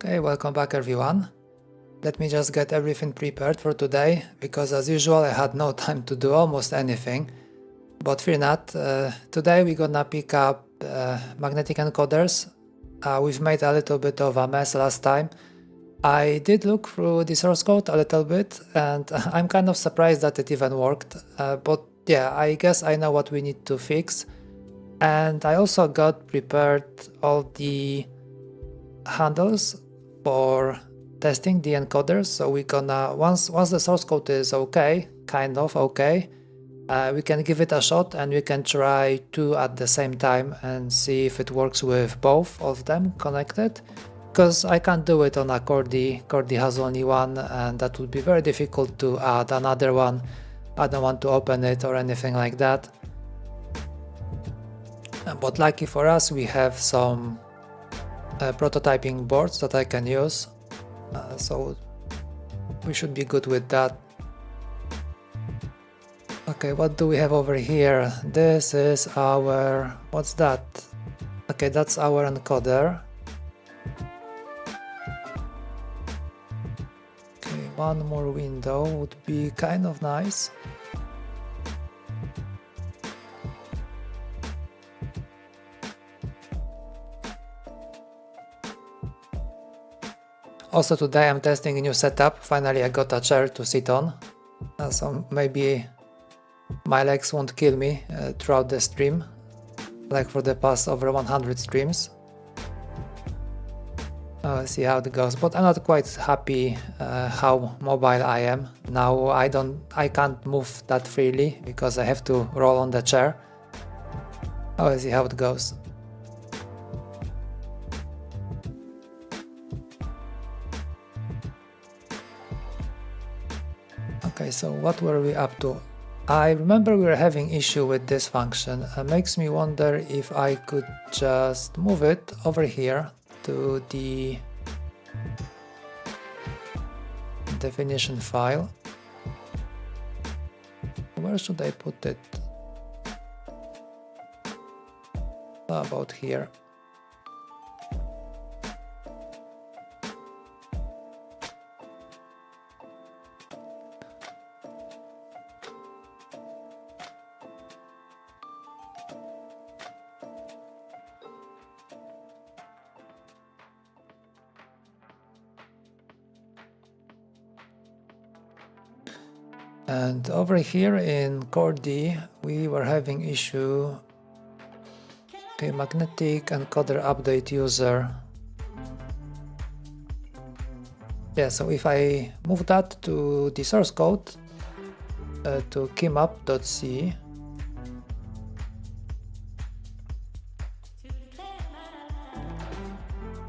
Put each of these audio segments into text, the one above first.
Okay, welcome back everyone. Let me just get everything prepared for today, because as usual I had no time to do almost anything. But fear not, today we're gonna pick up magnetic encoders. We've made a little bit of a mess last time. I did look through the source code a little bit and I'm kind of surprised that it even worked. But yeah, I guess I know what we need to fix. And I also got prepared all the handles for testing the encoders, so we gonna once the source code is okay, kind of okay, we can give it a shot and we can try two at the same time and see if it works with both of them connected, because I can't do it on a Cordy. Cordy has only one and that would be very difficult to add another one. I don't want to open it or anything like that. But lucky for us we have some prototyping boards that I can use, so we should be good with that. Okay, what do we have over here? This is our... what's that? Okay, that's our encoder. Okay, one more window would be kind of nice. Also today I'm testing a new setup. Finally I got a chair to sit on, so maybe my legs won't kill me throughout the stream, like for the past over 100 streams. Let's see how it goes, but I'm not quite happy how mobile I am. Now I can't move that freely because I have to roll on the chair. Let's see how it goes. Okay, so what were we up to? I remember we were having issue with this function. It makes me wonder if I could just move it over here to the definition file. Where should I put it? About here. And over here in Core D, we were having issue. Okay, magnetic encoder update user. Yeah, so if I move that to the source code, to keymap.c,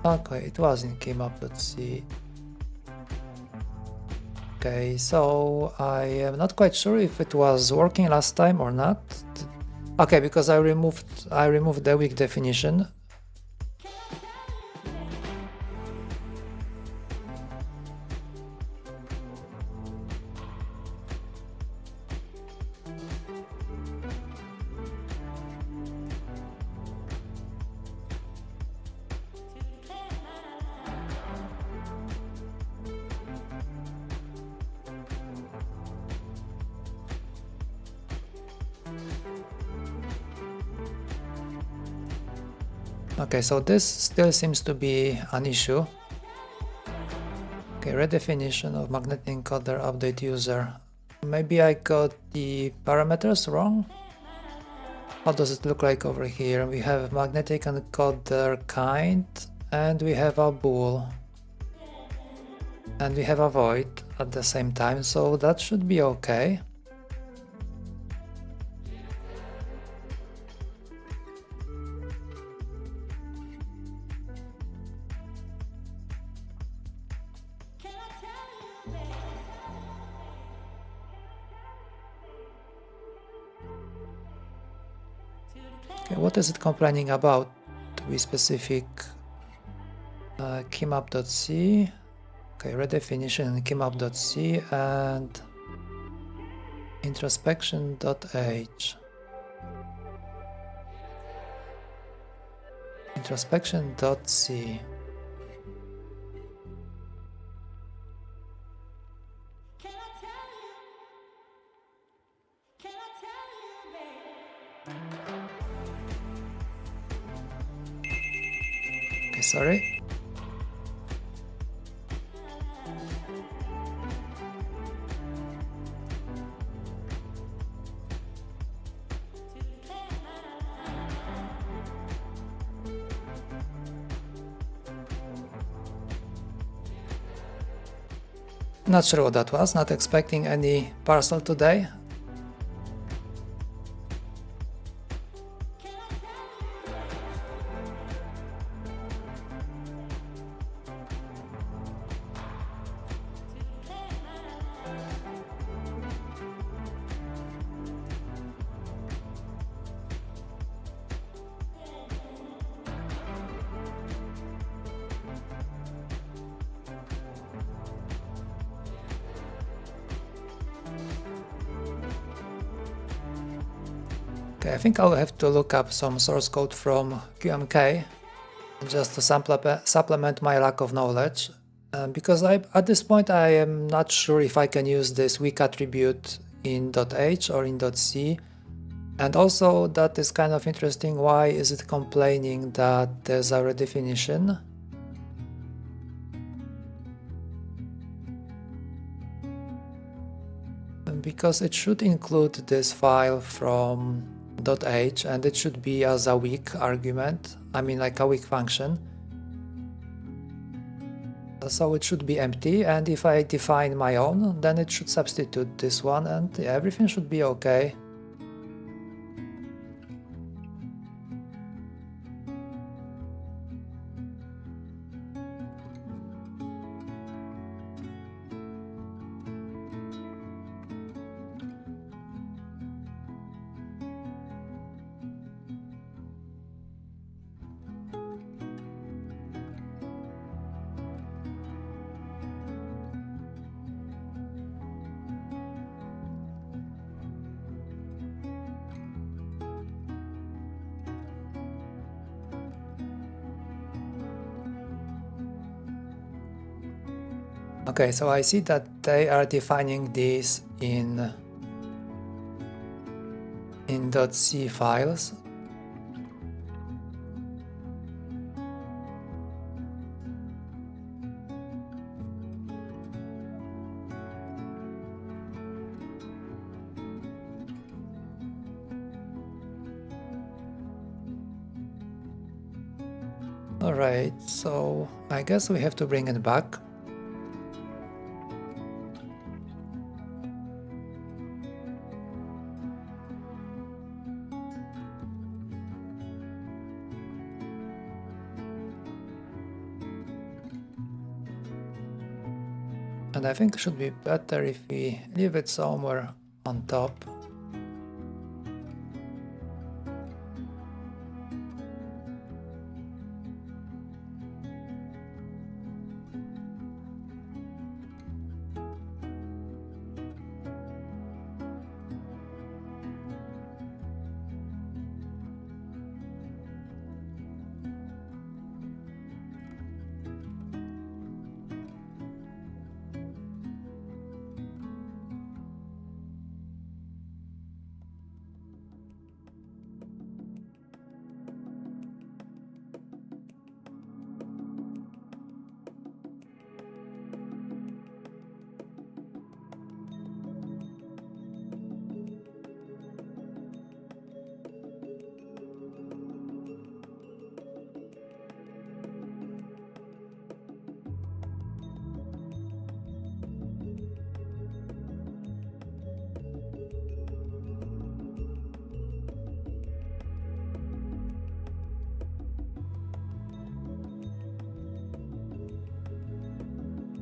okay, it was in keymap.c. Okay, so I am not quite sure if it was working last time or not. Okay, because I removed the weak definition. Okay, so this still seems to be an issue. Okay, redefinition of magnetic encoder update user. Maybe I got the parameters wrong? How does it look like over here? We have magnetic encoder kind, and we have a bool, and we have a void at the same time, so that should be okay. Okay, what is it complaining about? To be specific, keymap.c. Okay, redefinition in keymap.c and introspection.h. Introspection.c. Sorry. Not sure what that was, not expecting any parcel today. Okay, I think I'll have to look up some source code from QMK just to supplement my lack of knowledge, because at this point I am not sure if I can use this weak attribute in .h or in .c, and also that is kind of interesting. Why is it complaining that there's a redefinition? Because it should include this file from .h and it should be as a weak argument, I mean like a weak function. So it should be empty, and if I define my own, then it should substitute this one, and yeah, everything should be okay. Okay, so I see that they are defining this in .c files. Alright, so I guess we have to bring it back. And I think it should be better if we leave it somewhere on top.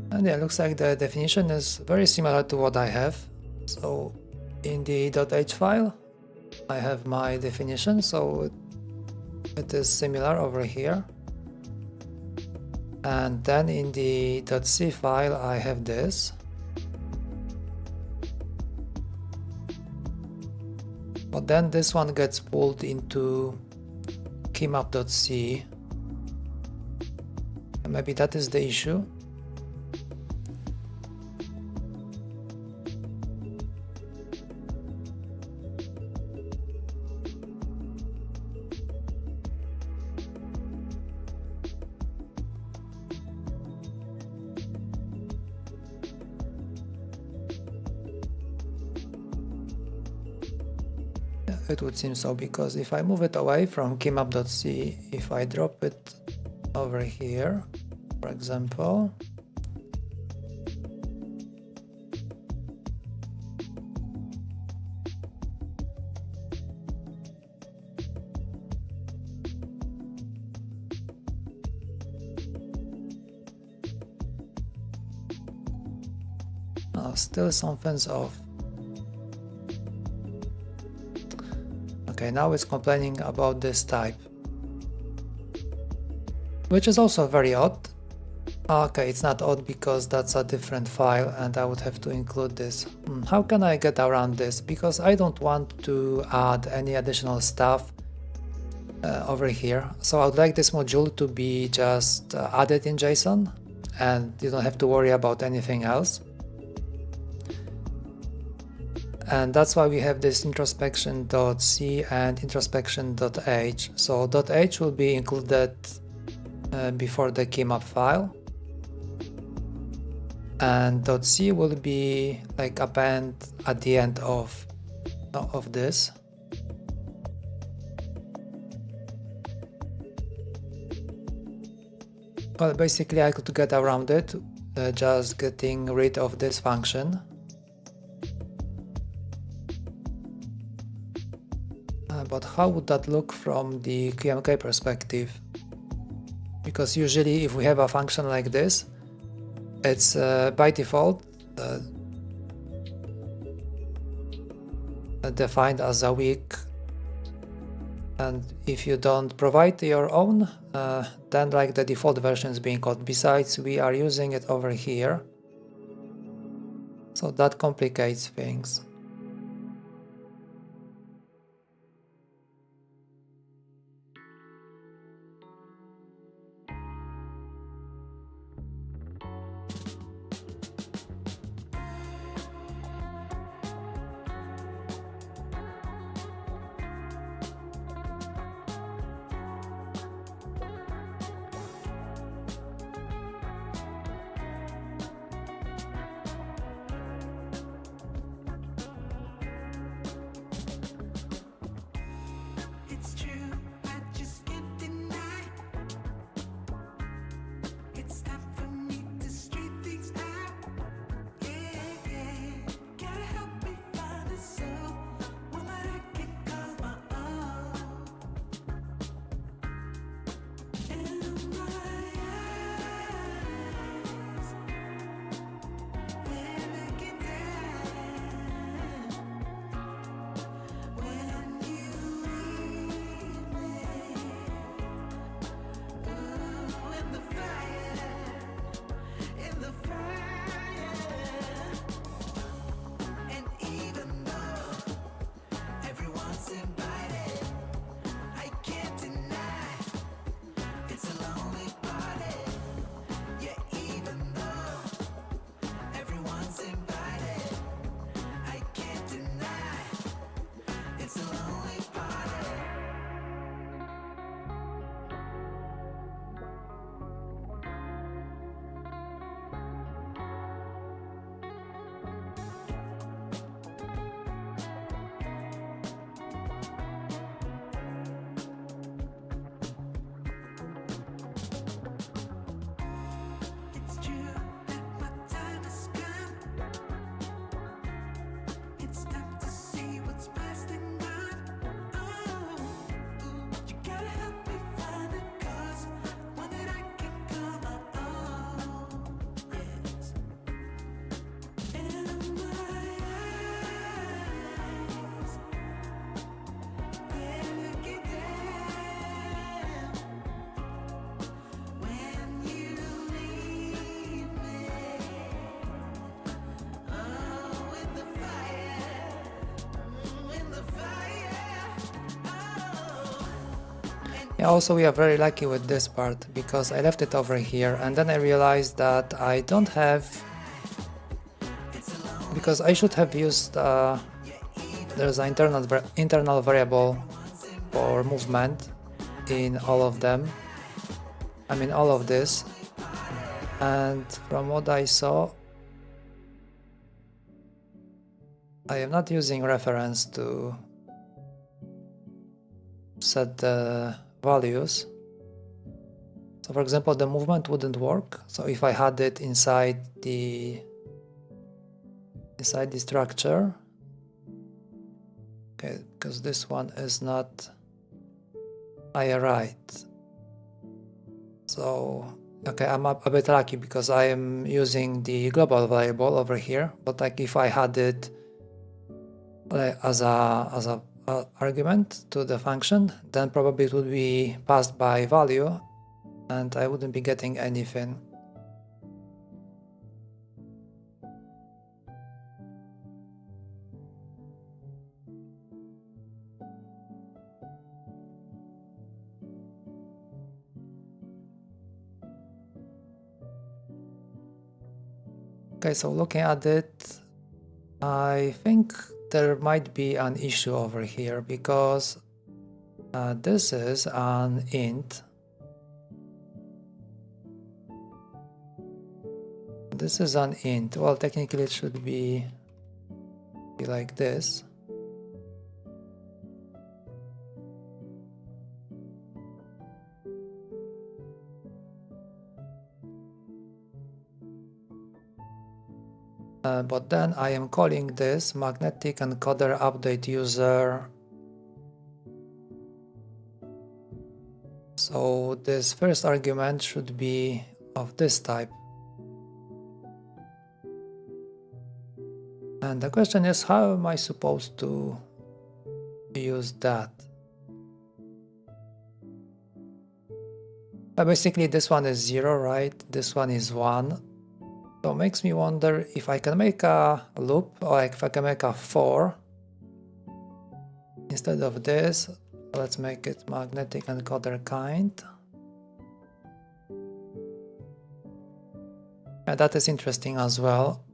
And yeah, looks like the definition is very similar to what I have. So in the .h file, I have my definition, so it is similar over here. And then in the .c file, I have this. But then this one gets pulled into keymap.c. Maybe that is the issue. it would seem so, because if I move it away from keymap.c, if I drop it over here, for example, still something's off. Okay, now it's complaining about this type, which is also very odd. Okay, it's not odd because that's a different file and I would have to include this. How can I get around this? Because I don't want to add any additional stuff over here. So I would like this module to be just added in JSON and you don't have to worry about anything else. And that's why we have this introspection.c and introspection.h. So .h will be included before the keymap file, and .c will be like append at the end of this. Well, basically I could get around it just getting rid of this function. But how would that look from the QMK perspective? Because usually if we have a function like this, it's by default defined as a weak, and if you don't provide your own, then like the default version is being called. Besides, we are using it over here, so that complicates things. Yeah, also we are very lucky with this part, because I left it over here and then I realized that I don't have, because I should have used there's an internal variable for movement in all of them, I mean all of this, and from what I saw I am not using reference to set the values. So for example, the movement wouldn't work. So if I had it inside the structure, okay, because this one is not right. So okay, I'm a bit lucky because I am using the global variable over here. But like if I had it as a argument to the function, then probably it would be passed by value, and I wouldn't be getting anything. Okay, so looking at it, I think there might be an issue over here because this is an int. This is an int. Well, technically it should be like this. But then I am calling this magnetic encoder update user. So this first argument should be of this type. And the question is, how am I supposed to use that? Basically this one is 0, right? This one is 1. So it makes me wonder if I can make a loop, or like if I can make a for. Instead of this, let's make it magnetic encoder kind. And that is interesting as well.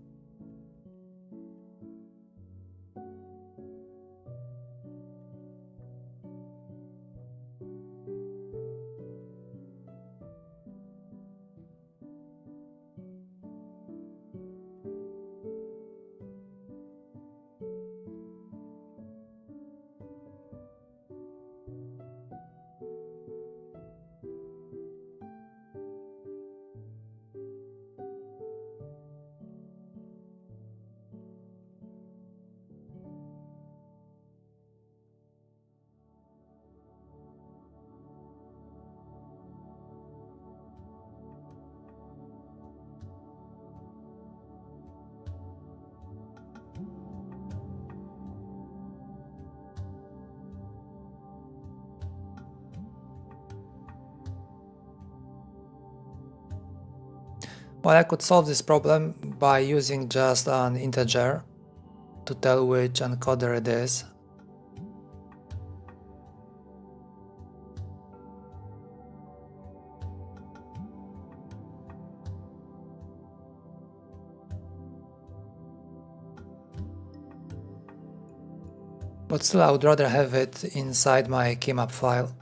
Well, I could solve this problem by using just an integer to tell which encoder it is. But still, I would rather have it inside my keymap file.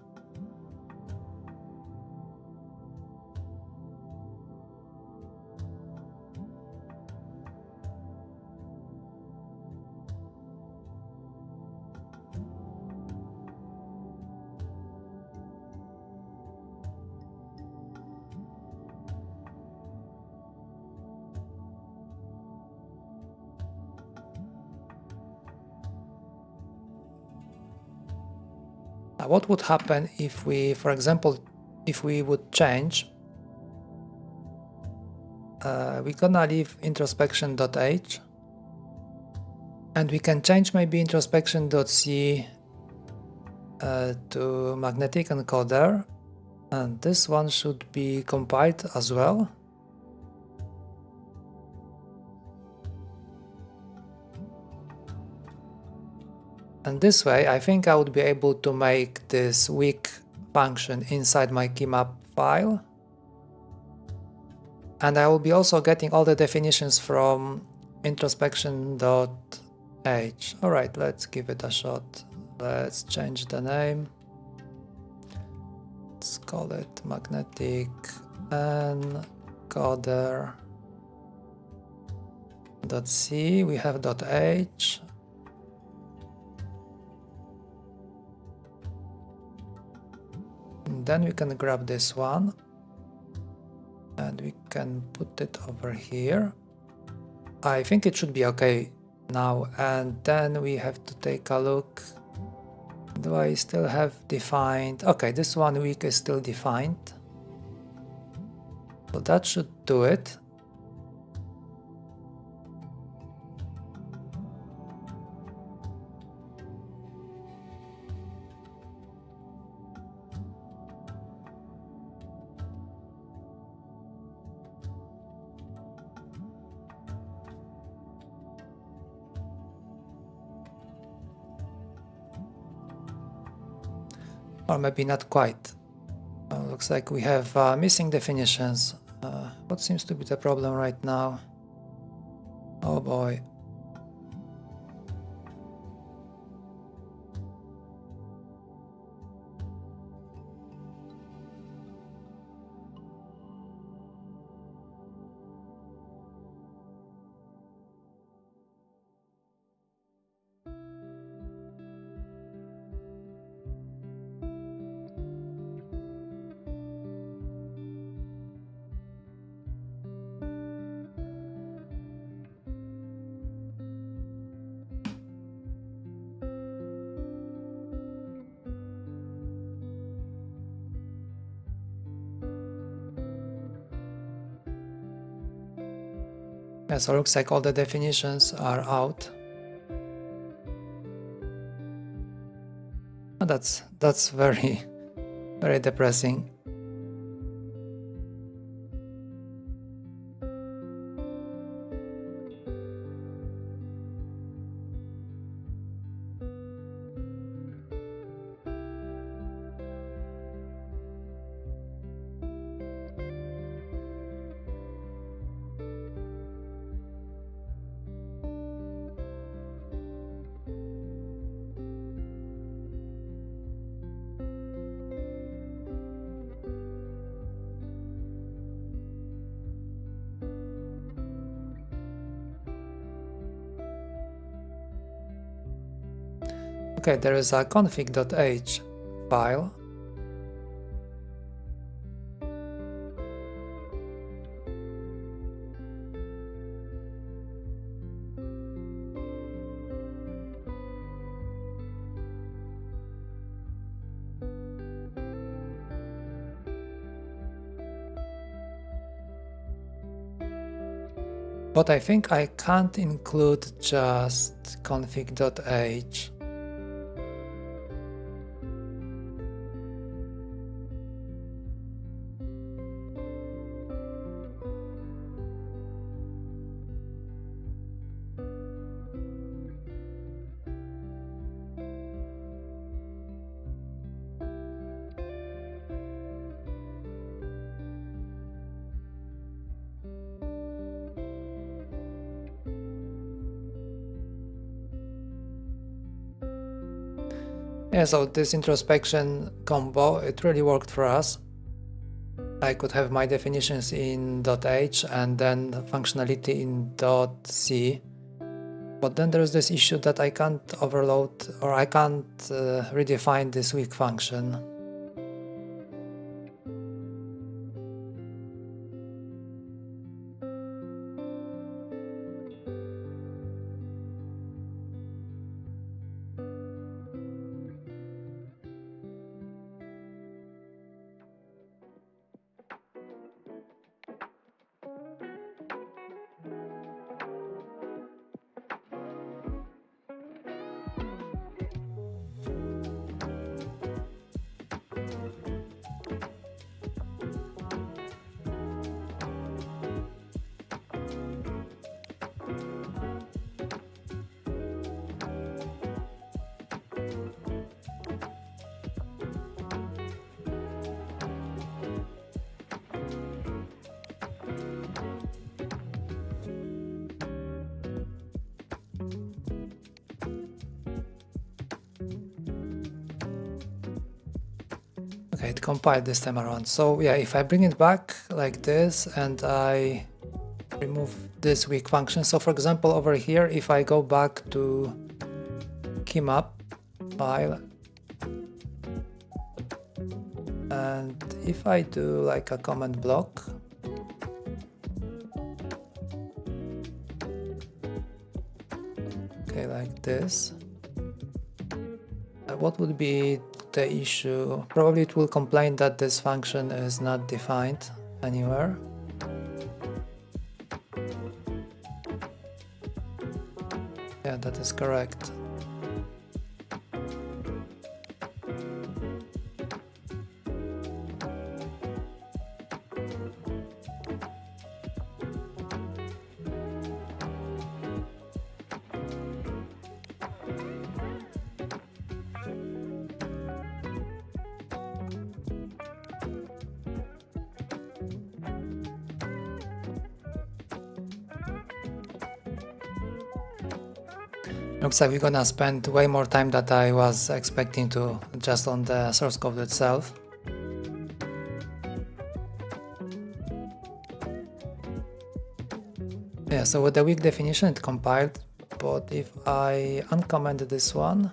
Now, what would happen if we, for example, if we would change, we're gonna leave introspection.h, and we can change maybe introspection.c to magnetic encoder, and this one should be compiled as well. And this way, I think I would be able to make this weak function inside my keymap file. And I will be also getting all the definitions from introspection.h. Alright, let's give it a shot. Let's change the name. Let's call it magnetic encoder.c. We have .h. and then we can grab this one and we can put it over here. I think it should be okay now, and then we have to take a look. Do I still have defined? Okay, this 1 week is still defined, so that should do it. Or maybe not quite. Looks like we have missing definitions. What seems to be the problem right now? Oh boy. Yeah, so it looks like all the definitions are out. Oh, that's very depressing. Okay, there is a config.h file. But I think I can't include just config.h. Yeah, so this introspection combo, it really worked for us. I could have my definitions in .h and then functionality in .c. But then there's this issue that I can't overload, or I can't redefine this weak function. Okay, it compiled this time around. So yeah, if I bring it back like this and I remove this weak function. So for example, over here, if I go back to keymap file And if I do like a comment block, okay, like this, what would be the issue? Probably it will complain that this function is not defined anywhere. Yeah, that is correct. Looks like we're gonna spend way more time than I was expecting to just on the source code itself. Yeah, so with the weak definition it compiled, but if I uncomment this one,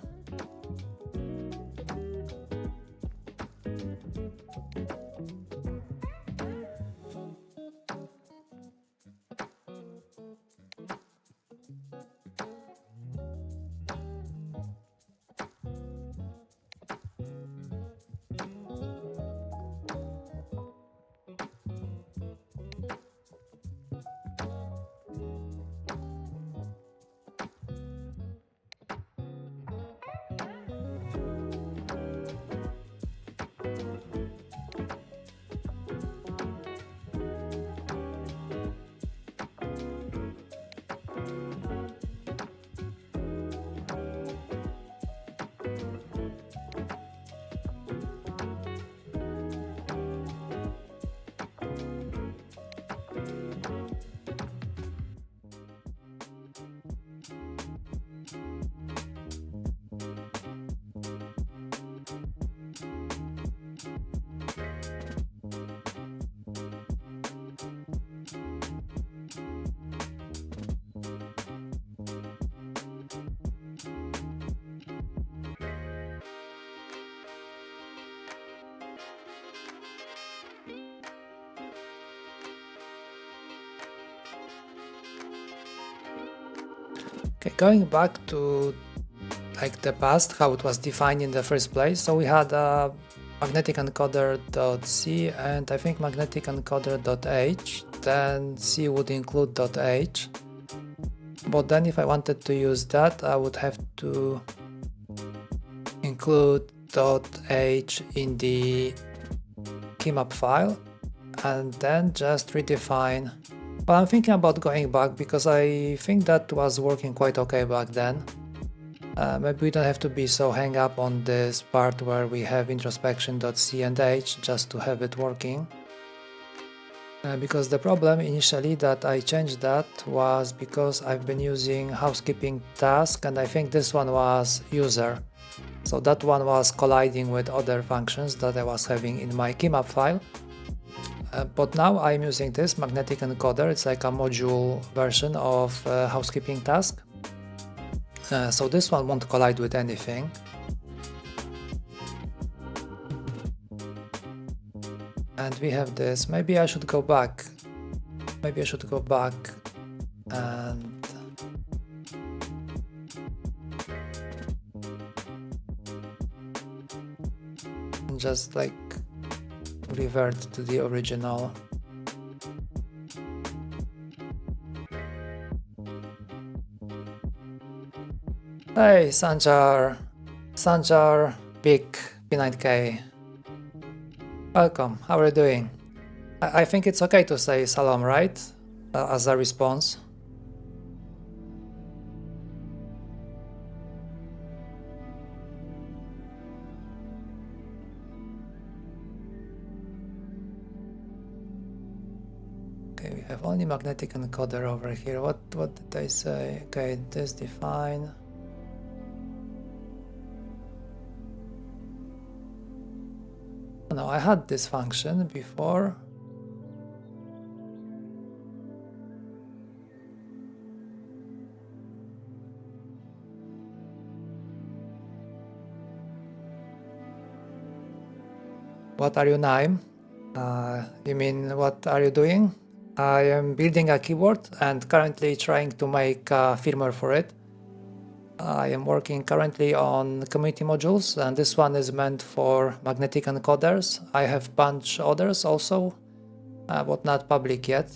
okay, going back to like the past, how it was defined in the first place. So we had a magnetic encoder.c and I think magnetic encoder.h, then c would include .h, but then if I wanted to use that I would have to include .h in the keymap file and then just redefine. But I'm thinking about going back because I think that was working quite okay back then. Maybe we don't have to be so hung up on this part where we have introspection.c and h just to have it working. Because the problem initially that I changed that was because I've been using housekeeping task and I think this one was user. So that one was colliding with other functions that I was having in my keymap file. But now I'm using this magnetic encoder, it's like a module version of housekeeping task. So this one won't collide with anything. And we have this, maybe I should go back. Maybe I should go back and just like revert to the original. Hey Sanjar Big P9K, welcome, how are you doing? I think it's okay to say salam, right? As a response. Okay, we have only magnetic encoder over here. What did I say? Okay, this define. No, I had this function before. What are you, Naim? You mean what are you doing? I am building a keyboard and currently trying to make firmware for it. I am working currently on community modules, and this one is meant for magnetic encoders. I have bunch others also, but not public yet.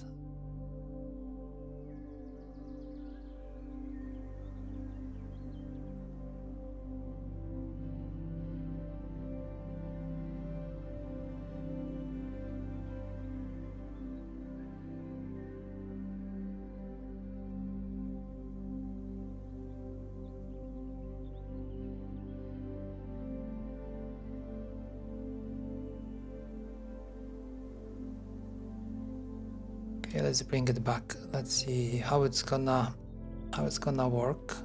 Okay, let's bring it back. Let's see how it's gonna work.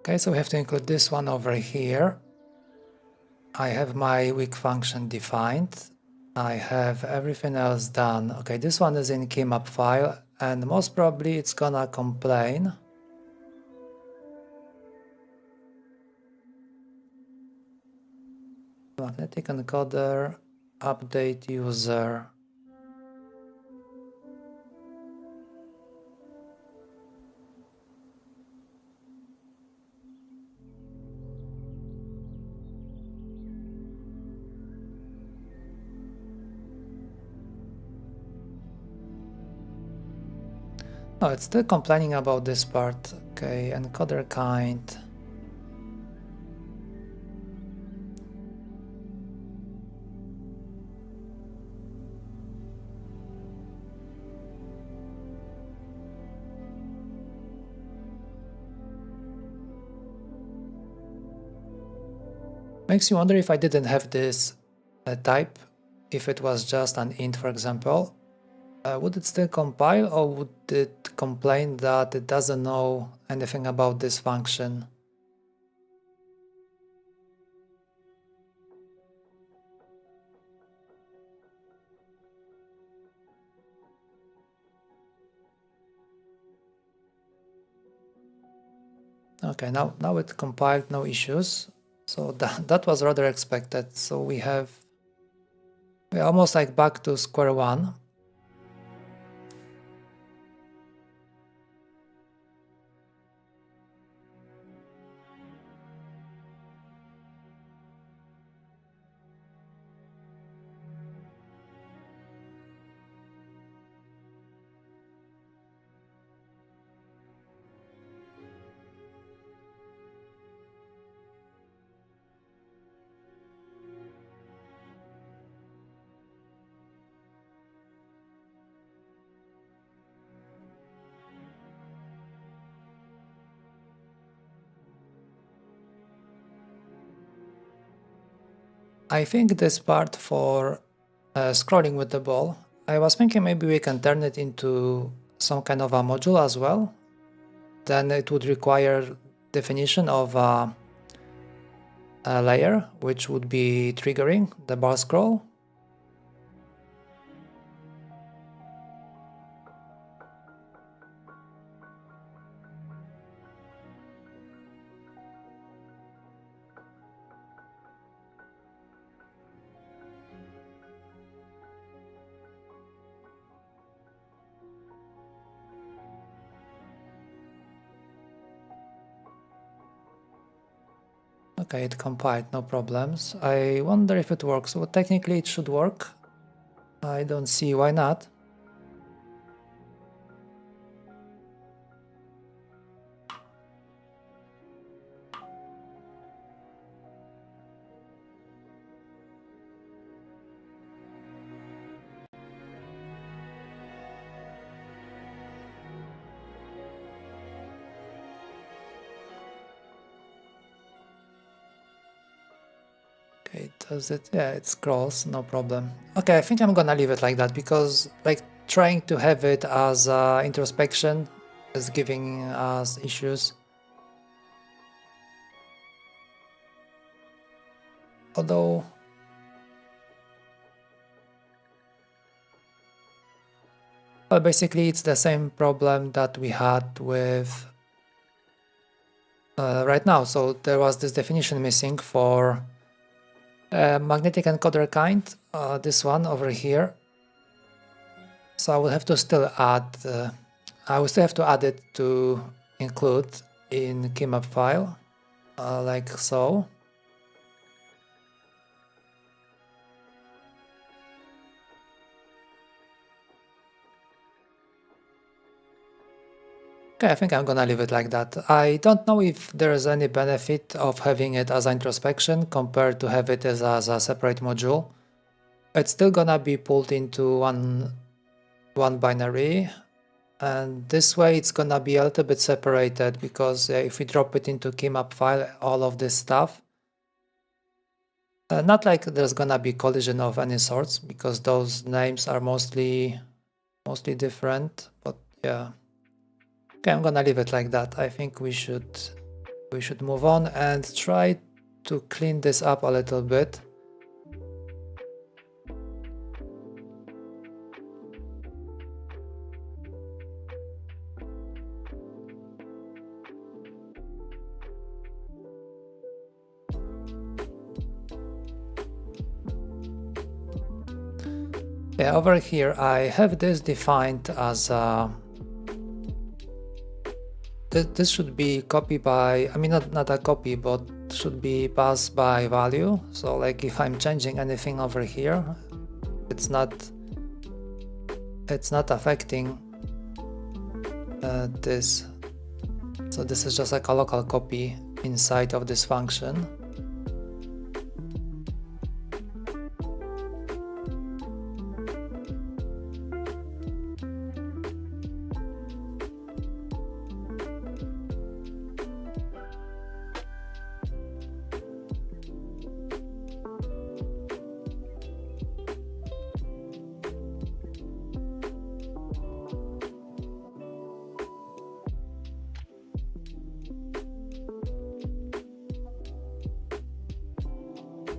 Okay, so we have to include this one over here. I have my weak function defined. I have everything else done. Okay, this one is in keymap file, and most probably it's gonna complain. Magnetic encoder, update user. Oh, it's still complaining about this part. Okay, encoder kind. Makes you wonder if I didn't have this type, if it was just an int, for example. Would it still compile, or would it complain that it doesn't know anything about this function? Okay, now it compiled, no issues. So that was rather expected. So we're almost like back to square one. I think this part for scrolling with the ball, I was thinking maybe we can turn it into some kind of a module as well. Then it would require definition of a layer, which would be triggering the bar scroll. Okay, it compiled, no problems. I wonder if it works. Well, technically it should work. I don't see why not. Okay, does it? Yeah, it scrolls, no problem. Okay, I think I'm gonna leave it like that because like trying to have it as introspection is giving us issues. Although well, basically it's the same problem that we had with right now. So there was this definition missing for magnetic encoder kind, this one over here. So I will have to still add, I will still have to add it to include in keymap file, like so. Okay, I think I'm gonna leave it like that. I don't know if there's any benefit of having it as introspection compared to have it as a separate module. It's still gonna be pulled into one binary, and this way it's gonna be a little bit separated because if we drop it into keymap file, all of this stuff, not like there's gonna be collision of any sorts because those names are mostly different, but yeah. Okay, I'm gonna leave it like that. I think we should move on and try to clean this up a little bit. Yeah, over here I have this defined as this should be copy by, I mean not a copy, but should be passed by value. So like if I'm changing anything over here, it's not affecting this. So this is just like a local copy inside of this function.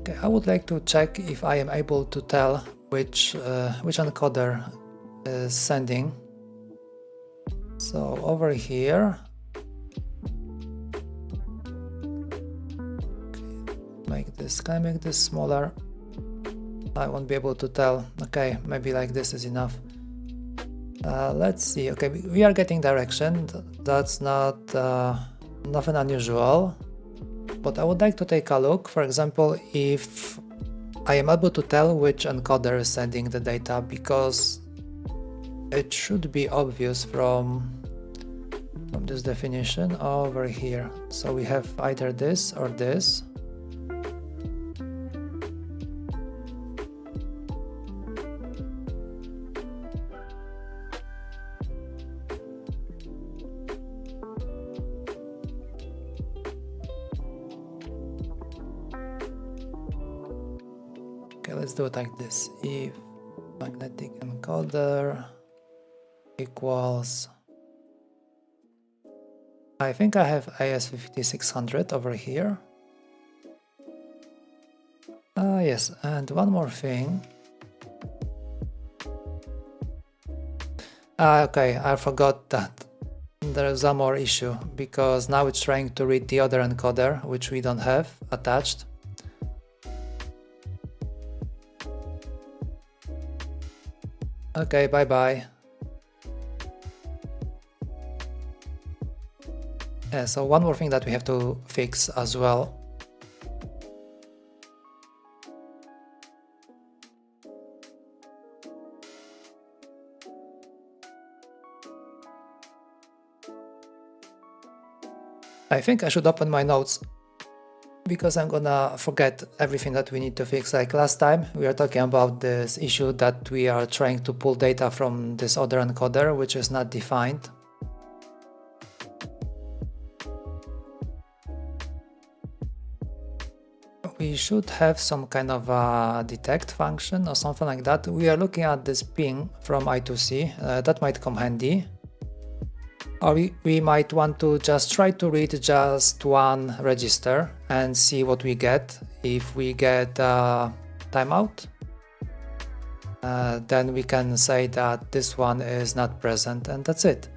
Okay, I would like to check if I am able to tell which encoder is sending. So over here, can I make this smaller? I won't be able to tell. Okay, maybe like this is enough. Let's see. Okay, we are getting direction. That's not nothing unusual. But I would like to take a look, for example, if I am able to tell which encoder is sending the data, because it should be obvious from this definition over here. So we have either this or this. Okay, let's do it like this. If magnetic encoder equals, I think I have AS5600 over here. Yes, and one more thing. Okay, I forgot that there is one more issue, because now it's trying to read the other encoder, which we don't have attached. Okay, bye-bye. Yeah, so one more thing that we have to fix as well. I think I should open my notes, because I'm gonna forget everything that we need to fix. Like last time, we were talking about this issue that we are trying to pull data from this other encoder, which is not defined. we should have some kind of a detect function or something like that. We are looking at this ping from I to C, that might come handy. Or we might want to just try to read just one register and see what we get. If we get timeout, then we can say that this one is not present, and that's it.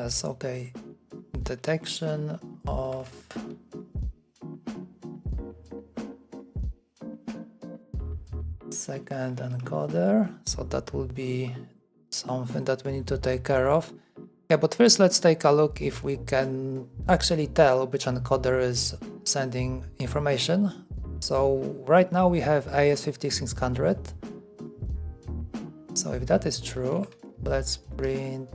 So okay, detection of second encoder, so that will be something that we need to take care of. Yeah, but first let's take a look if we can actually tell which encoder is sending information. So right now we have AS5600. So if that is true, let's print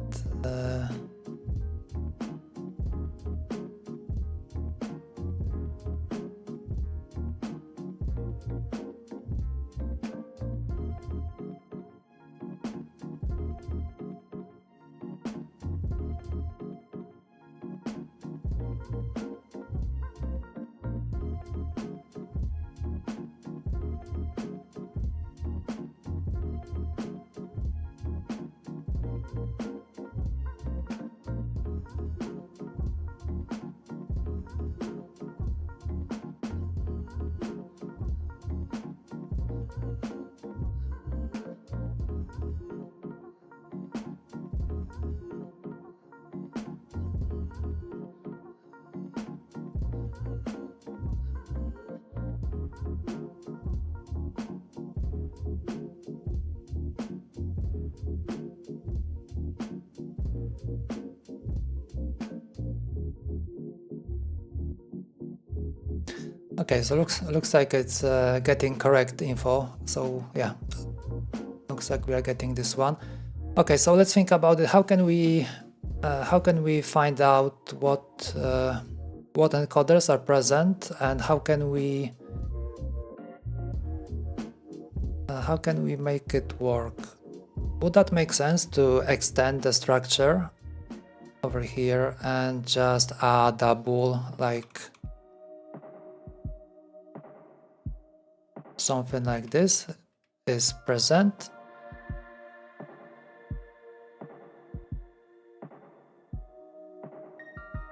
okay, so looks like it's getting correct info. So yeah, looks like we are getting this one. Okay, so let's think about it. How can we find out what encoders are present, and how can we make it work? Would that make sense to extend the structure over here and just add a bool like something like this is present,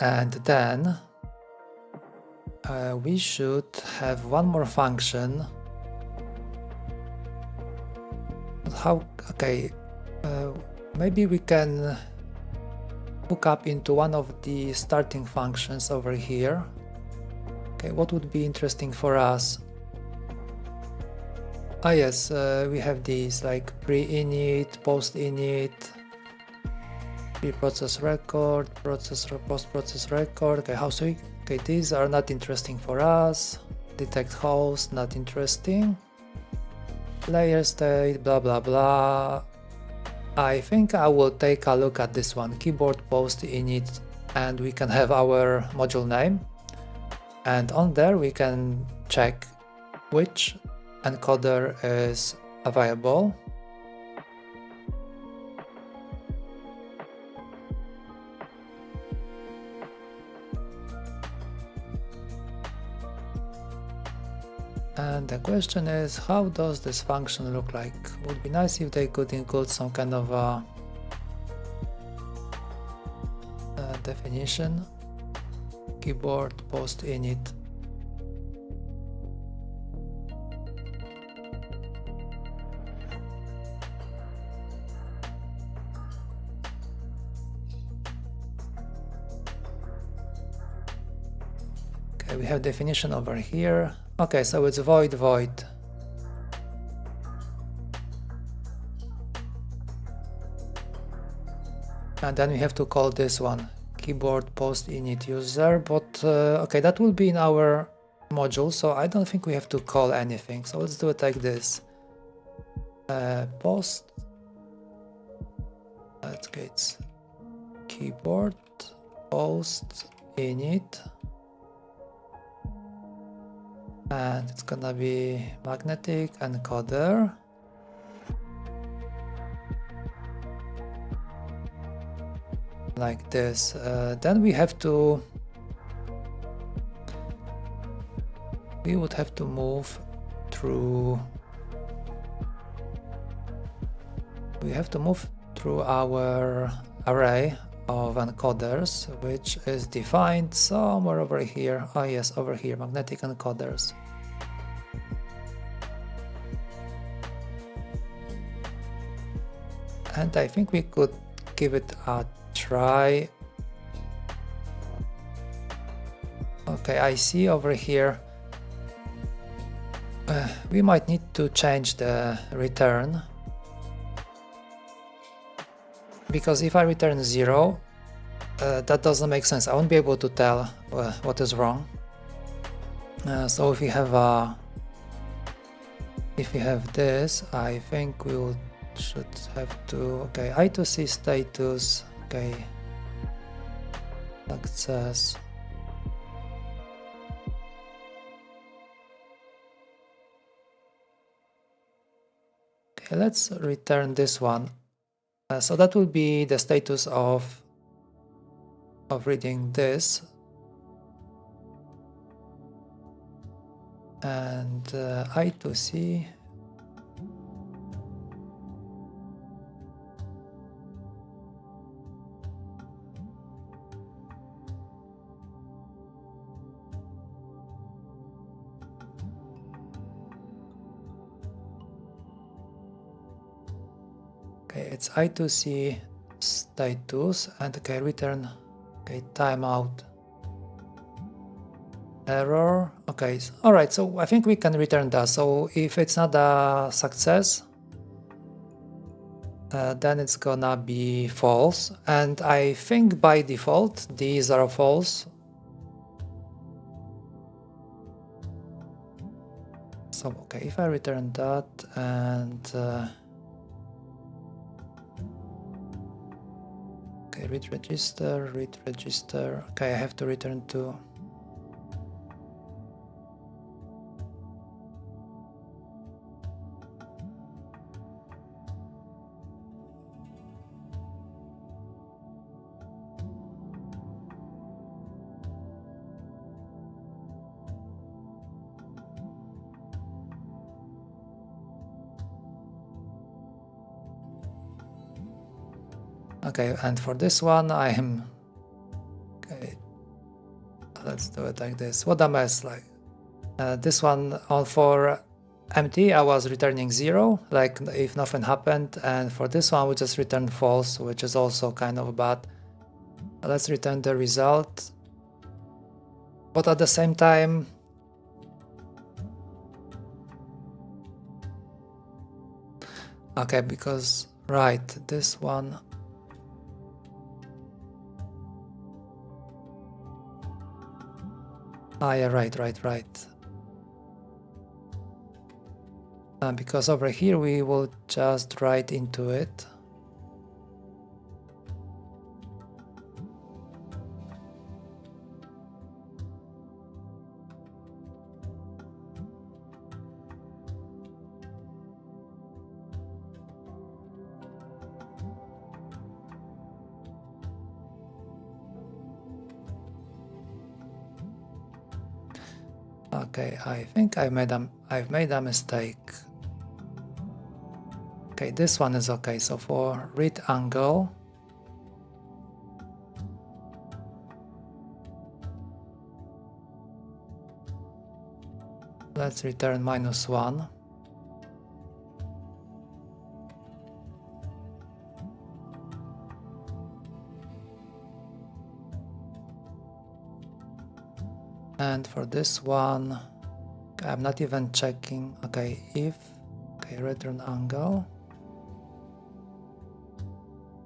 and then we should have one more function. Maybe we can hook up into one of the starting functions over here. Okay, what would be interesting for us? Ah yes, we have these like pre-init, post-init, pre-process record, post-process record. Okay, these are not interesting for us. Detect host, not interesting. Layer state, blah blah blah. I think I will take a look at this one, keyboard post init, and we can have our module name, and on there we can check which encoder is available. And the question is, how does this function look like? Would be nice if they could include some kind of a definition. Keyboard post init. Okay, we have definition over here. Okay, so it's void void. And then we have to call this one, keyboard post init user, but okay, that will be in our module, so I don't think we have to call anything. So let's do it like this. Post, let's get keyboard post init, and it's gonna be magnetic encoder. Like this. Then we would have to move through. We have to move through our array of encoders, which is defined somewhere over here. Oh yes, over here, magnetic encoders. And I think we could give it a try. Okay, I see over here we might need to change the return, because if I return 0, that doesn't make sense. I won't be able to tell what is wrong. So if we have this, I think we should have to, okay, I2C status, okay, success. Okay, let's return this one. So that will be the status of reading this, and I2C. Okay, it's I2C status, and okay, return, okay, timeout error. Okay, all right, so I think we can return that. So if it's not a success, then it's gonna be false, and I think by default these are false. So okay, if I return that and okay, read register. Okay, I have to return to. Okay, and for this one I am, okay, let's do it like this. What a mess. Like this one, on for empty I was returning 0, like if nothing happened, and for this one we just return false, which is also kind of bad. Let's return the result, but at the same time okay, because right, this one, yeah, right. Because over here we will just write into it. Okay, I think I've made a mistake. Okay, this one is okay. So for read angle, let's return -1. And for this one, I'm not even checking. Okay, if, okay, return angle.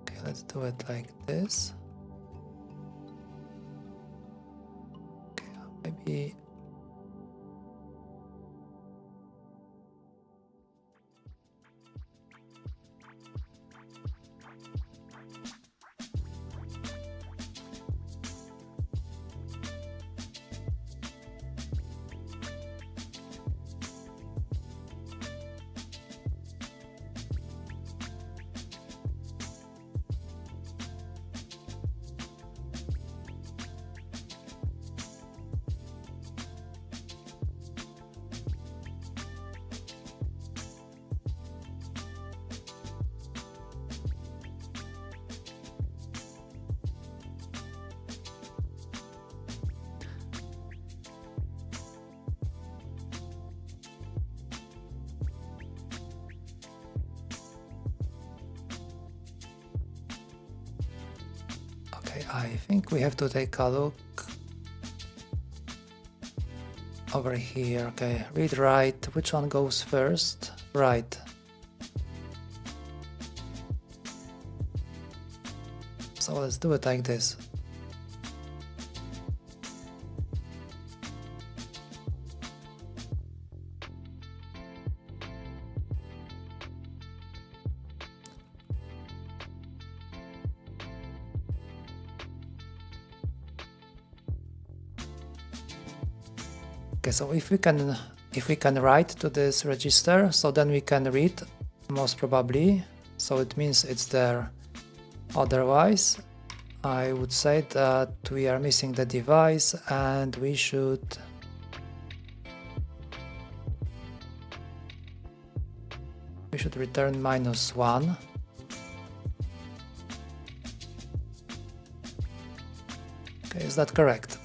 Okay, let's do it like this. maybe. Okay, I think we have to take a look over here. Okay, read write. Which one goes first? Right. So let's do it like this. Okay, so if we can write to this register, so then we can read, most probably. So it means it's there. Otherwise, I would say that we are missing the device and we should return -1. Okay, is that correct?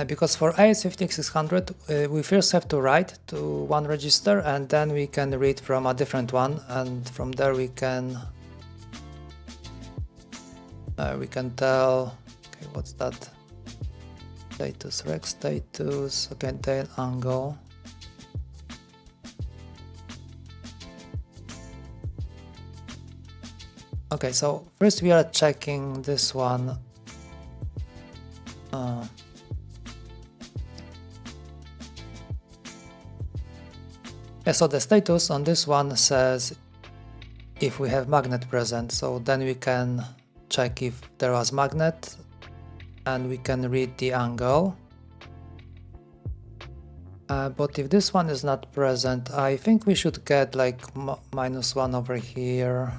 Because for AS50600 we first have to write to one register and then we can read from a different one, and from there we can tell, okay, what's that, status rec status, okay, tail angle. Okay, so first we are checking this one. Yeah, so the status on this one says if we have magnet present, so then we can check if there was magnet and we can read the angle. But if this one is not present, I think we should get like -1 over here.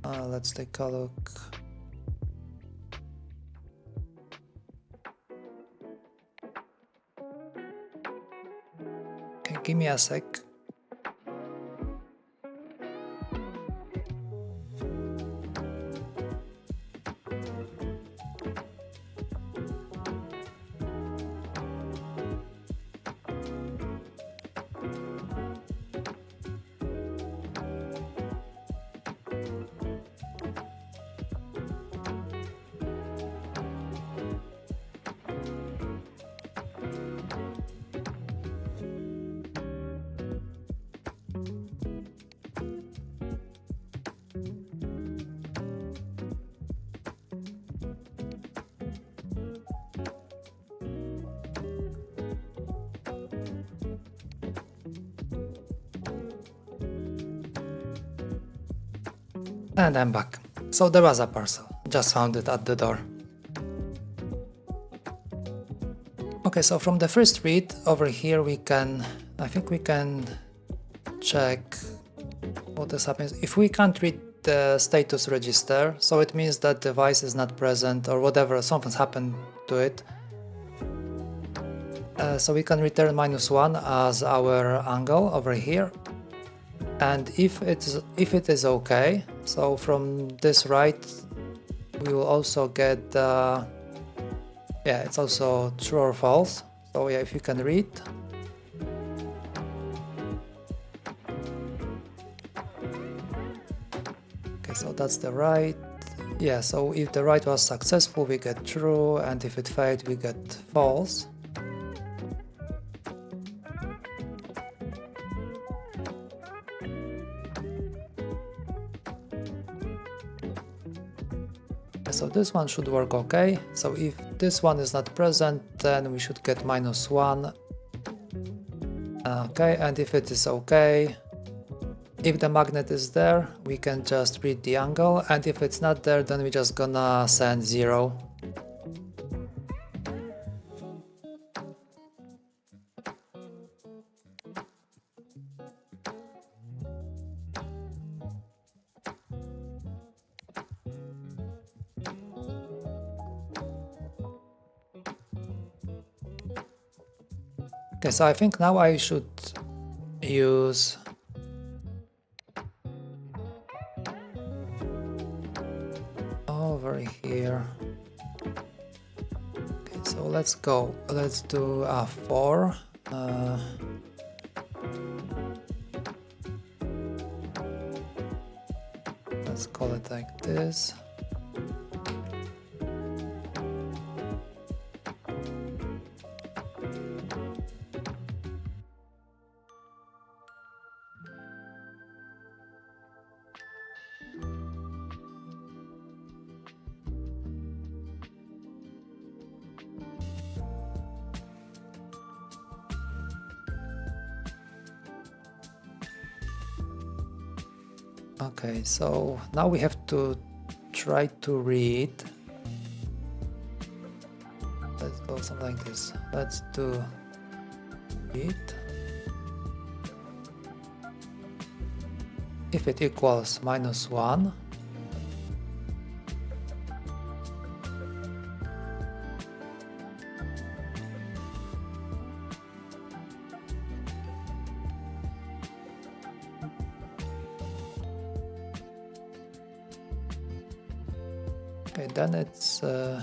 Let's take a look. Okay, give me a sec. And I'm back. So there was a parcel, just found it at the door. Okay, so from the first read over here I think we can check what is happening. If we can't read the status register, so it means that the device is not present or whatever, something's happened to it. So we can return -1 as our angle over here. And if it is okay, so from this write we will also get yeah, it's also true or false. So yeah, if you can read. Okay, so that's the right. Yeah, so if the right was successful, we get true, and if it failed, we get false. So this one should work okay. So if this one is not present, then we should get -1. Okay, and if it is okay, if the magnet is there, we can just read the angle, and if it's not there, then we're just gonna send 0. Okay, so I think now I should use over here. Okay, so let's go. Let's do a 4. Let's call it like this. Okay, so now we have to try to read. Let's do something like this. Let's do read. If it equals -1, okay, then it's okay,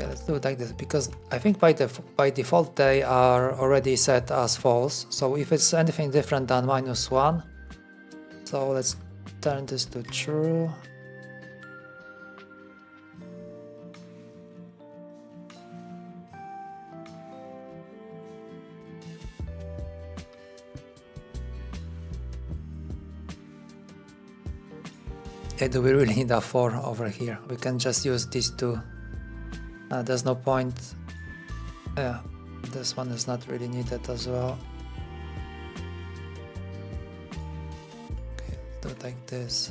let's do it like this, because I think by default they are already set as false. So if it's anything different than -1, so let's turn this to true. Okay, do we really need a 4 over here? We can just use these two. There's no point. Yeah, this one is not really needed as well. Okay, do it like this.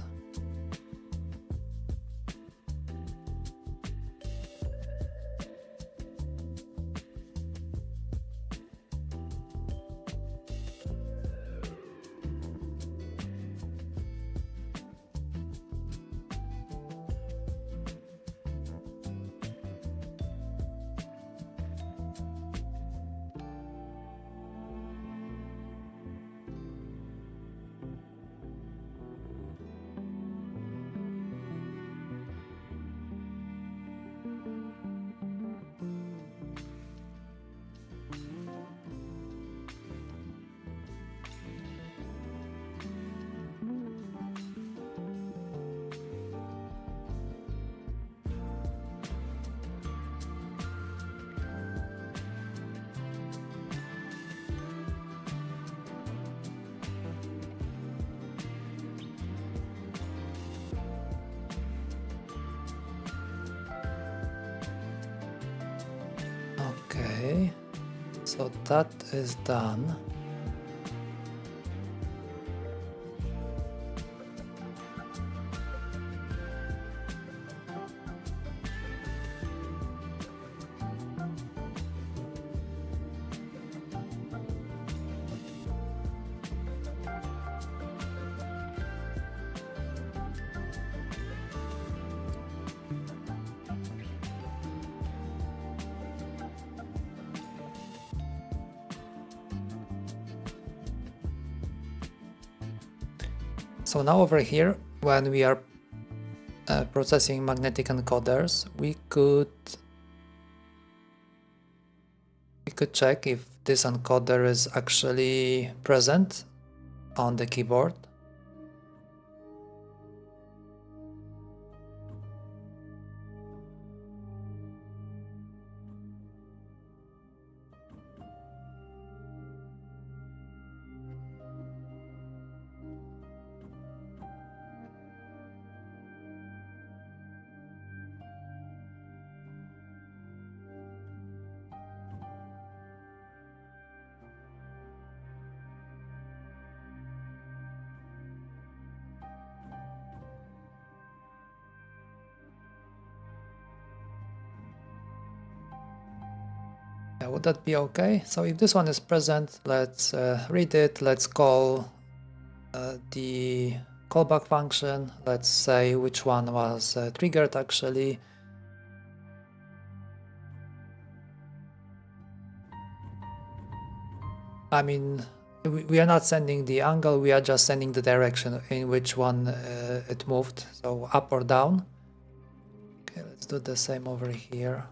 Okay, so that is done. So now over here, when we are processing magnetic encoders, we could check if this encoder is actually present on the keyboard. Would that be okay? So if this one is present, let's read it. Let's call the callback function. Let's say which one was triggered actually. I mean, we are not sending the angle, we are just sending the direction in which one it moved, so up or down. Okay, let's do the same over here.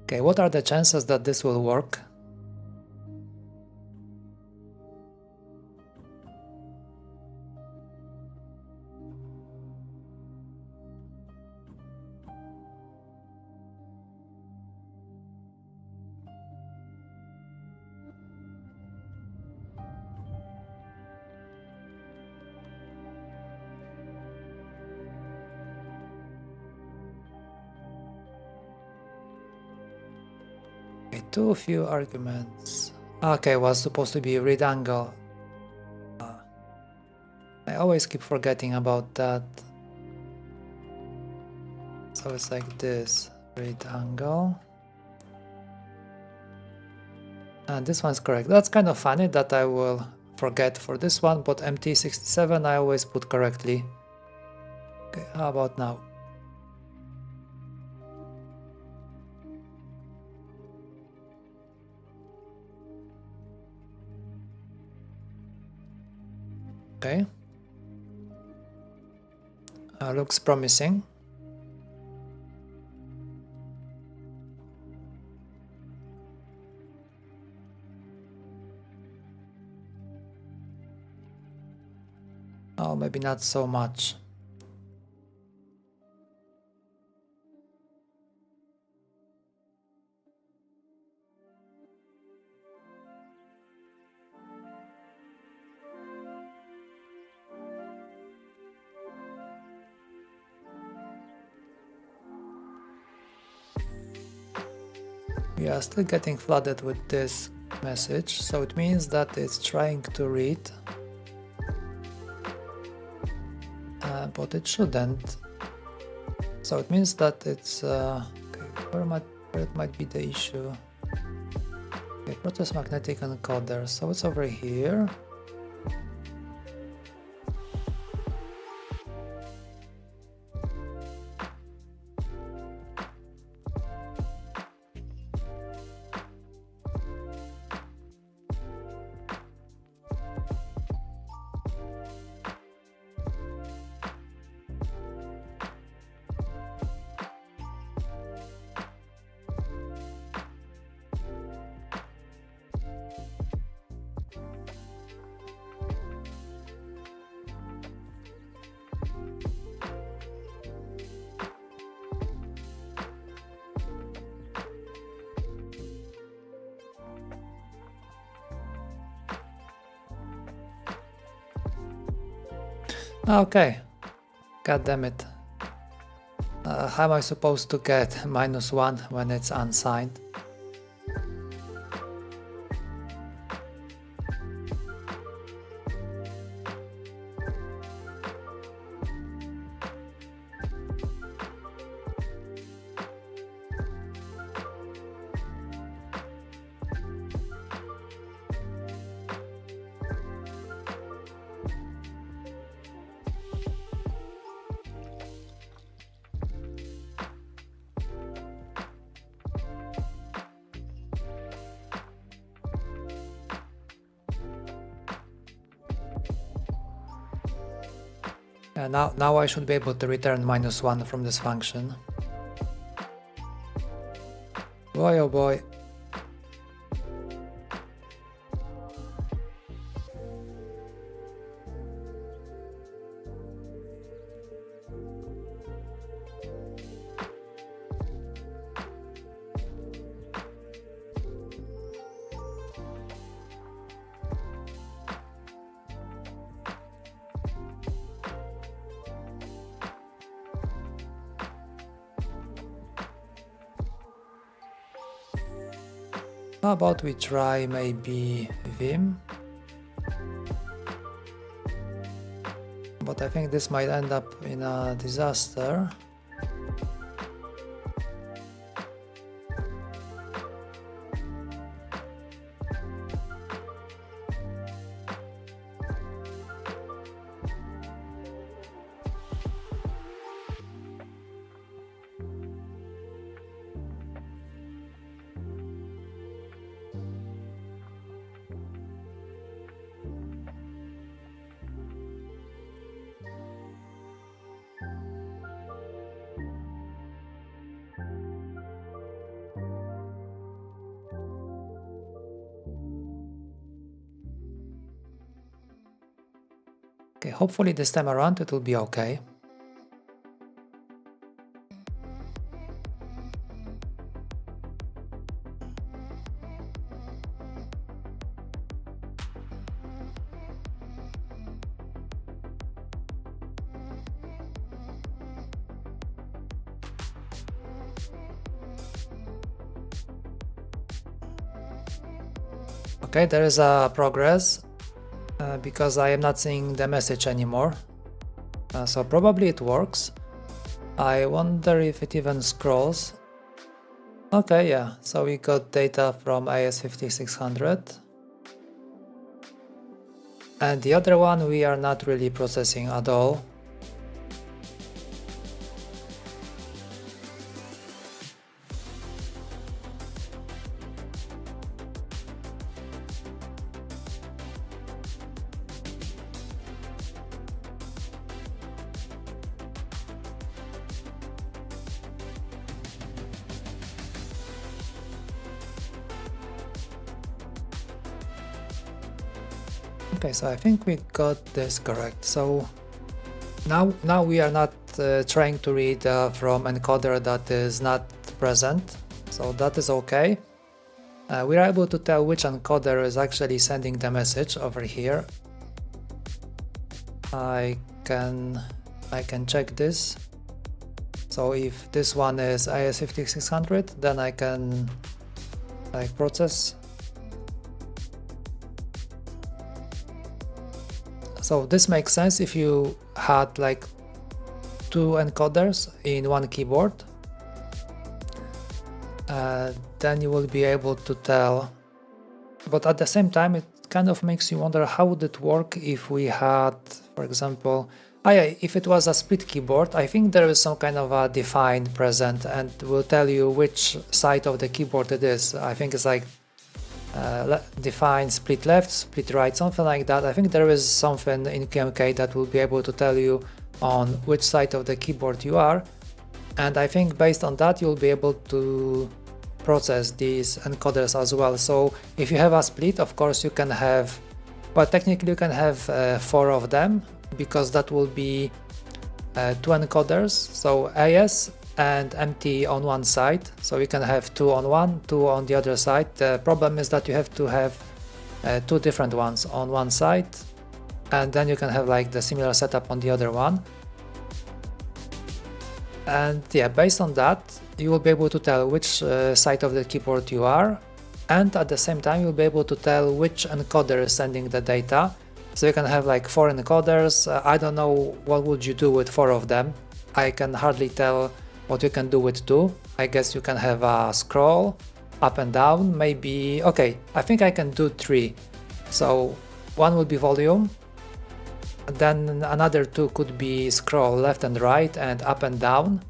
Okay, what are the chances that this will work? Too few arguments. Okay, was supposed to be read angle. I always keep forgetting about that. So it's like this, read angle. And this one's correct. That's kind of funny that I will forget for this one, but MT67 I always put correctly. Okay, how about now? Okay. Looks promising. Oh, maybe not so much. We are still getting flooded with this message, so it means that it's trying to read, but it shouldn't. So it means that it's okay, where it might be the issue. Okay, process magnetic encoder. So it's over here. Okay, god damn it. How am I supposed to get -1 when it's unsigned? Now I should be able to return -1 from this function. Boy oh boy. How about we try maybe Vim? But I think this might end up in a disaster. Okay, hopefully this time around it will be okay. Okay, there is a progress. Because I am not seeing the message anymore, so probably it works. I wonder if it even scrolls. Okay, yeah, so we got data from AS5600, and the other one we are not really processing at all. Okay, so I think we got this correct. So now we are not trying to read from encoder that is not present, so that is okay. We are able to tell which encoder is actually sending the message over here. I can check this. So if this one is AS5600, then I can process. So this makes sense if you had like two encoders in one keyboard. Then you will be able to tell, but at the same time it kind of makes you wonder how would it work if we had, for example, if it was a split keyboard. I think there is some kind of a define present and will tell you which side of the keyboard it is. I think it's like define split left, split right, something like that. I think there is something in QMK that will be able to tell you on which side of the keyboard you are, and I think based on that you'll be able to process these encoders as well. So if you have a split, of course you can have, well, technically you can have 4 of them, because that will be 2 encoders, so AS and MT on one side, so you can have 2 on one, 2 on the other side. The problem is that you have to have 2 different ones on one side, and then you can have like the similar setup on the other one. And yeah, based on that you will be able to tell which side of the keyboard you are, and at the same time you'll be able to tell which encoder is sending the data. So you can have like 4 encoders. I don't know what would you do with 4 of them. I can hardly tell what you can do with 2. I guess you can have a scroll up and down, maybe. Okay, I think I can do 3. So one will be volume, then another 2 could be scroll left and right and up and down.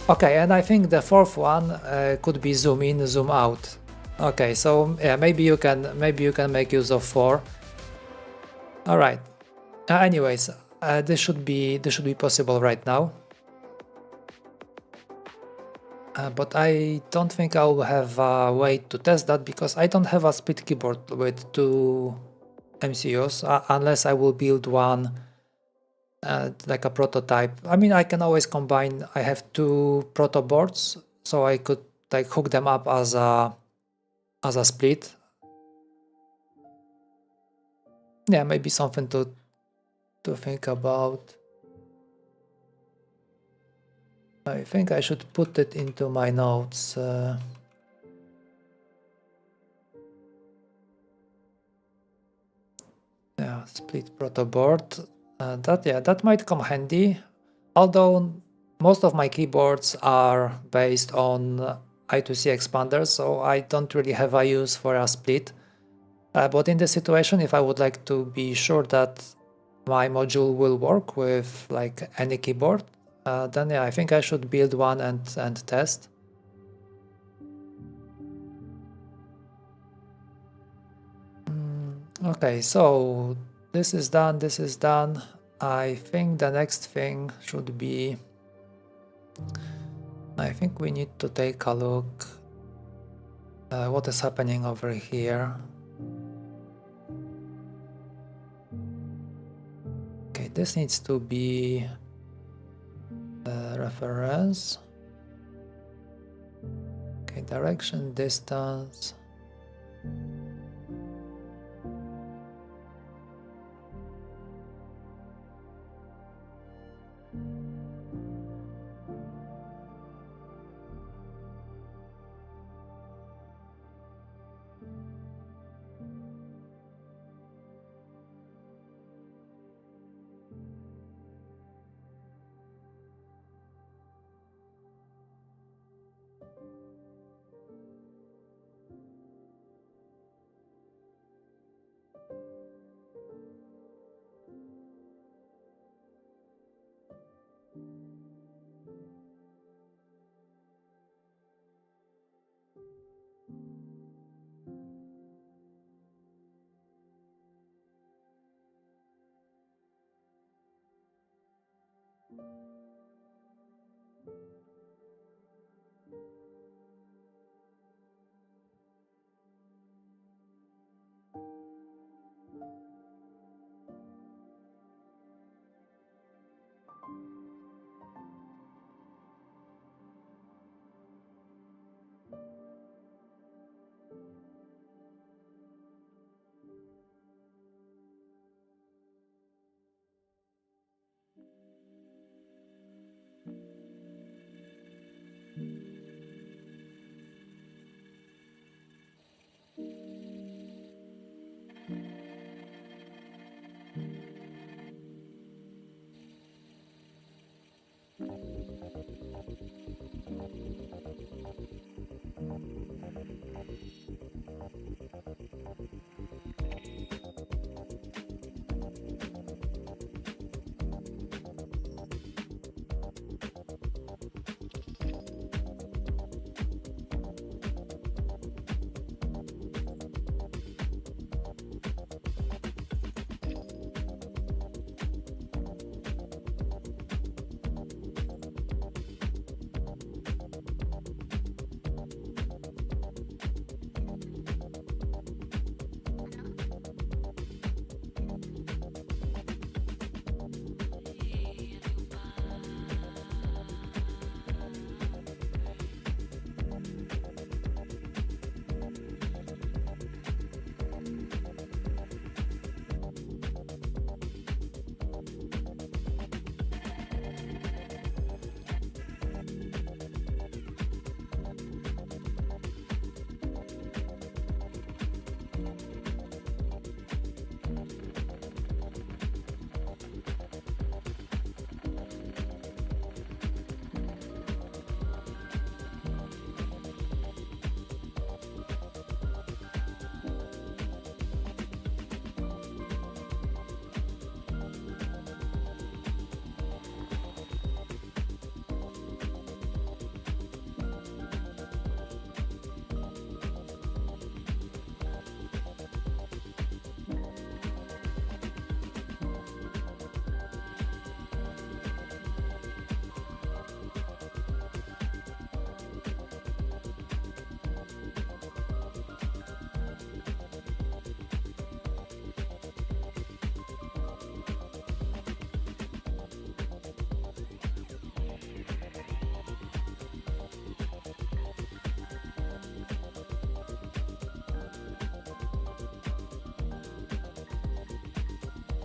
Okay, and I think the 4th one could be zoom in, zoom out. Okay, so yeah, maybe you can make use of 4. All right. Anyways, this should be possible right now. But I don't think I will have a way to test that because I don't have a split keyboard with two MCUs unless I will build one like a prototype. I mean, I can always combine. I have two proto boards, so I could like hook them up as a split. Yeah, maybe something to think about. I think I should put it into my notes. Yeah, split proto board. That might come handy. Although most of my keyboards are based on I2C expanders, so I don't really have a use for a split. But in this situation, if I would like to be sure that my module will work with like any keyboard, then yeah, I think I should build one and test. Okay, so this is done, this is done. I think the next thing should be, I think we need to take a look what is happening over here. Okay, this needs to be reference. Okay, direction, distance.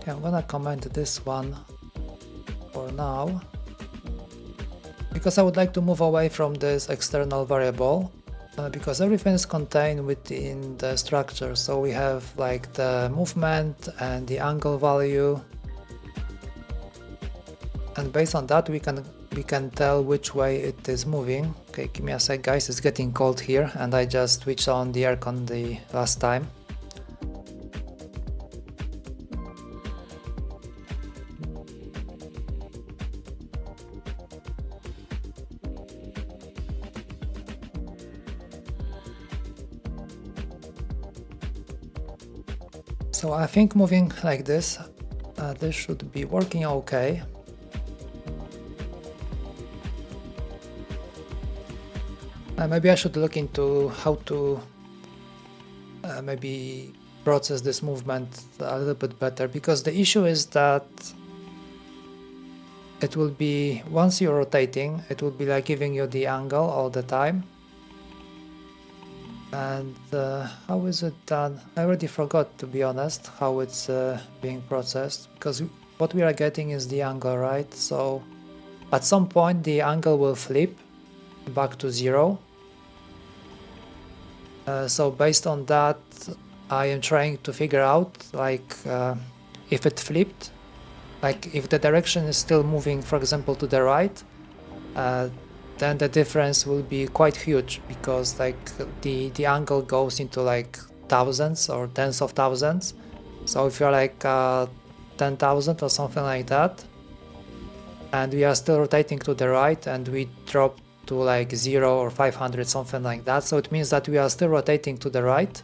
Okay, I'm gonna comment this one for now, because I would like to move away from this external variable, because everything is contained within the structure. So we have like the movement and the angle value, and based on that we can tell which way it is moving. Okay, give me a sec guys, it's getting cold here and I just switched on the aircon the last time. So I think moving like this, this should be working okay. Maybe I should look into how to maybe process this movement a little bit better, because the issue is that it will be, once you're rotating, it will be like giving you the angle all the time. And how is it done? I already forgot, to be honest, how it's being processed, because what we are getting is the angle, right? So at some point the angle will flip back to 0. So based on that, I am trying to figure out like if it flipped, like if the direction is still moving, for example, to the right, then the difference will be quite huge, because like the angle goes into like thousands or tens of thousands. So if you're like 10,000 or something like that, and we are still rotating to the right, and we drop to like 0 or 500, something like that, so it means that we are still rotating to the right,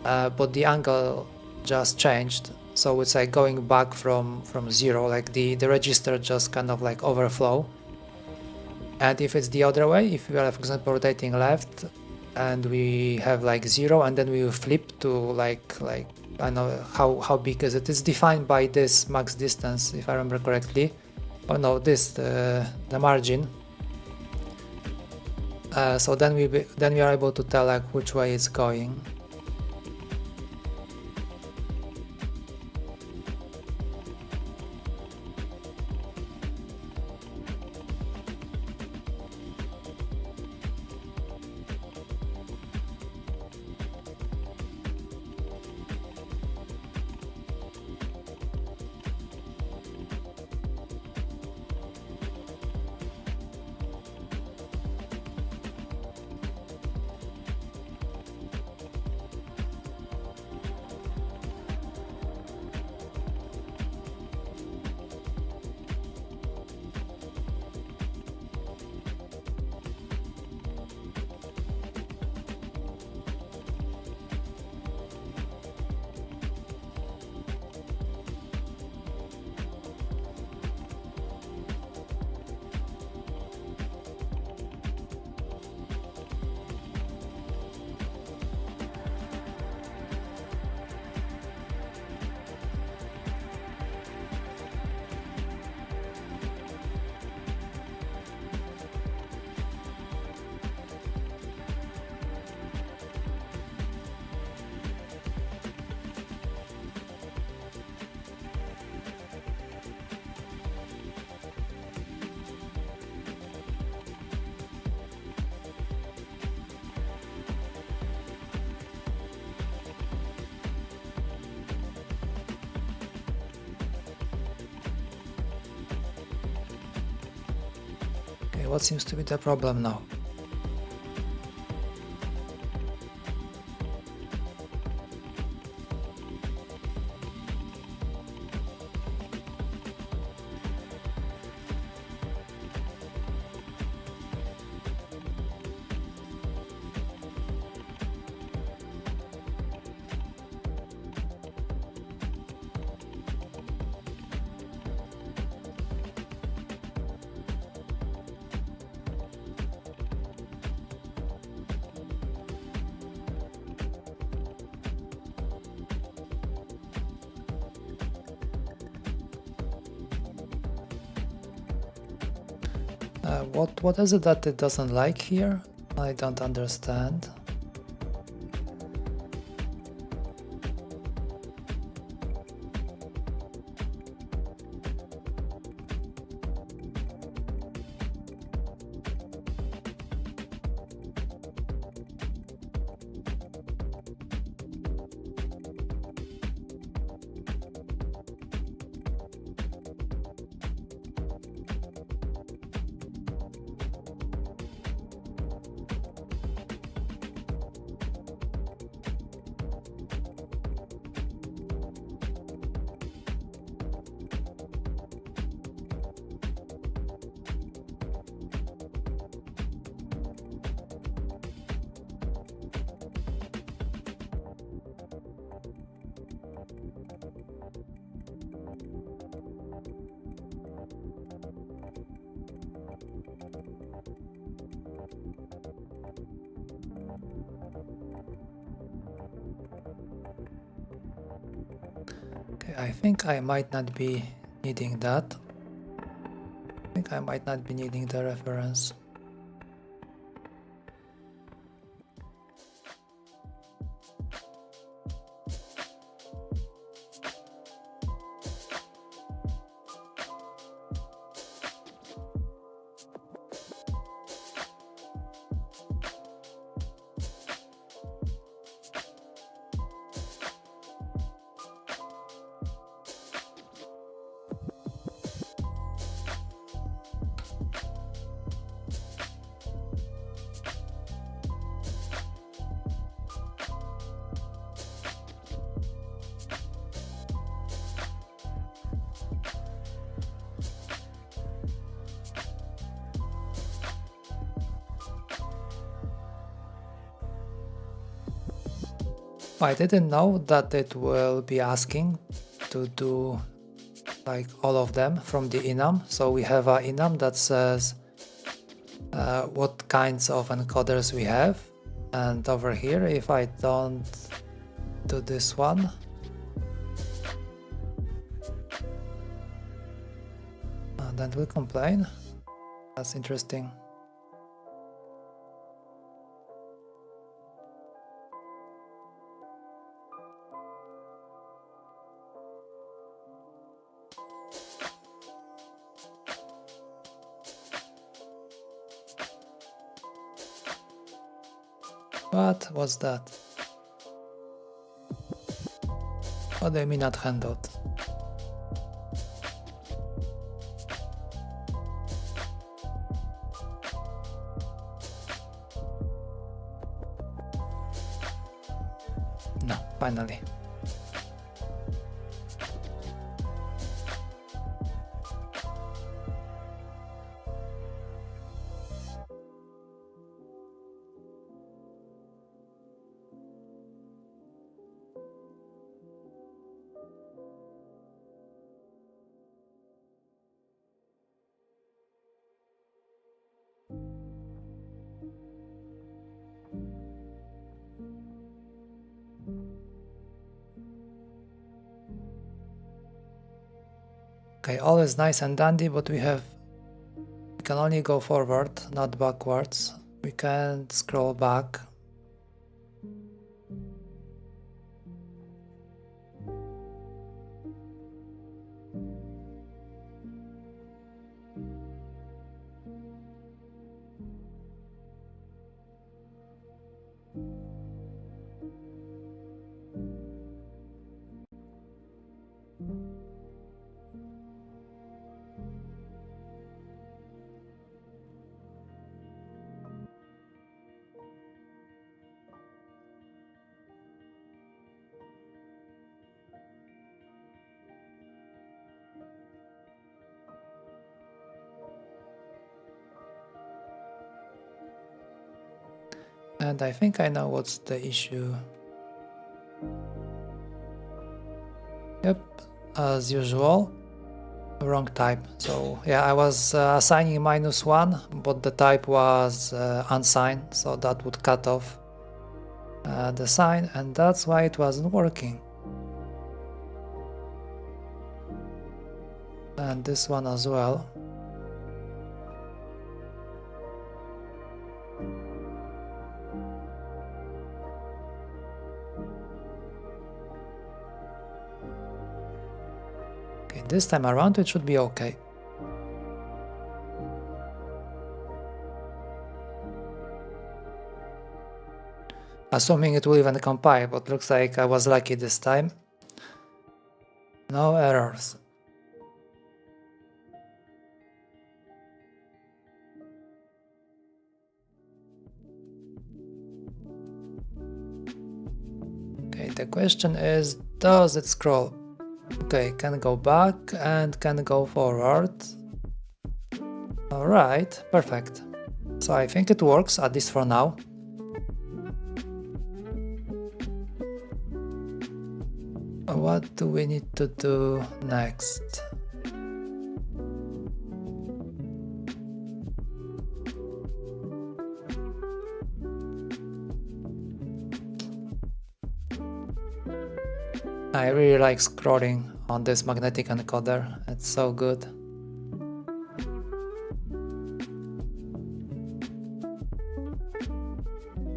but the angle just changed. So it's like going back from 0, like the register just kind of like overflow. And if it's the other way, if we are, for example, rotating left and we have like 0, and then we will flip to like I don't know how big is it. It's defined by this max distance, if I remember correctly. Oh no, this the margin. So then we are able to tell like which way it's going. What seems to be the problem now? What is it that it doesn't like here? I don't understand. Okay, I think I might not be needing that. I think I might not be needing the reference. I didn't know that it will be asking to do like all of them from the enum. So we have an enum that says what kinds of encoders we have, and over here if I don't do this one, then it will complain. That's interesting. What was that? What do you mean not handled? No, finally. Okay, all is nice and dandy, but we can only go forward, not backwards. We can scroll back. And I think I know what's the issue. Yep, as usual, wrong type. So yeah, I was assigning -1, but the type was unsigned, so that would cut off the sign, and that's why it wasn't working. And this one as well. Okay, this time around it should be okay. Assuming it will even compile, but looks like I was lucky this time. No errors. Okay, the question is, does it scroll? Okay, can go back and can go forward. Alright, perfect. So I think it works, at least for now. What do we need to do next? I really like scrolling on this magnetic encoder, it's so good.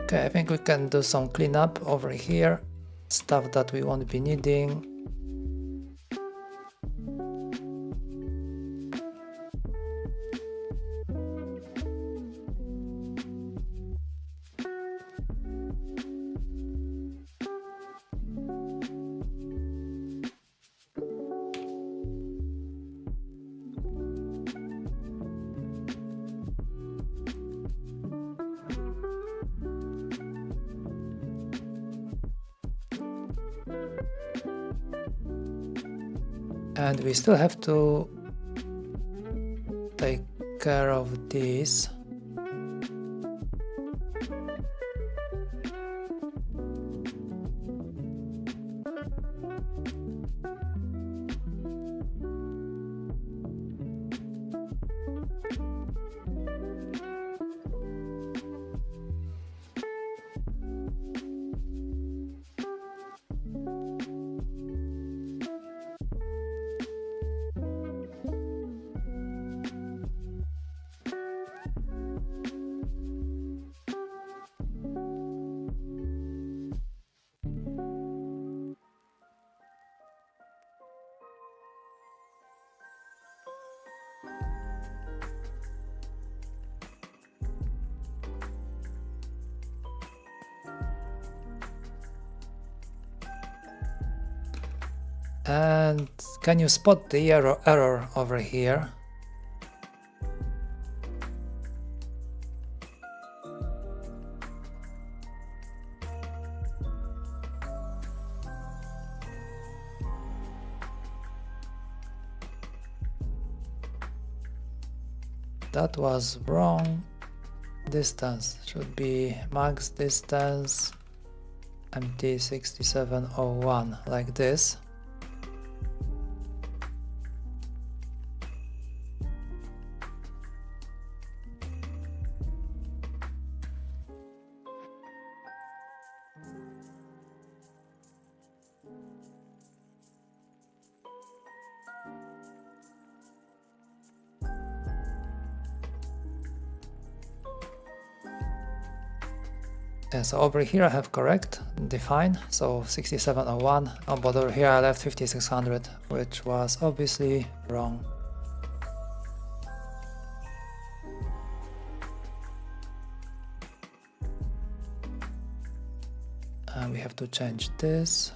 Okay, I think we can do some cleanup over here, stuff that we won't be needing. And we still have to take care of these. And can you spot the error over here? That was wrong. Distance should be max distance MT6701, like this. And so over here I have correct, define, so 6701, but over here I left 5600, which was obviously wrong. And we have to change this.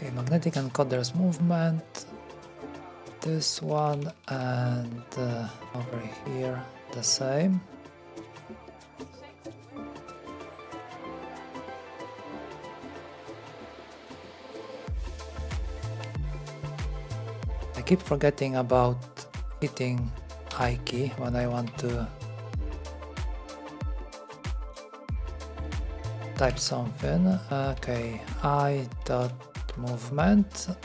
Okay, magnetic encoders movement, this one, and over here the same. I keep forgetting about hitting I key when I want to type something. Okay, I dot movement.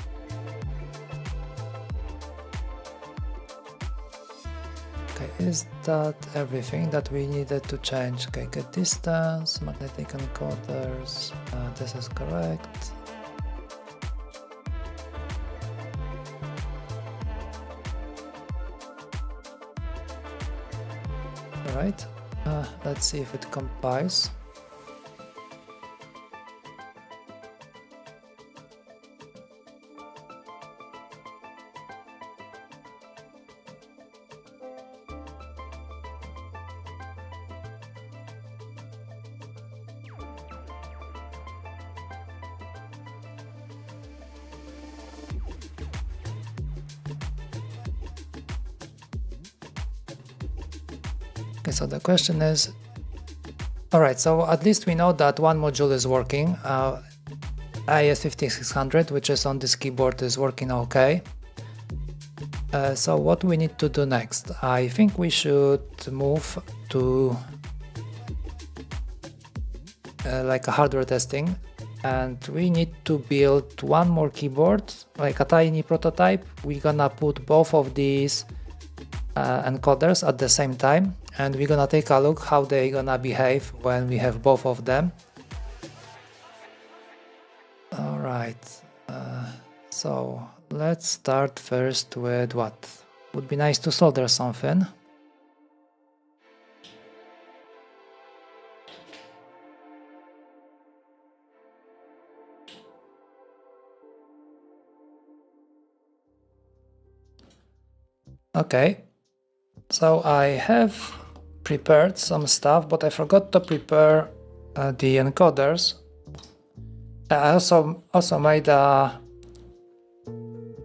Okay, is that everything that we needed to change? Okay, get distance, magnetic encoders, this is correct. Alright, let's see if it compiles. Okay, so the question is, alright, so at least we know that one module is working. IS5600, which is on this keyboard, is working okay. So what we need to do next? I think we should move to like a hardware testing, and we need to build one more keyboard, like a tiny prototype. We're gonna put both of these encoders at the same time, and we're gonna take a look how they're gonna behave when we have both of them. Alright, so let's start first with what? Would be nice to solder something. Okay, so I have prepared some stuff, but I forgot to prepare the encoders. I also made a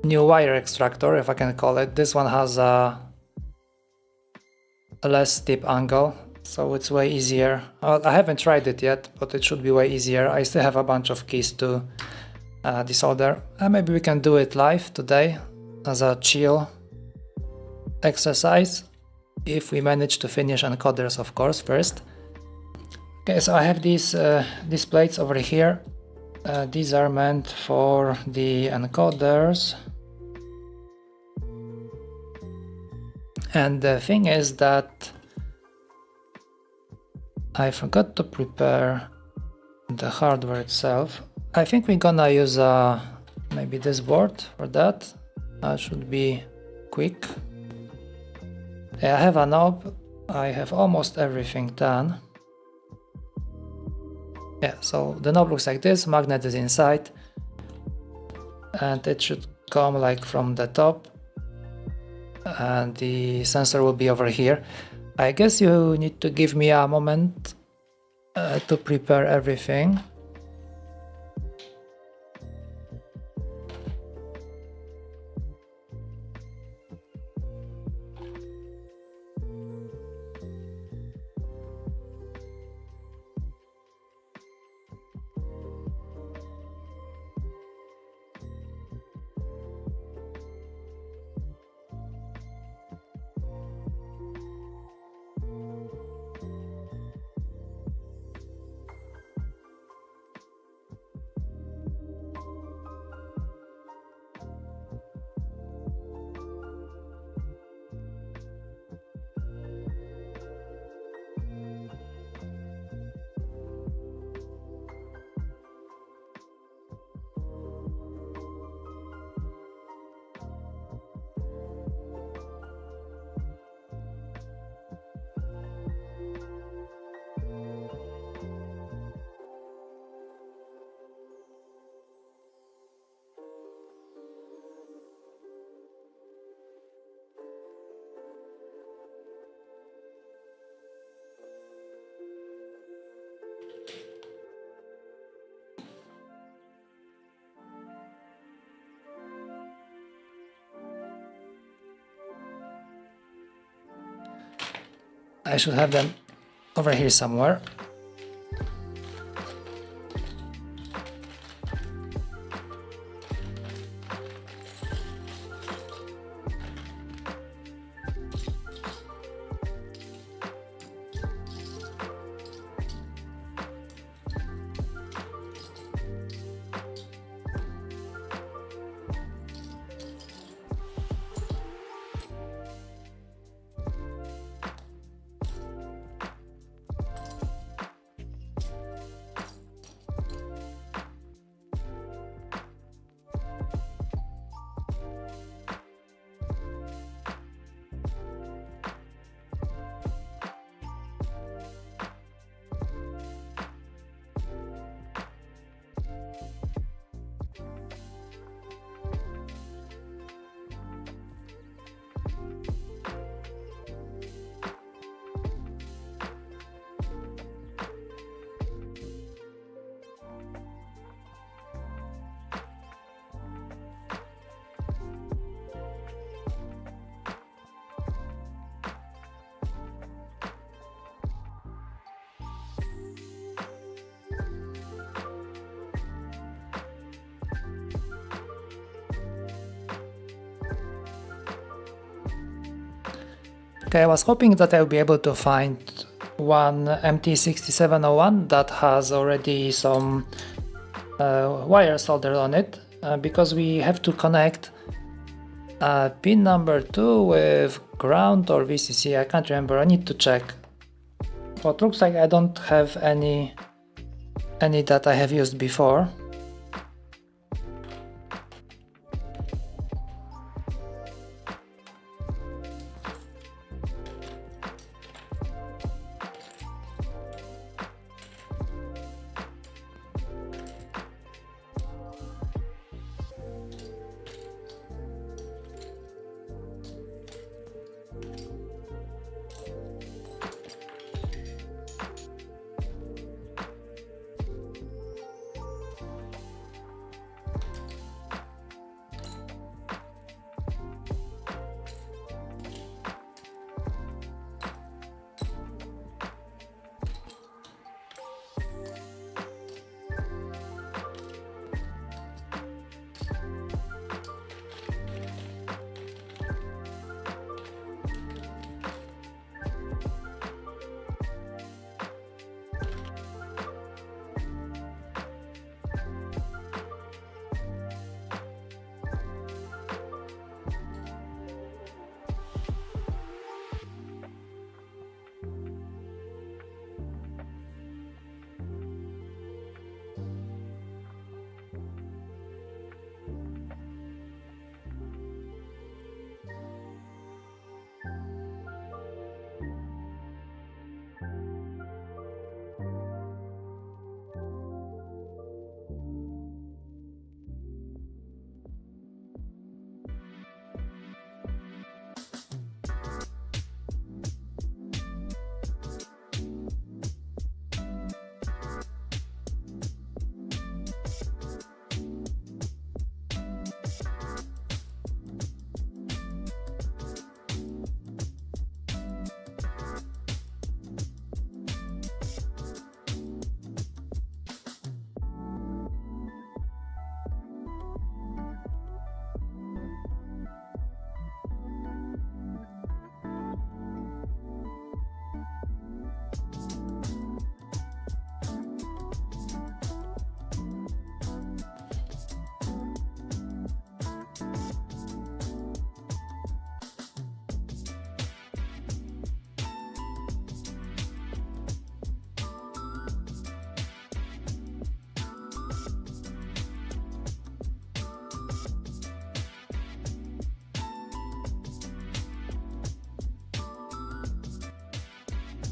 new wire extractor, if I can call it. This one has a less steep angle, so it's way easier. I haven't tried it yet, but it should be way easier. I still have a bunch of keys to desolder. Maybe we can do it live today as a chill exercise, if we manage to finish encoders, of course, first. Okay, so I have these plates over here. These are meant for the encoders. And the thing is that I forgot to prepare the hardware itself. I think we're gonna use maybe this board for that. That should be quick. I have a knob. I have almost everything done. Yeah, so the knob looks like this, magnet is inside, and it should come like from the top, and the sensor will be over here. I guess you need to give me a moment to prepare everything. I should have them over here somewhere. Okay, I was hoping that I'll be able to find one MT6701 that has already some wire soldered on it, because we have to connect pin number 2 with ground or VCC. I can't remember, I need to check. But looks like I don't have any that I have used before.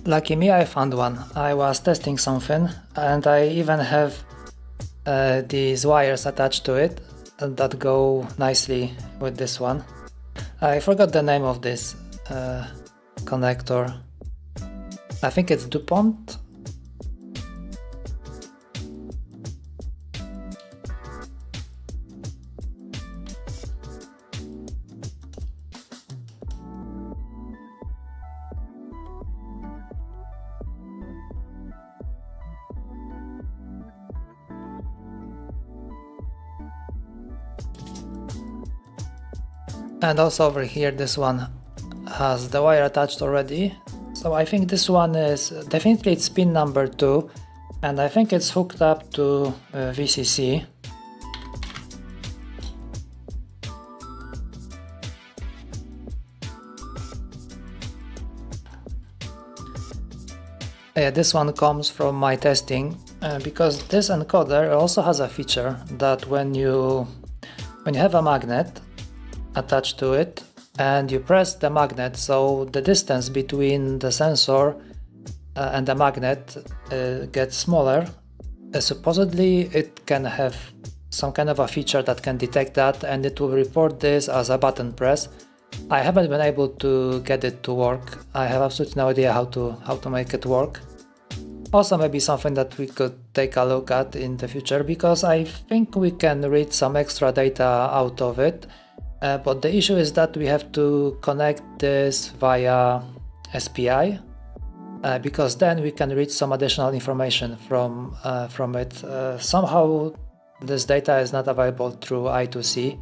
Lucky me, I found one. I was testing something and I even have these wires attached to it that go nicely with this one. I forgot the name of this connector. I think it's DuPont. And also over here, this one has the wire attached already. So I think this one is definitely it's pin number 2, and I think it's hooked up to VCC. Yeah, this one comes from my testing, because this encoder also has a feature that when you have a magnet attached to it and you press the magnet, so the distance between the sensor and the magnet gets smaller. Supposedly it can have some kind of a feature that can detect that, and it will report this as a button press. I haven't been able to get it to work. I have absolutely no idea how to make it work. Also maybe something that we could take a look at in the future, because I think we can read some extra data out of it. But the issue is that we have to connect this via SPI, because then we can read some additional information from it. Somehow this data is not available through I2C.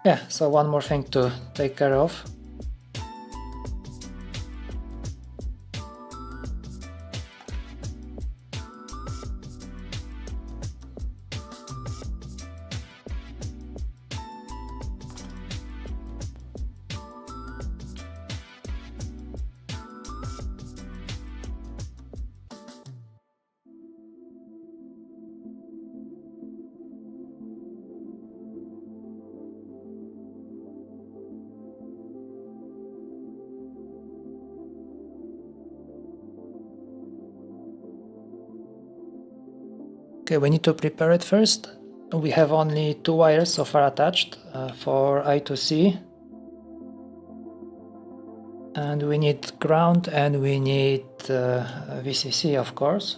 Yeah, so one more thing to take care of. Okay, we need to prepare it first. We have only 2 wires so far attached for I to C. And we need ground and we need VCC, of course.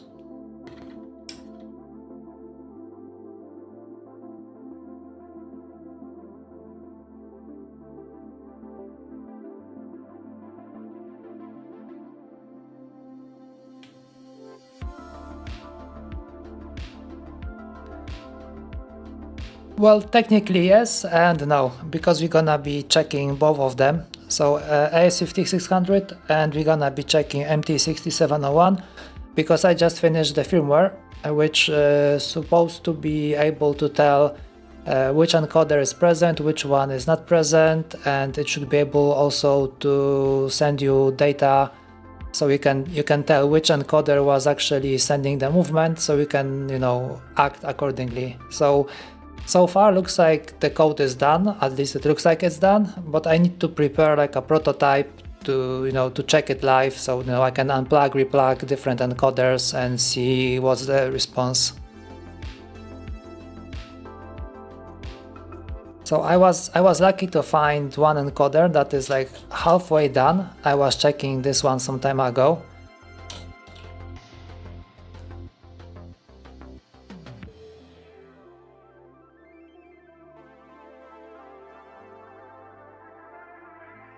Well, technically yes and no, because we're gonna be checking both of them. So AS5600 and we're gonna be checking MT6701 because I just finished the firmware which is supposed to be able to tell which encoder is present, which one is not present, and it should be able also to send you data so you can tell which encoder was actually sending the movement, so you can act accordingly. So far looks like the code is done, at least it looks like it's done, but I need to prepare like a prototype to to check it live, so I can unplug, replug different encoders and see what's the response. So I was lucky to find one encoder that is like halfway done. I was checking this one some time ago.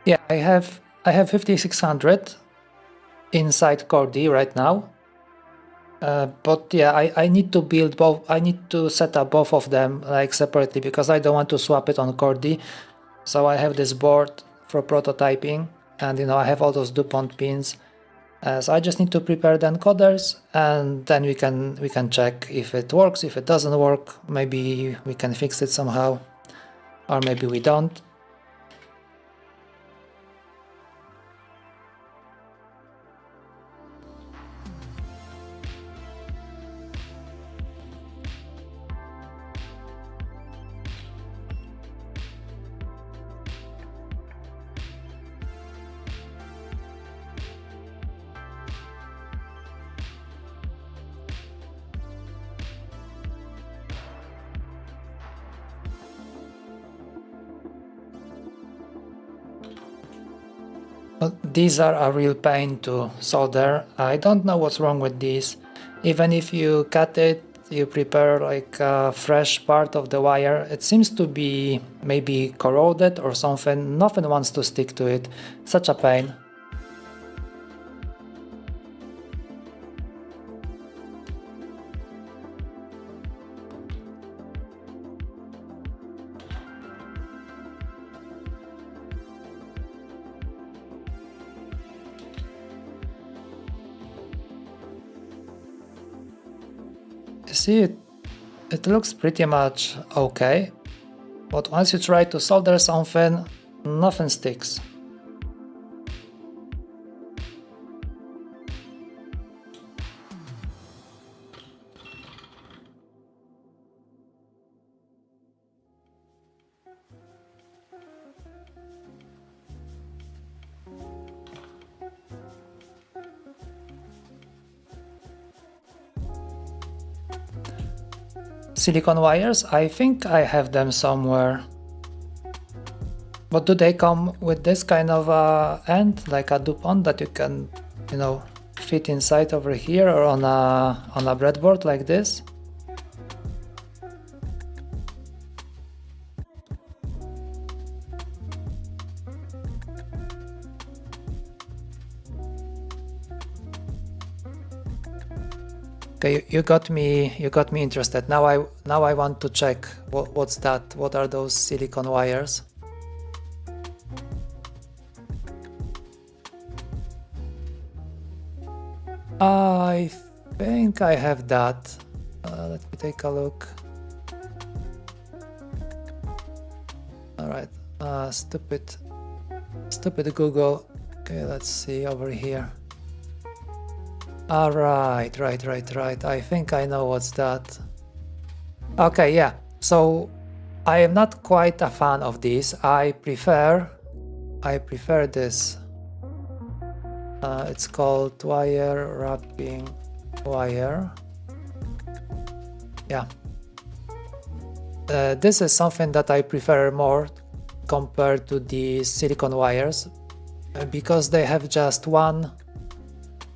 Yeah, I have 5600 inside Core D right now. But yeah, I need to build both. I need to set up both of them like separately because I don't want to swap it on Core D. So I have this board for prototyping, and I have all those DuPont pins. So I just need to prepare the encoders, and then we can check if it works. If it doesn't work, maybe we can fix it somehow, or maybe we don't. These are a real pain to solder. I don't know what's wrong with these. Even if you cut it, you prepare like a fresh part of the wire, it seems to be maybe corroded or something. Nothing wants to stick to it. Such a pain. See, it looks pretty much okay, but once you try to solder something, nothing sticks. Silicon wires, I think I have them somewhere. But do they come with this kind of end, like a DuPont that you can, fit inside over here or on a breadboard like this? Okay, you got me interested. Now I want to check what's that? What are those silicon wires? I think I have that. Let me take a look. All right, stupid Google. Okay, let's see over here. Right. I think I know what's that. Okay, yeah. So I am not quite a fan of this. I prefer this. It's called wire wrapping wire. Yeah. This is something that I prefer more compared to the silicon wires because they have just one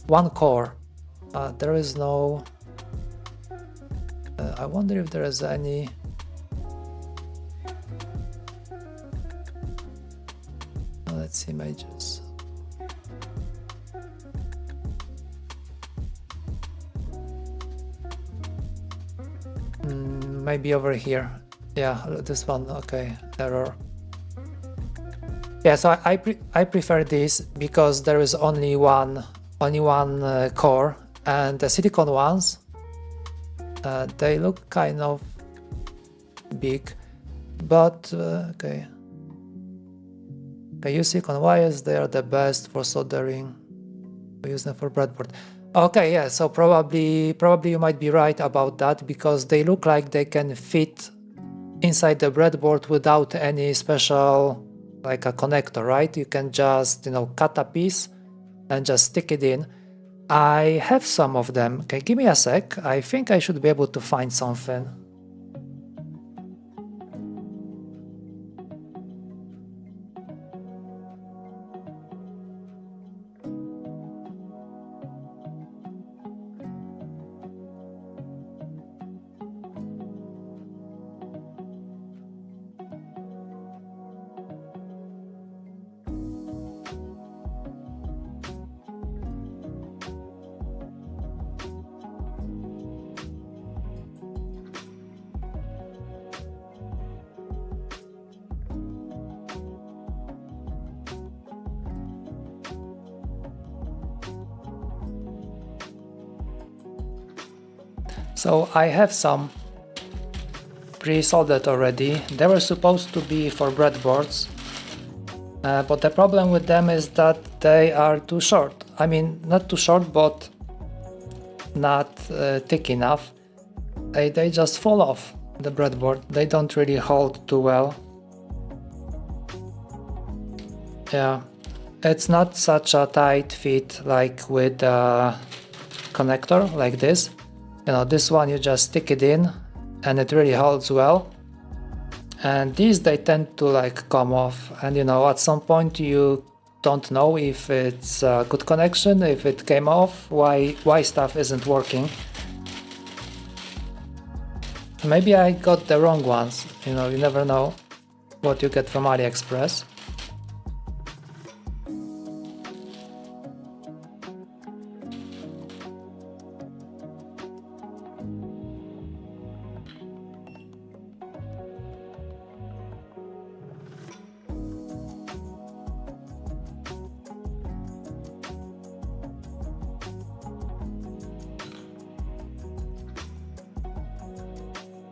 core. There is no... I wonder if there is any... Let's see images. Maybe over here. Yeah, this one. Okay, error. Yeah, so I prefer this because there is only one core, and the silicon ones they look kind of big, but okay. I use silicon wires. They are the best for soldering. We use them for breadboard. Okay, yeah, so probably you might be right about that because they look like they can fit inside the breadboard without any special, like a connector, right? You can just, cut a piece and just stick it in. I have some of them. Okay, give me a sec. I think I should be able to find something. So I have some pre-soldered already. They were supposed to be for breadboards, but the problem with them is that they are too short. I mean, not too short, but not thick enough. They just fall off the breadboard. They don't really hold too well. Yeah, it's not such a tight fit like with a connector like this. This one you just stick it in and it really holds well. And these, they tend to like come off, and at some point you don't know if it's a good connection, if it came off, why stuff isn't working. Maybe I got the wrong ones. You never know what you get from AliExpress.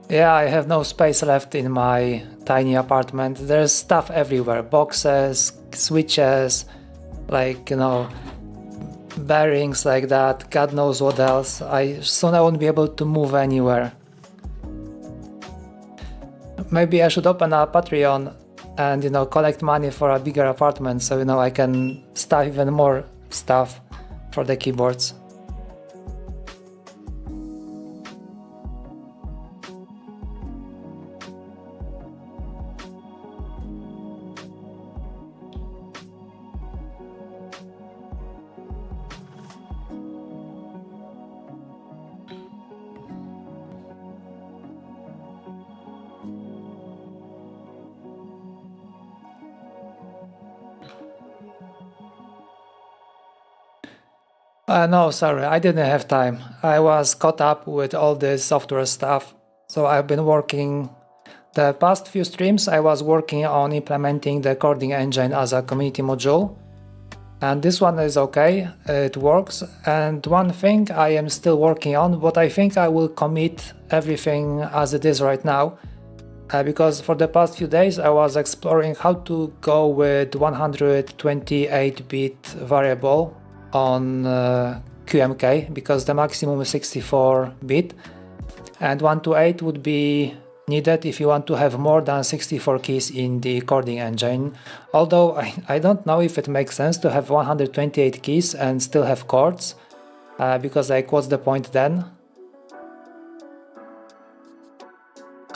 Yeah, I have no space left in my tiny apartment. There's stuff everywhere, boxes, switches, like, bearings like that, God knows what else. Soon I won't be able to move anywhere. Maybe I should open a Patreon and, collect money for a bigger apartment so, I can stuff even more stuff for the keyboards. No, sorry, I didn't have time. I was caught up with all this software stuff. So I've been working... The past few streams I was working on implementing the coding engine as a community module. And this one is okay, it works. And one thing I am still working on, but I think I will commit everything as it is right now. Because for the past few days I was exploring how to go with 128-bit variable on QMK, because the maximum is 64-bit and 128 would be needed if you want to have more than 64 keys in the coding engine. Although I don't know if it makes sense to have 128 keys and still have chords, because like what's the point then?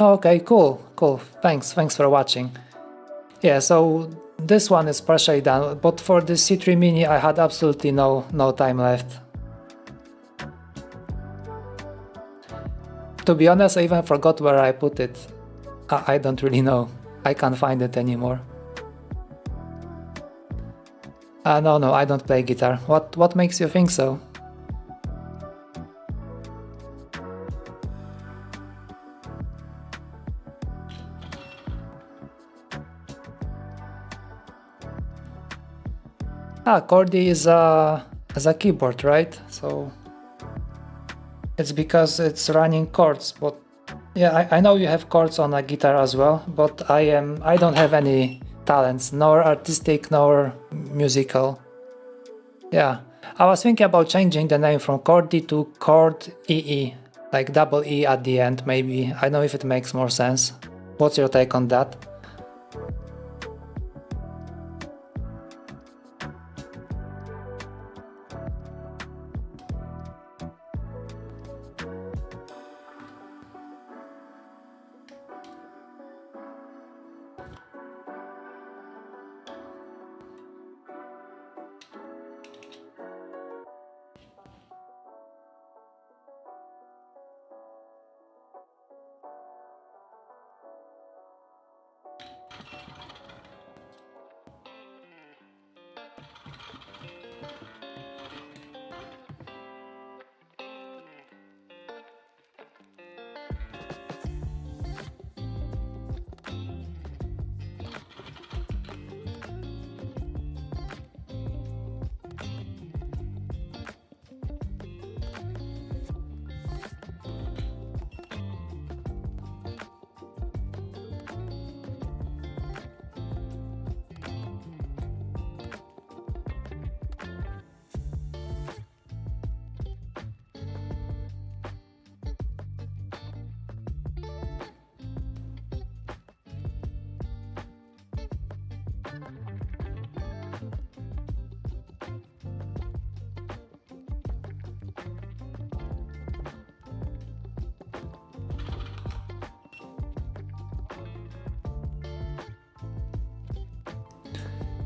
Okay, cool. Thanks for watching. Yeah, so this one is partially done, but for the C3 Mini I had absolutely no time left. To be honest, I even forgot where I put it. I don't really know. I can't find it anymore. No, I don't play guitar. What makes you think so? Chordy is a keyboard, right? So it's because it's running chords, but yeah, I know you have chords on a guitar as well, but I don't have any talents, nor artistic nor musical. Yeah, I was thinking about changing the name from Chordy to Chord EE, like double E at the end, maybe. I don't know if it makes more sense. What's your take on that?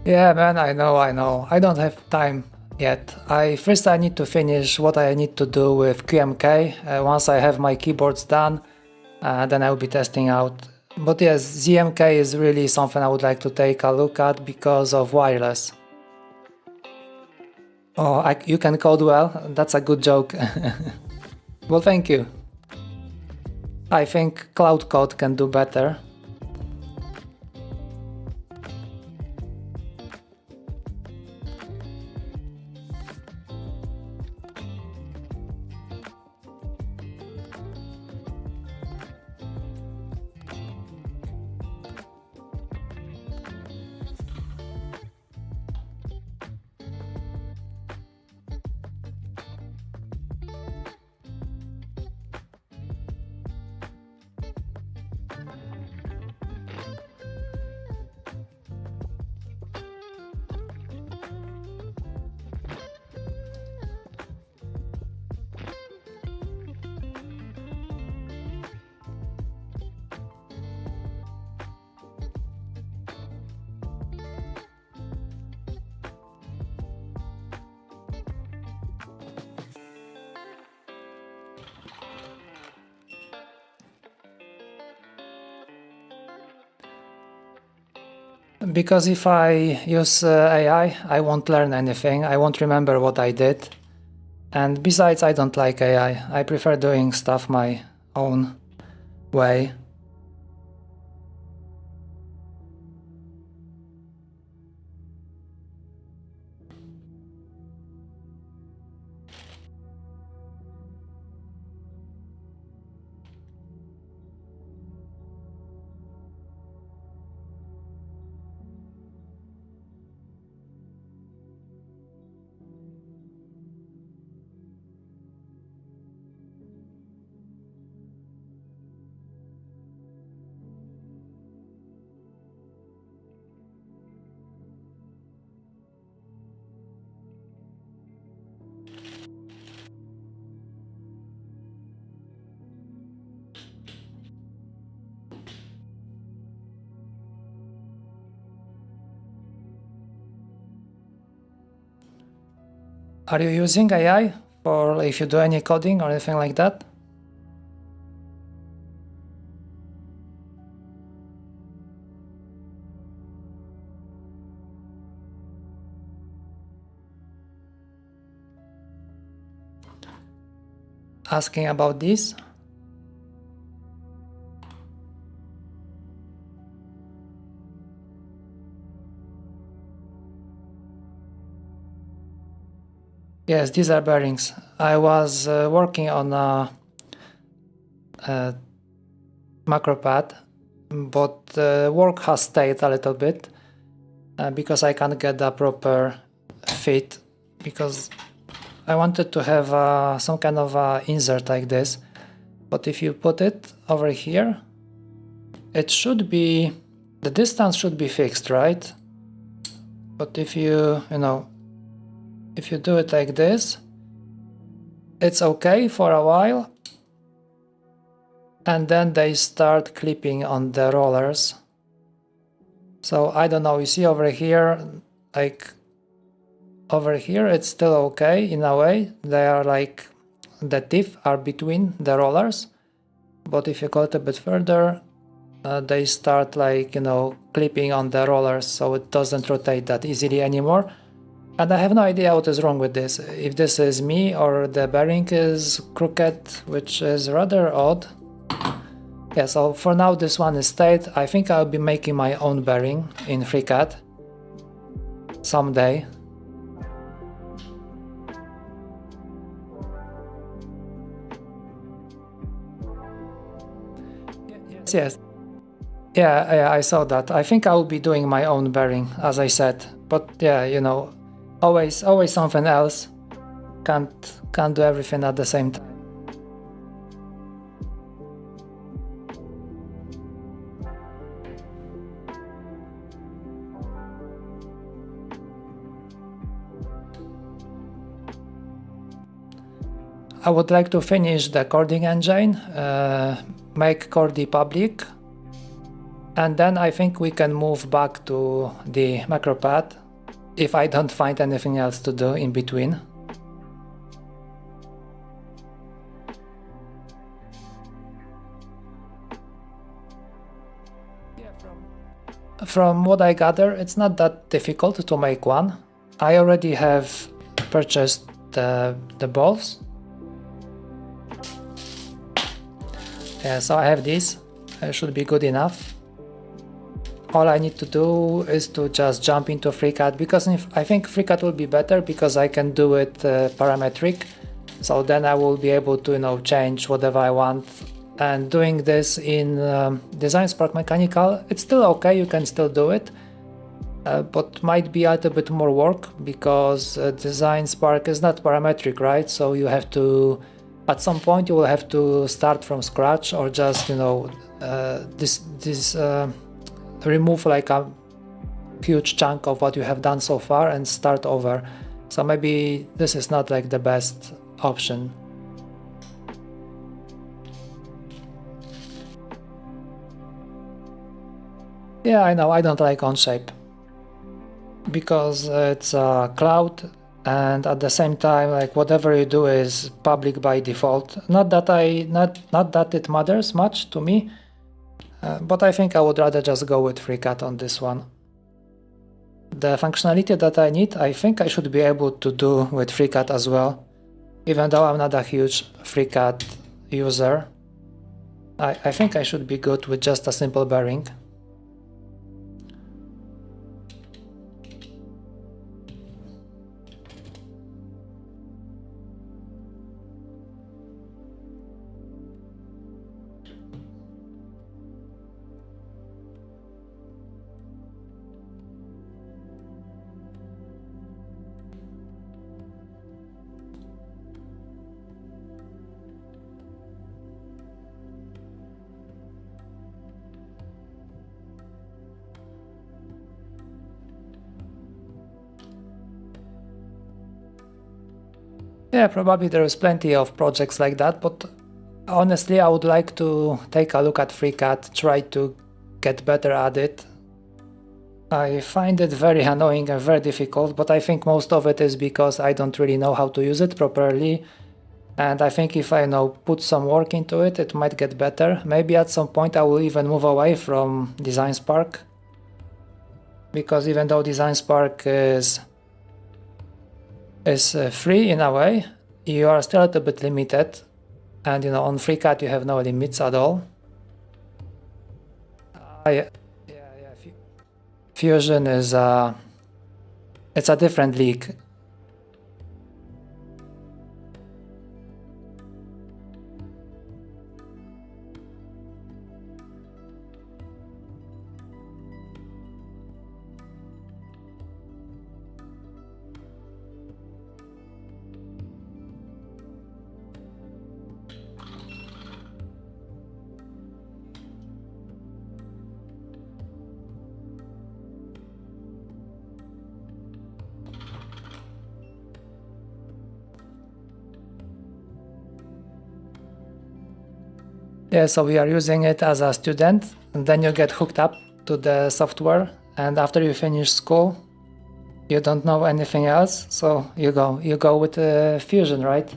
Yeah, man, I know. I don't have time yet. First I need to finish what I need to do with QMK. Once I have my keyboards done, then I will be testing out. But yes, ZMK is really something I would like to take a look at because of wireless. Oh, you can code well? That's a good joke. Well, thank you. I think Cloud Code can do better. Because if I use AI, I won't learn anything, I won't remember what I did. And besides, I don't like AI, I prefer doing stuff my own way. Are you using AI for if you do any coding or anything like that? Asking about this. Yes, these are bearings. I was working on a macro pad, but work has stayed a little bit because I can't get a proper fit, because I wanted to have some kind of insert like this, but if you put it over here, it should be, the distance should be fixed, right? But if you if you do it like this, it's okay for a while, and then they start clipping on the rollers. So I don't know, you see over here, like over here it's still okay in a way, they are like, the teeth are between the rollers, but if you go a bit further, they start like, clipping on the rollers, so it doesn't rotate that easily anymore. And I have no idea what is wrong with this, if this is me or the bearing is crooked, which is rather odd. Yeah, so for now this one is stayed. I think I'll be making my own bearing in FreeCAD someday. Yes. Yeah, I saw that. I think I'll be doing my own bearing, as I said. But yeah, always something else. Can't do everything at the same time. I would like to finish the coding engine, make Cordy public, and then I think we can move back to the macropad if I don't find anything else to do in between. From what I gather, it's not that difficult to make one. I already have purchased the balls. Yeah, so I have these. It should be good enough. All I need to do is to just jump into FreeCAD, because I think FreeCAD will be better because I can do it parametric. So then I will be able to change whatever I want. And doing this in Design Spark Mechanical, it's still okay, you can still do it, but might be a little bit more work because Design Spark is not parametric, right? So you have to, at some point you will have to start from scratch, or just remove like a huge chunk of what you have done so far and start over. So maybe this is not like the best option. Yeah, I know, I don't like Onshape because it's a cloud, and at the same time, like whatever you do is public by default. Not that it matters much to me, but I think I would rather just go with FreeCAD on this one. The functionality that I need, I think I should be able to do with FreeCAD as well, even though I'm not a huge FreeCAD user. I think I should be good with just a simple bearing. Yeah, probably there is plenty of projects like that, but honestly I would like to take a look at FreeCAD, try to get better at it. I find it very annoying and very difficult, but I think most of it is because I don't really know how to use it properly. And I think if I put some work into it, it might get better. Maybe at some point I will even move away from Design Spark, because even though Design Spark is free in a way, you are still a little bit limited. And on FreeCAD you have no limits at all. Fusion is it's a different league. Yeah, so we are using it as a student, and then you get hooked up to the software, and after you finish school, you don't know anything else, so you go with Fusion, right?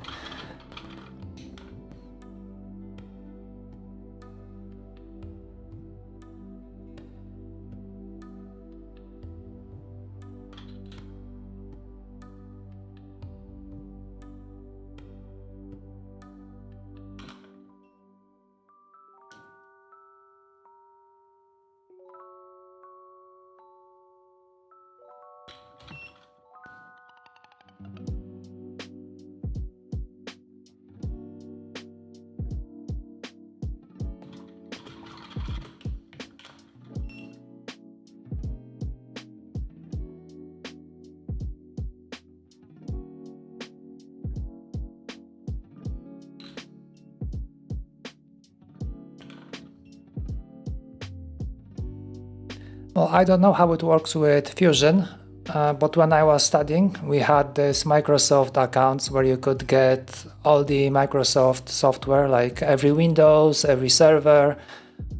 Well, I don't know how it works with Fusion, but when I was studying, we had this Microsoft accounts where you could get all the Microsoft software, like every Windows, every server,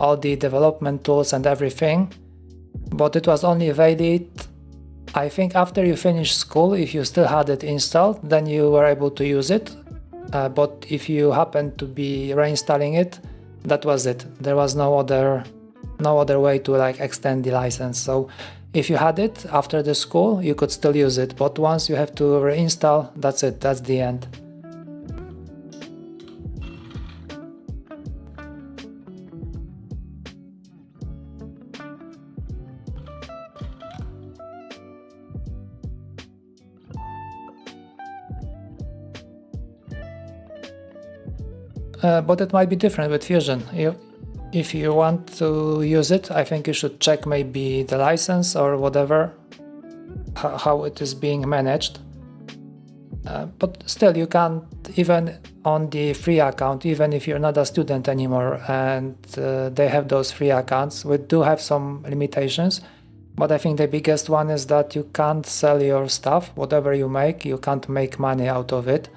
all the development tools and everything. But it was only valid, I think, after you finished school. If you still had it installed, then you were able to use it. But if you happened to be reinstalling it, that was it. There was no other way to extend the license. So if you had it after the school, you could still use it, but once you have to reinstall, that's it, that's the end. But it might be different with Fusion. If you want to use it, I think you should check maybe the license or whatever, how it is being managed. But still, you can't, even on the free account, even if you're not a student anymore and they have those free accounts, we do have some limitations. But I think the biggest one is that you can't sell your stuff, whatever you make, you can't make money out of it.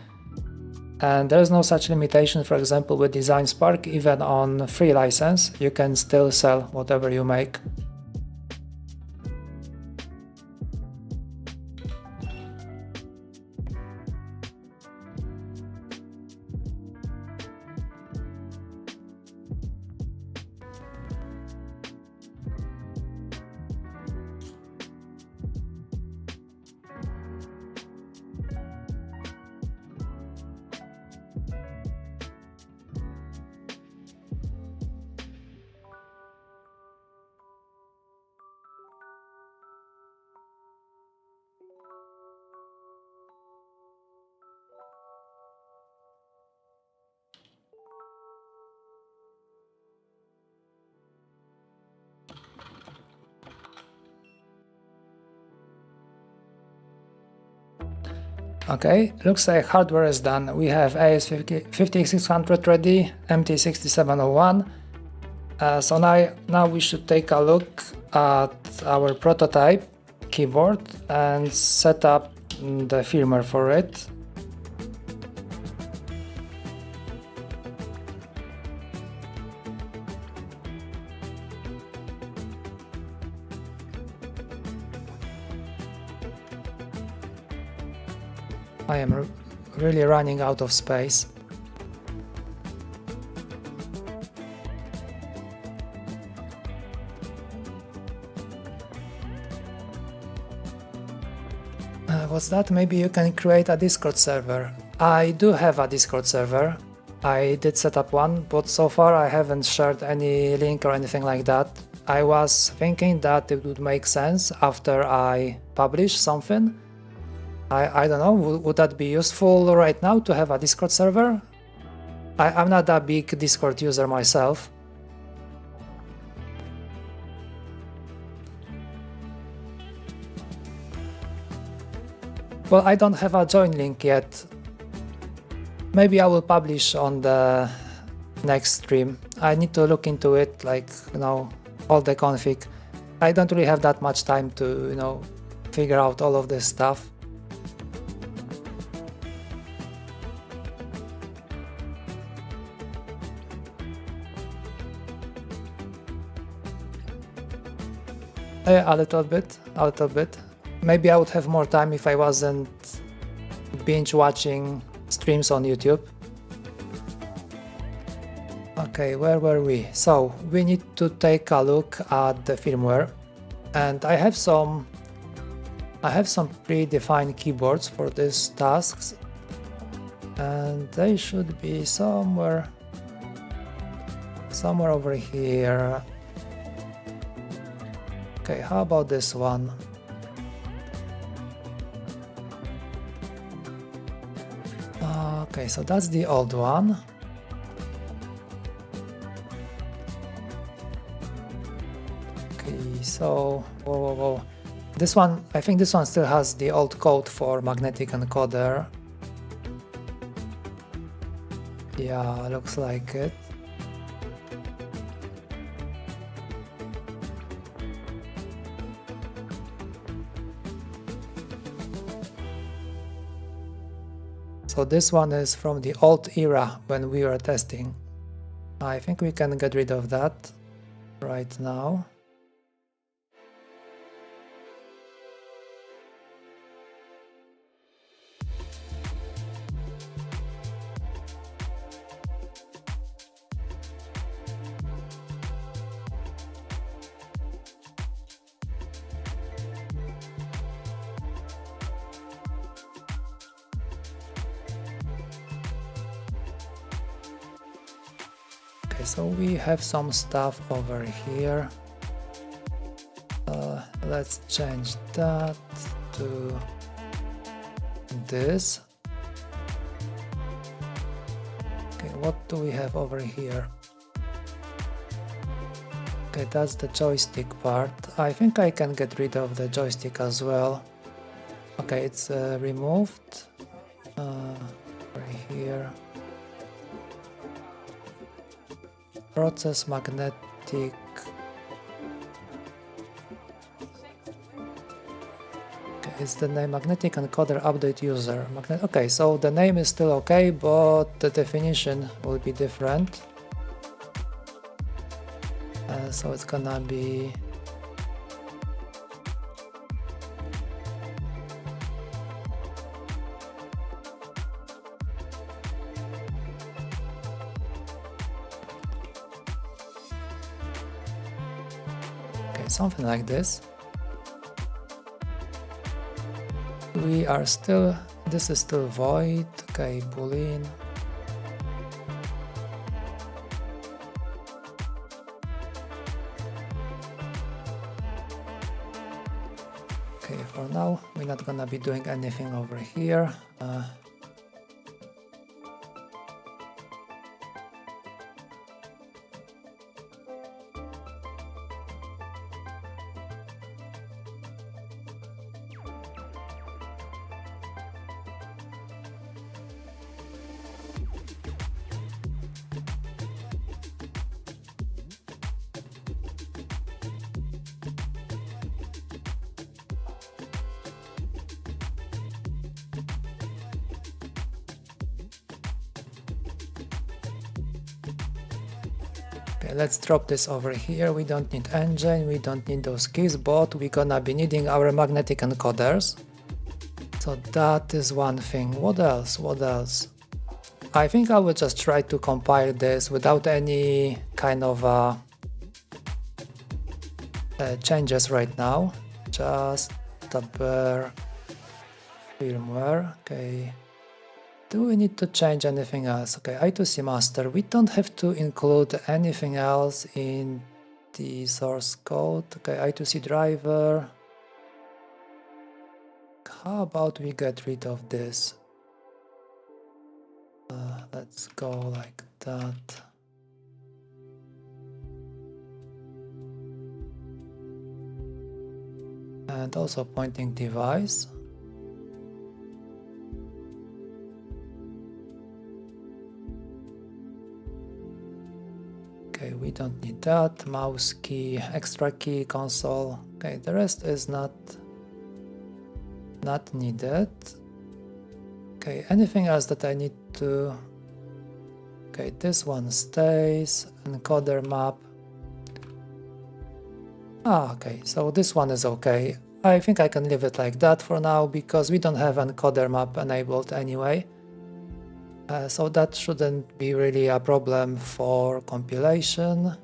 And there's no such limitation, for example, with Design Spark. Even on free license, you can still sell whatever you make. Okay, looks like hardware is done. We have AS5600 ready, MT6701. So now we should take a look at our prototype keyboard and set up the firmware for it. I am really running out of space. What's that? Maybe you can create a Discord server. I do have a Discord server. I did set up one, but so far I haven't shared any link or anything like that. I was thinking that it would make sense after I publish something. I don't know, would that be useful right now to have a Discord server? I'm not a big Discord user myself. Well, I don't have a join link yet. Maybe I will publish on the next stream. I need to look into it, like, all the config. I don't really have that much time to, figure out all of this stuff. A little bit. Maybe I would have more time if I wasn't binge watching streams on YouTube. Okay, where were we? So we need to take a look at the firmware, and I have some predefined keyboards for these tasks, and they should be somewhere over here. Okay, how about this one? Okay, so that's the old one. Okay, so whoa. This one, I think this one still has the old code for magnetic encoder. Yeah, looks like it. So this one is from the old era when we were testing. I think we can get rid of that right now. So we have some stuff over here. Let's change that to this. Okay, what do we have over here? Okay, that's the joystick part. I think I can get rid of the joystick as well. Okay, it's removed. Over here. Process magnetic. Okay, it's the name magnetic encoder update user. Okay, so the name is still okay, but the definition will be different. So it's gonna be something like this. This is still void. Okay, boolean. Okay, for now we're not gonna be doing anything over here. Okay, let's drop this over here. We don't need engine, we don't need those keys, but we're gonna be needing our magnetic encoders. So that is one thing. What else? What else? I think I will just try to compile this without any kind of changes right now. Just the bare firmware. Okay. Do we need to change anything else? Okay, I2C master. We don't have to include anything else in the source code. Okay, I2C driver. How about we get rid of this? Let's go like that. And also pointing device. Okay, we don't need that. Mouse key, extra key, console. Okay, the rest is not needed. Okay, anything else that I need to... Okay, this one stays. Encoder map. Okay, so this one is okay. I think I can leave it like that for now because we don't have encoder map enabled anyway. So that shouldn't be really a problem for compilation.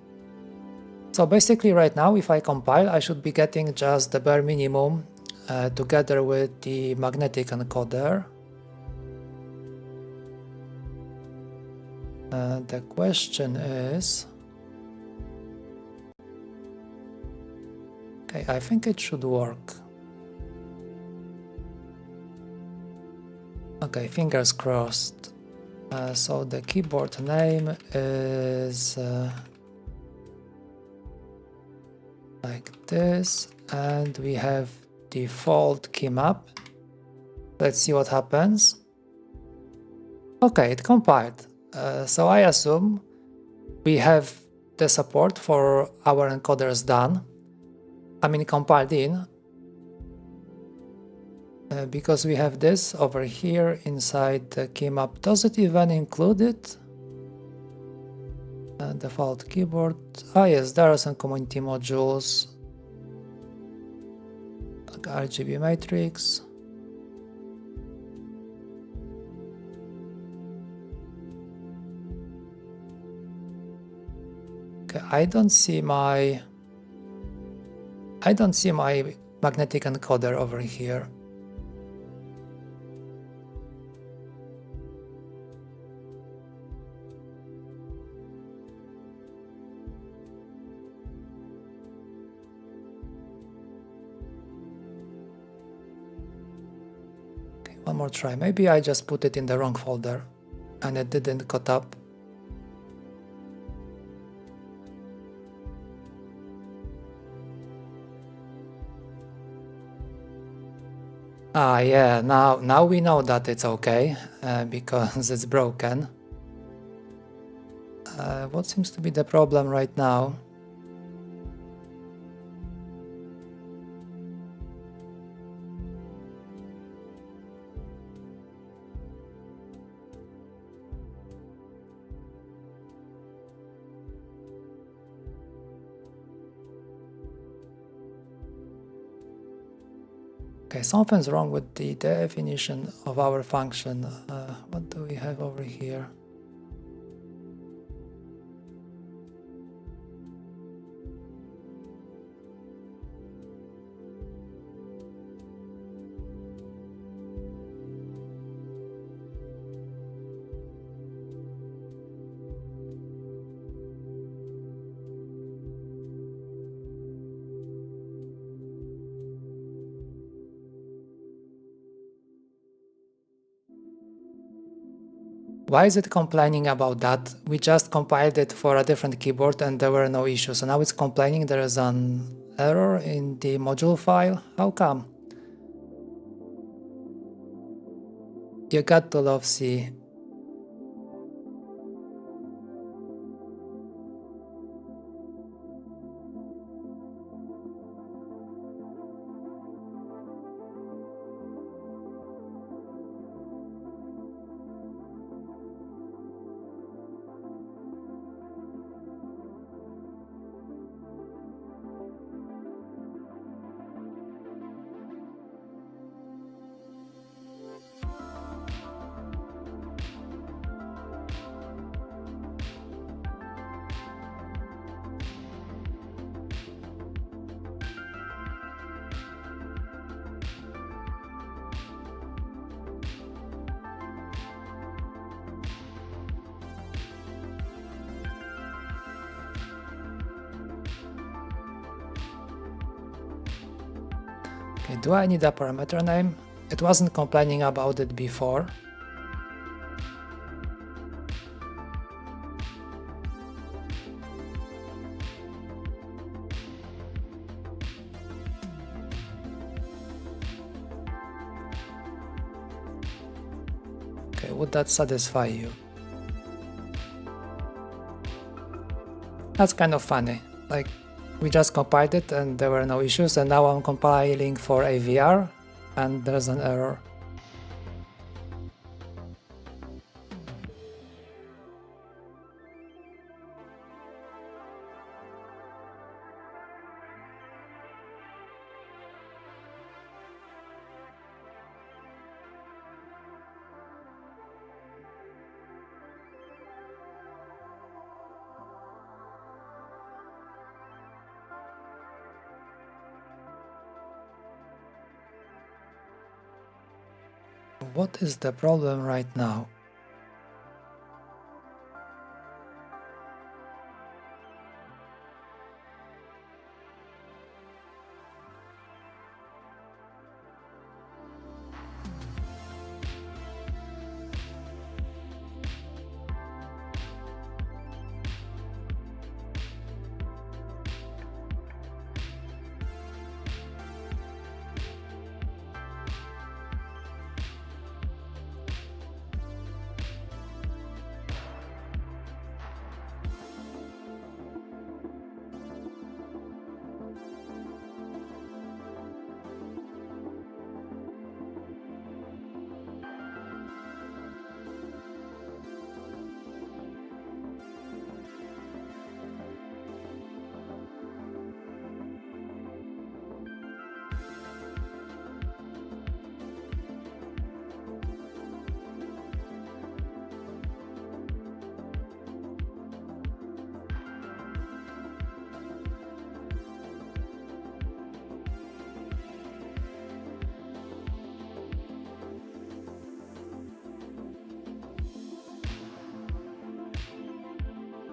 So basically right now if I compile I should be getting just the bare minimum together with the magnetic encoder. The question is... Okay, I think it should work. Okay, fingers crossed. So the keyboard name is like this, and we have default key map. Let's see what happens. Okay, it compiled. So I assume we have the support for our encoders done. I mean compiled in. Because we have this over here inside the key map. Does it even include it? Default keyboard. Yes, there are some community modules. Like RGB matrix. Okay, I don't see my magnetic encoder over here. One more try. Maybe I just put it in the wrong folder and it didn't cut up. Yeah, now we know that it's okay because it's broken. What seems to be the problem right now? Okay, something's wrong with the definition of our function. What do we have over here? Why is it complaining about that? We just compiled it for a different keyboard and there were no issues. So now it's complaining there is an error in the module file. How come? You got to love C. Okay, do I need a parameter name? It wasn't complaining about it before. Okay, would that satisfy you? That's kind of funny. Like, we just compiled it and there were no issues, and now I'm compiling for AVR and there's an error. What is the problem right now?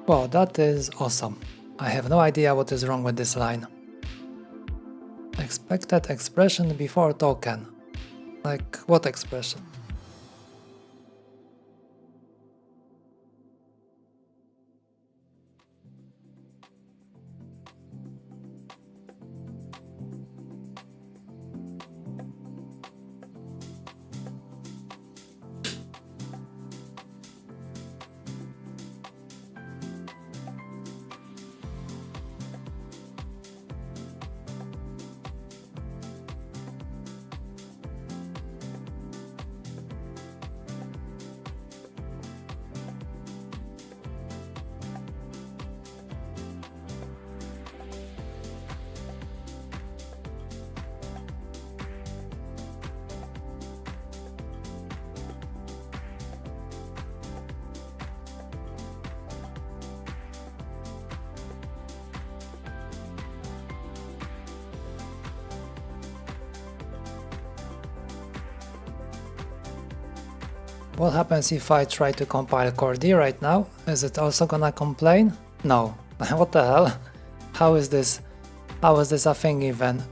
Wow, that is awesome. I have no idea what is wrong with this line. Expected expression before token. Like, what expression? What happens if I try to compile core D right now? Is it also gonna complain? No. What the hell? How is this? How is this a thing even?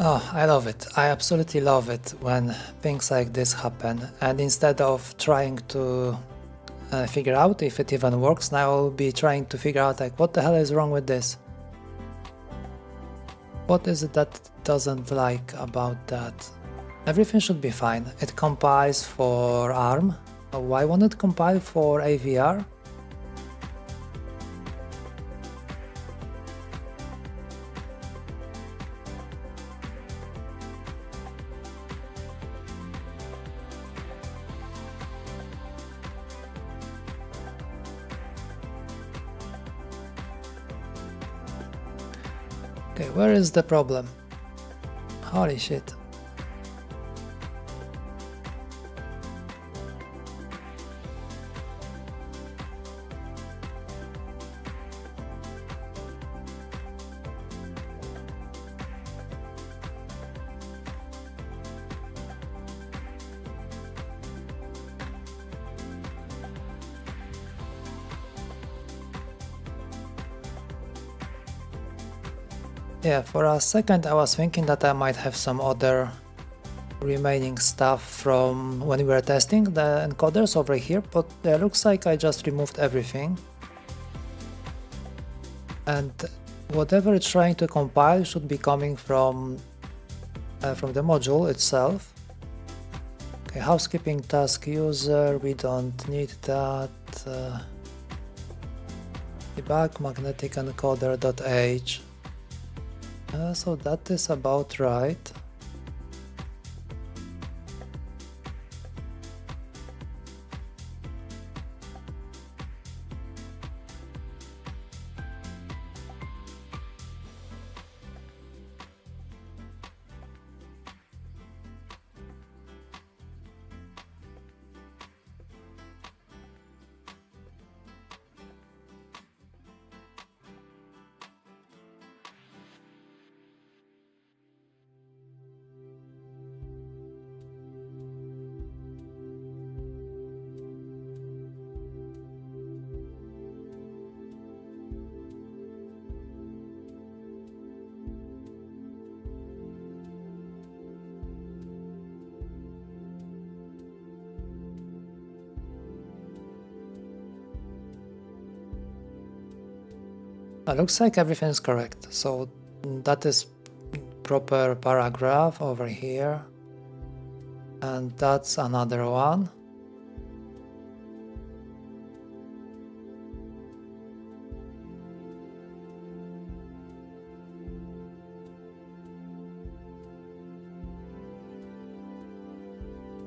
Oh, I love it. I absolutely love it when things like this happen, and instead of trying to figure out if it even works, now I'll be trying to figure out like what the hell is wrong with this? What is it that doesn't like about that? Everything should be fine. It compiles for ARM. Why won't it compile for AVR? Okay, where is the problem? Holy shit. Yeah, for a second I was thinking that I might have some other remaining stuff from when we were testing the encoders over here, but it looks like I just removed everything. And whatever it's trying to compile should be coming from the module itself. Okay, housekeeping task user, we don't need that. Debug magnetic encoder.h. So that is about right. Looks like everything is correct. So that is proper paragraph over here. And that's another one.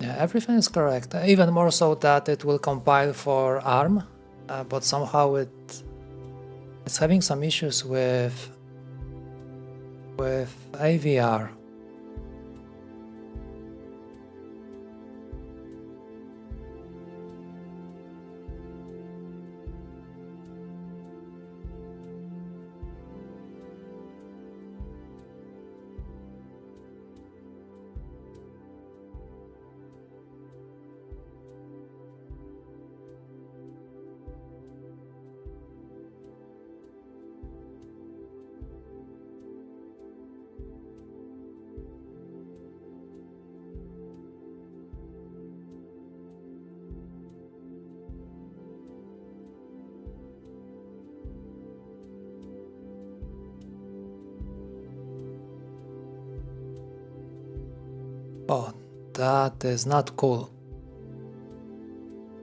Yeah, everything is correct. Even more so that it will compile for ARM, but somehow it's having some issues with AVR. Oh, that is not cool.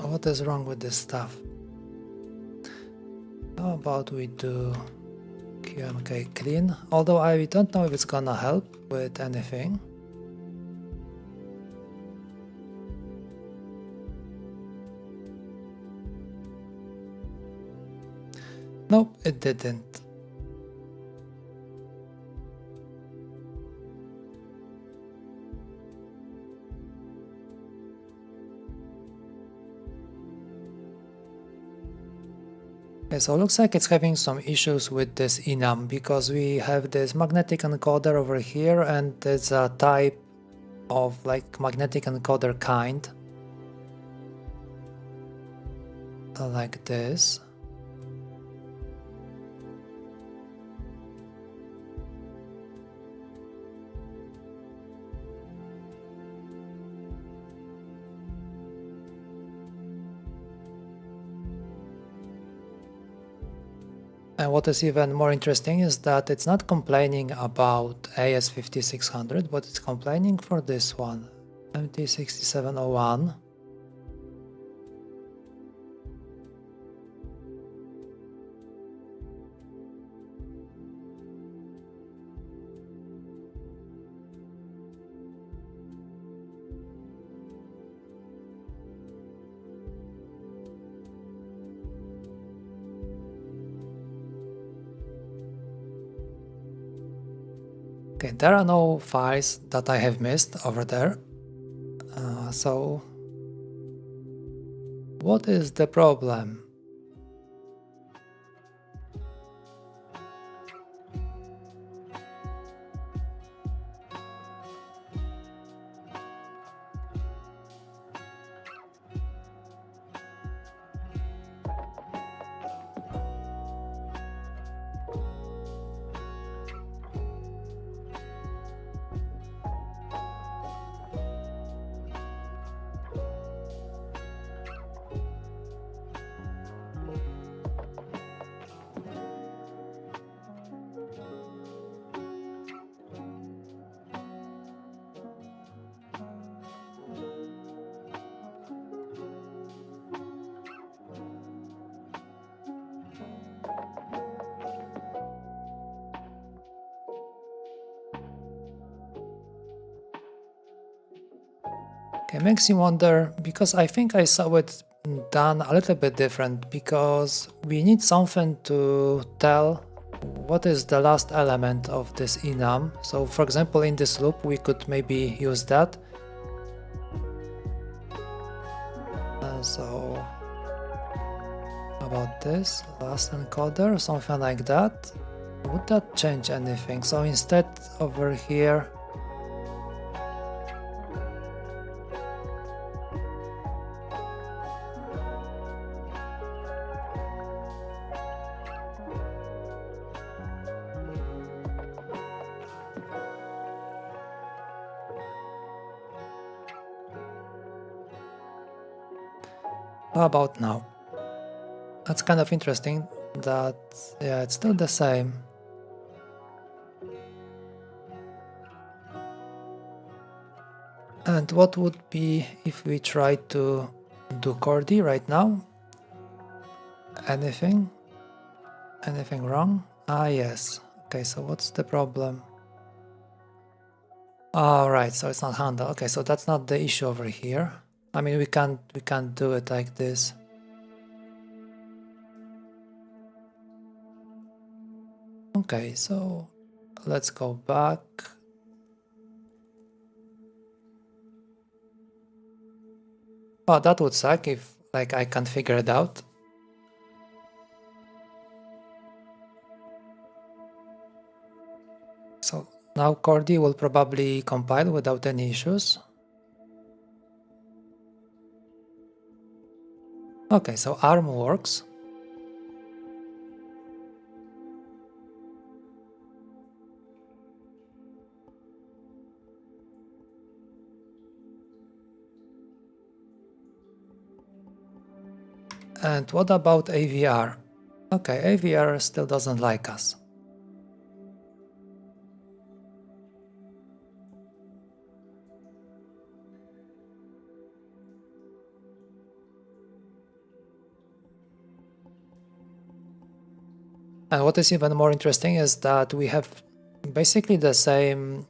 What is wrong with this stuff? How about we do QMK clean? Although I don't know if it's gonna help with anything. Nope, it didn't. Okay, so it looks like it's having some issues with this enum because we have this magnetic encoder over here and there's a type of like magnetic encoder kind like this. And what is even more interesting is that it's not complaining about AS5600, but it's complaining for this one, MT6701. Okay, there are no files that I have missed over there. So what is the problem? Okay, makes you wonder, because I think I saw it done a little bit different, because we need something to tell what is the last element of this enum. So for example, in this loop we could maybe use that. So about this last encoder, something like that. Would that change anything? So instead over here, how about now? That's kind of interesting that, yeah, it's still the same. And what would be if we try to do Cordy right now? Anything? Anything wrong? Ah, yes. Okay, so what's the problem? Alright, so it's not handle. Okay, so that's not the issue over here. I mean, we can't do it like this. Okay, so let's go back. Oh, that would suck if like I can't figure it out. So now Cordy will probably compile without any issues. Okay, so ARM works. And what about AVR? Okay, AVR still doesn't like us. And what is even more interesting is that we have basically the same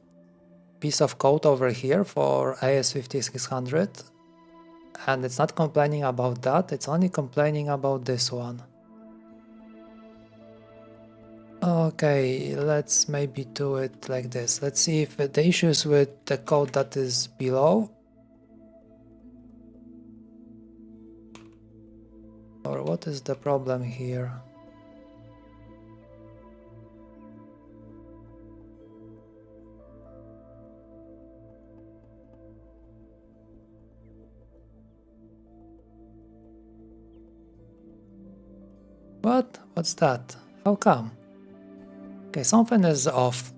piece of code over here for AS5600, and it's not complaining about that, it's only complaining about this one. Okay, let's maybe do it like this. Let's see if the issue is with the code that is below, or what is the problem here? What? What's that? How come? Okay, something is off.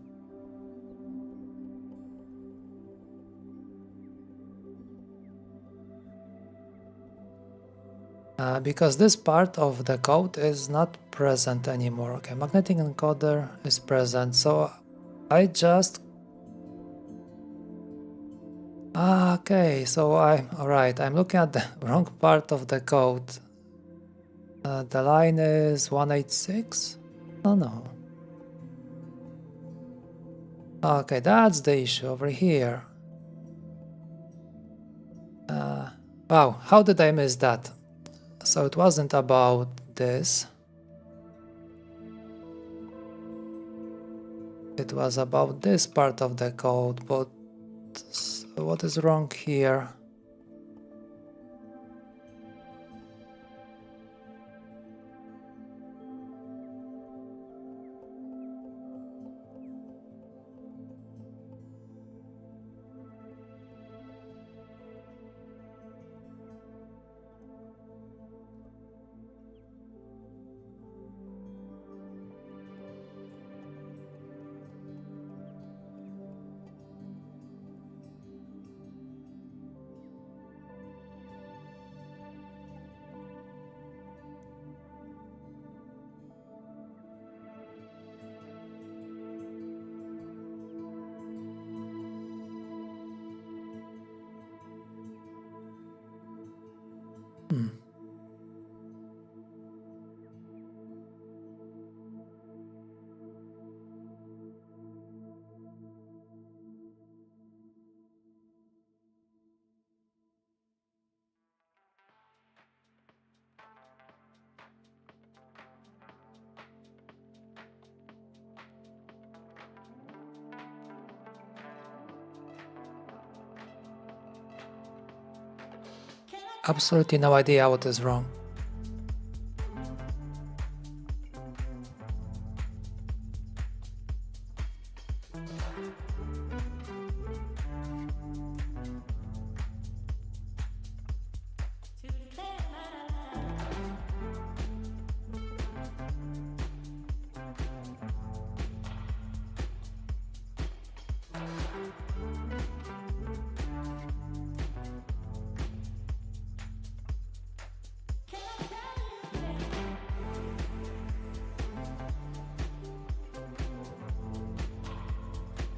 Because this part of the code is not present anymore. Okay, magnetic encoder is present, so I just... okay, so alright, I'm looking at the wrong part of the code. The line is 186? Oh no. Okay, that's the issue over here. Wow, how did I miss that? So it wasn't about this. it was about this part of the code, but what is wrong here? Absolutely no idea what is wrong.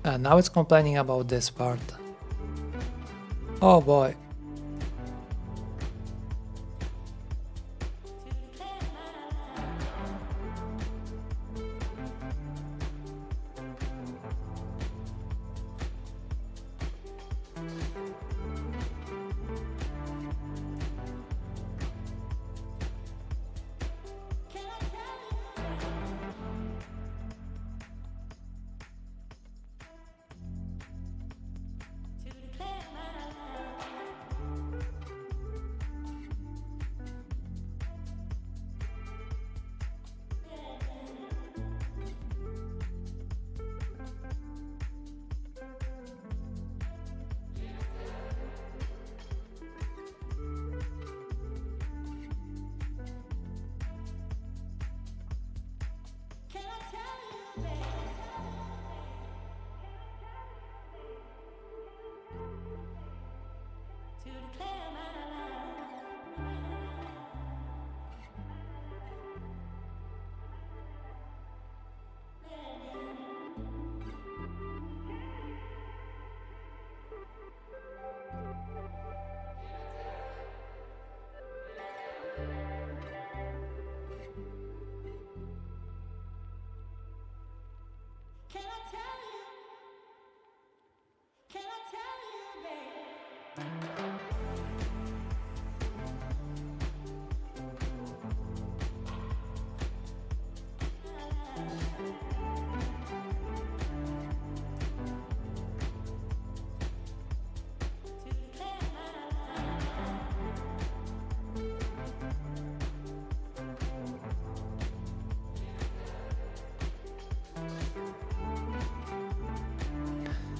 And now it's complaining about this part. Oh boy.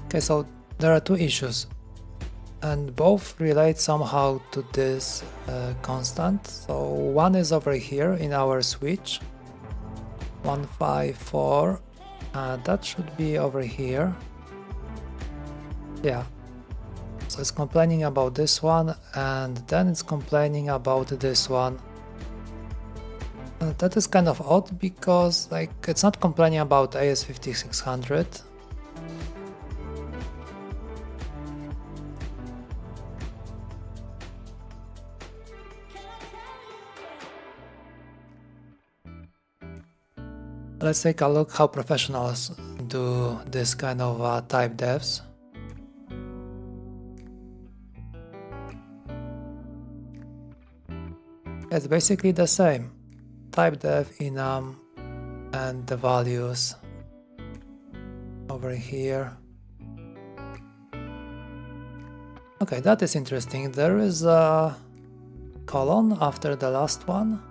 Okay, so there are two issues, and both relate somehow to this constant. So one is over here in our switch, 154, that should be over here. Yeah, so it's complaining about this one, and then it's complaining about this one. That is kind of odd, because like it's not complaining about AS5600. Let's take a look how professionals do this kind of type devs. It's basically the same. Type dev enum and the values. over here. Okay, that is interesting. There is a colon after the last one.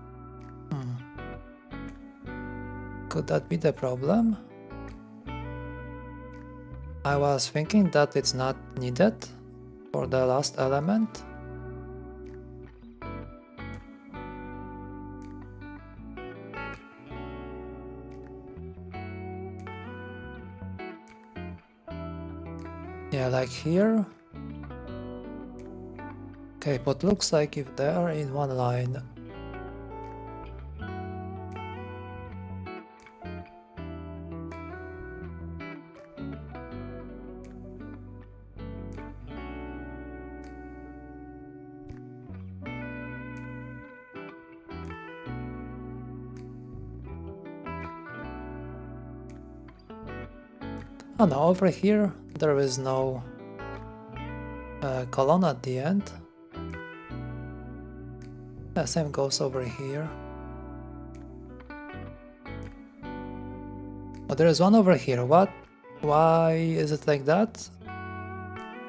Could that be the problem? I was thinking that it's not needed for the last element. Yeah, like here. Okay, but looks like if they are in one line. Oh no, over here there is no colon at the end. Yeah, same goes over here. Oh, there is one over here. What? Why is it like that?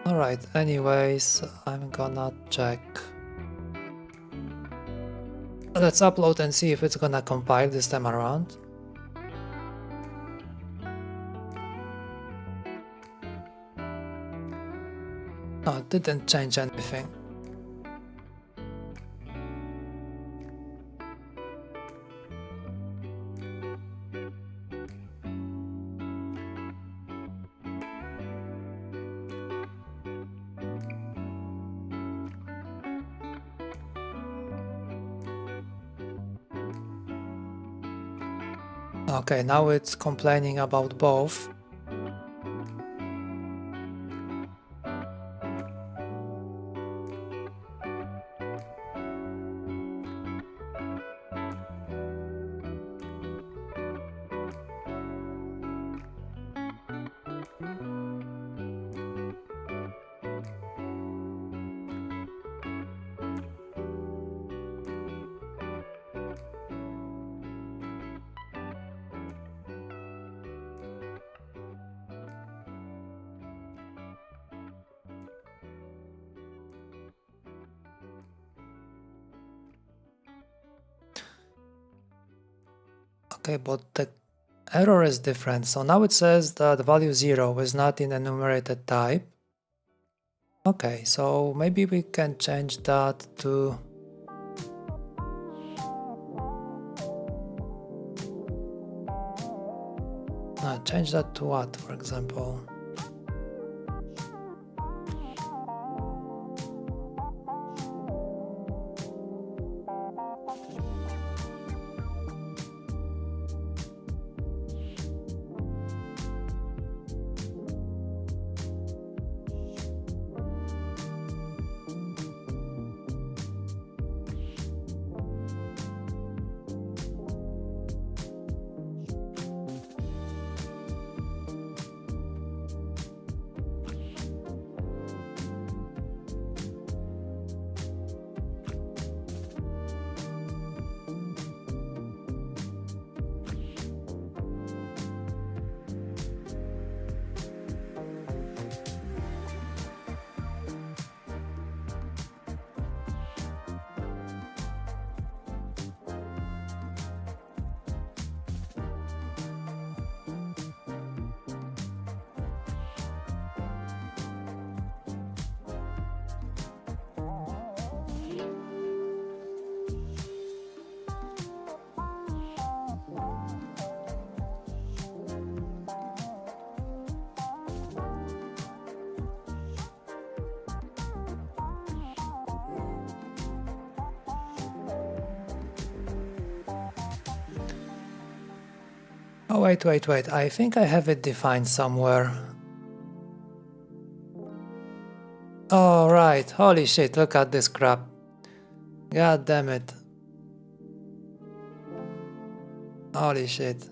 Alright, anyways, I'm gonna check. Let's upload and see if it's gonna compile this time around. No, it didn't change anything. Okay, now it's complaining about both. Okay, but the error is different. So now it says that the value 0 is not in enumerated type. Okay, so maybe we can change that to change that to what, for example? Oh, wait, I think I have it defined somewhere. Oh, right, holy shit, look at this crap. God damn it. Holy shit.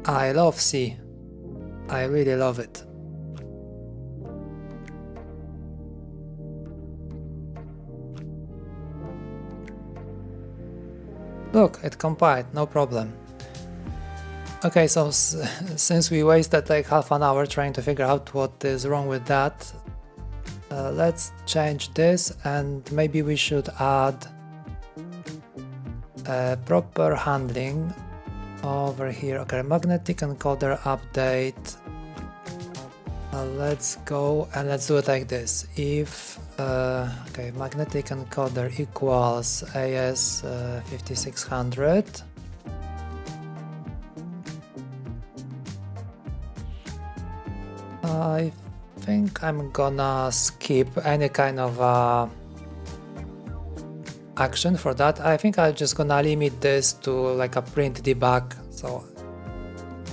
I love C. I really love it. Look, it compiled, no problem. Okay, so since we wasted like half an hour trying to figure out what is wrong with that, let's change this, and maybe we should add proper handling over here. Okay, magnetic encoder update. Let's go and let's do it like this. If okay, magnetic encoder equals AS 5600. I think I'm gonna skip any kind of action for that. I think I'm just gonna limit this to like a print debug. So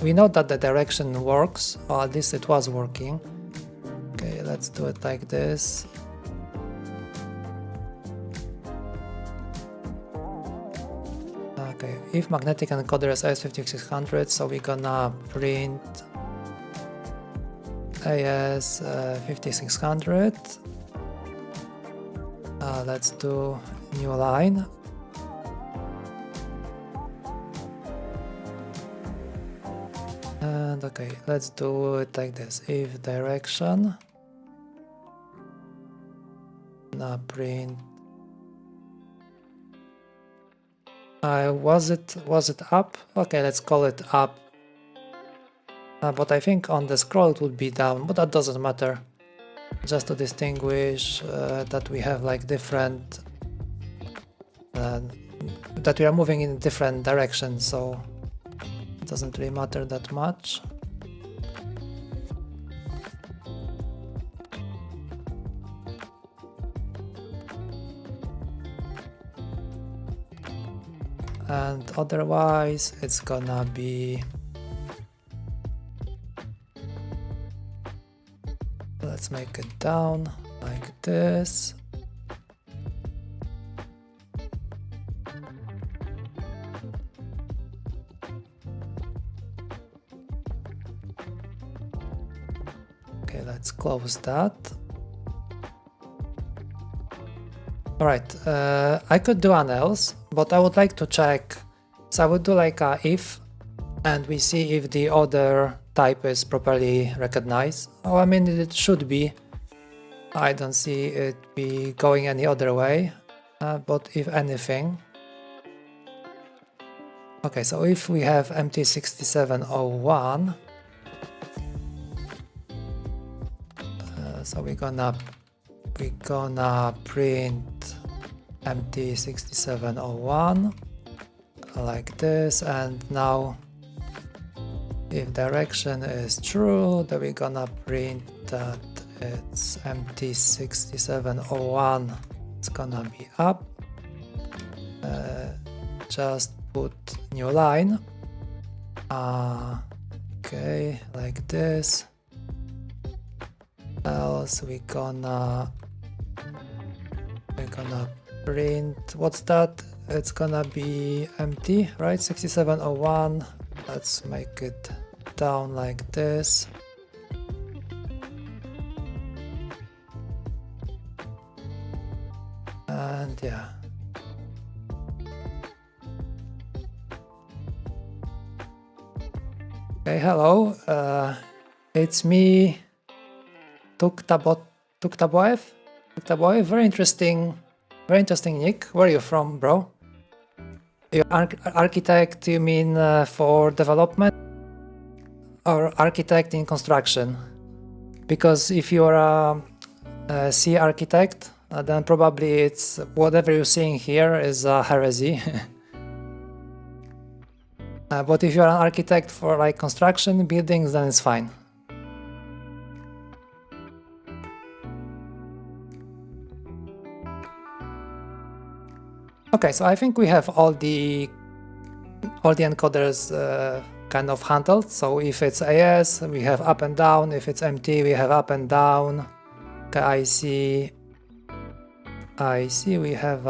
we know that the direction works, or at least it was working. Okay, let's do it like this. Okay, if magnetic encoder is AS5600, so we're gonna print AS5600. Let's do new line. And okay, let's do it like this. If direction, now print. Was it up? Okay, let's call it up. But I think on the scroll it would be down, but that doesn't matter. Just to distinguish that we have like different, that we are moving in different directions, so it doesn't really matter that much. And otherwise it's gonna be, let's make it down like this. Okay, let's close that. Alright, I could do an else, but I would like to check. So I would do like a if, and we see if the other type is properly recognized. Oh, I mean, it should be. I don't see it be going any other way, but if anything. Okay, so if we have MT6701, so we're gonna print MT6701 like this, and now if direction is true, then we're gonna print that it's MT6701, it's gonna be up. Just put new line. Okay, like this. Else we're gonna print, what's that? It's gonna be empty, right? 6701. Let's make it down like this. And yeah. Okay, hello. It's me, Tuktaboev. Very interesting nick. Where are you from, bro? You're architect, you mean for development? Or architect in construction? Because if you're a C architect, then probably it's whatever you're seeing here is a heresy. But if you're an architect for like construction buildings, then it's fine. Okay, so I think we have all the encoders kind of handled. So if it's AS, we have up and down. If it's MT, we have up and down. Okay, I see. We have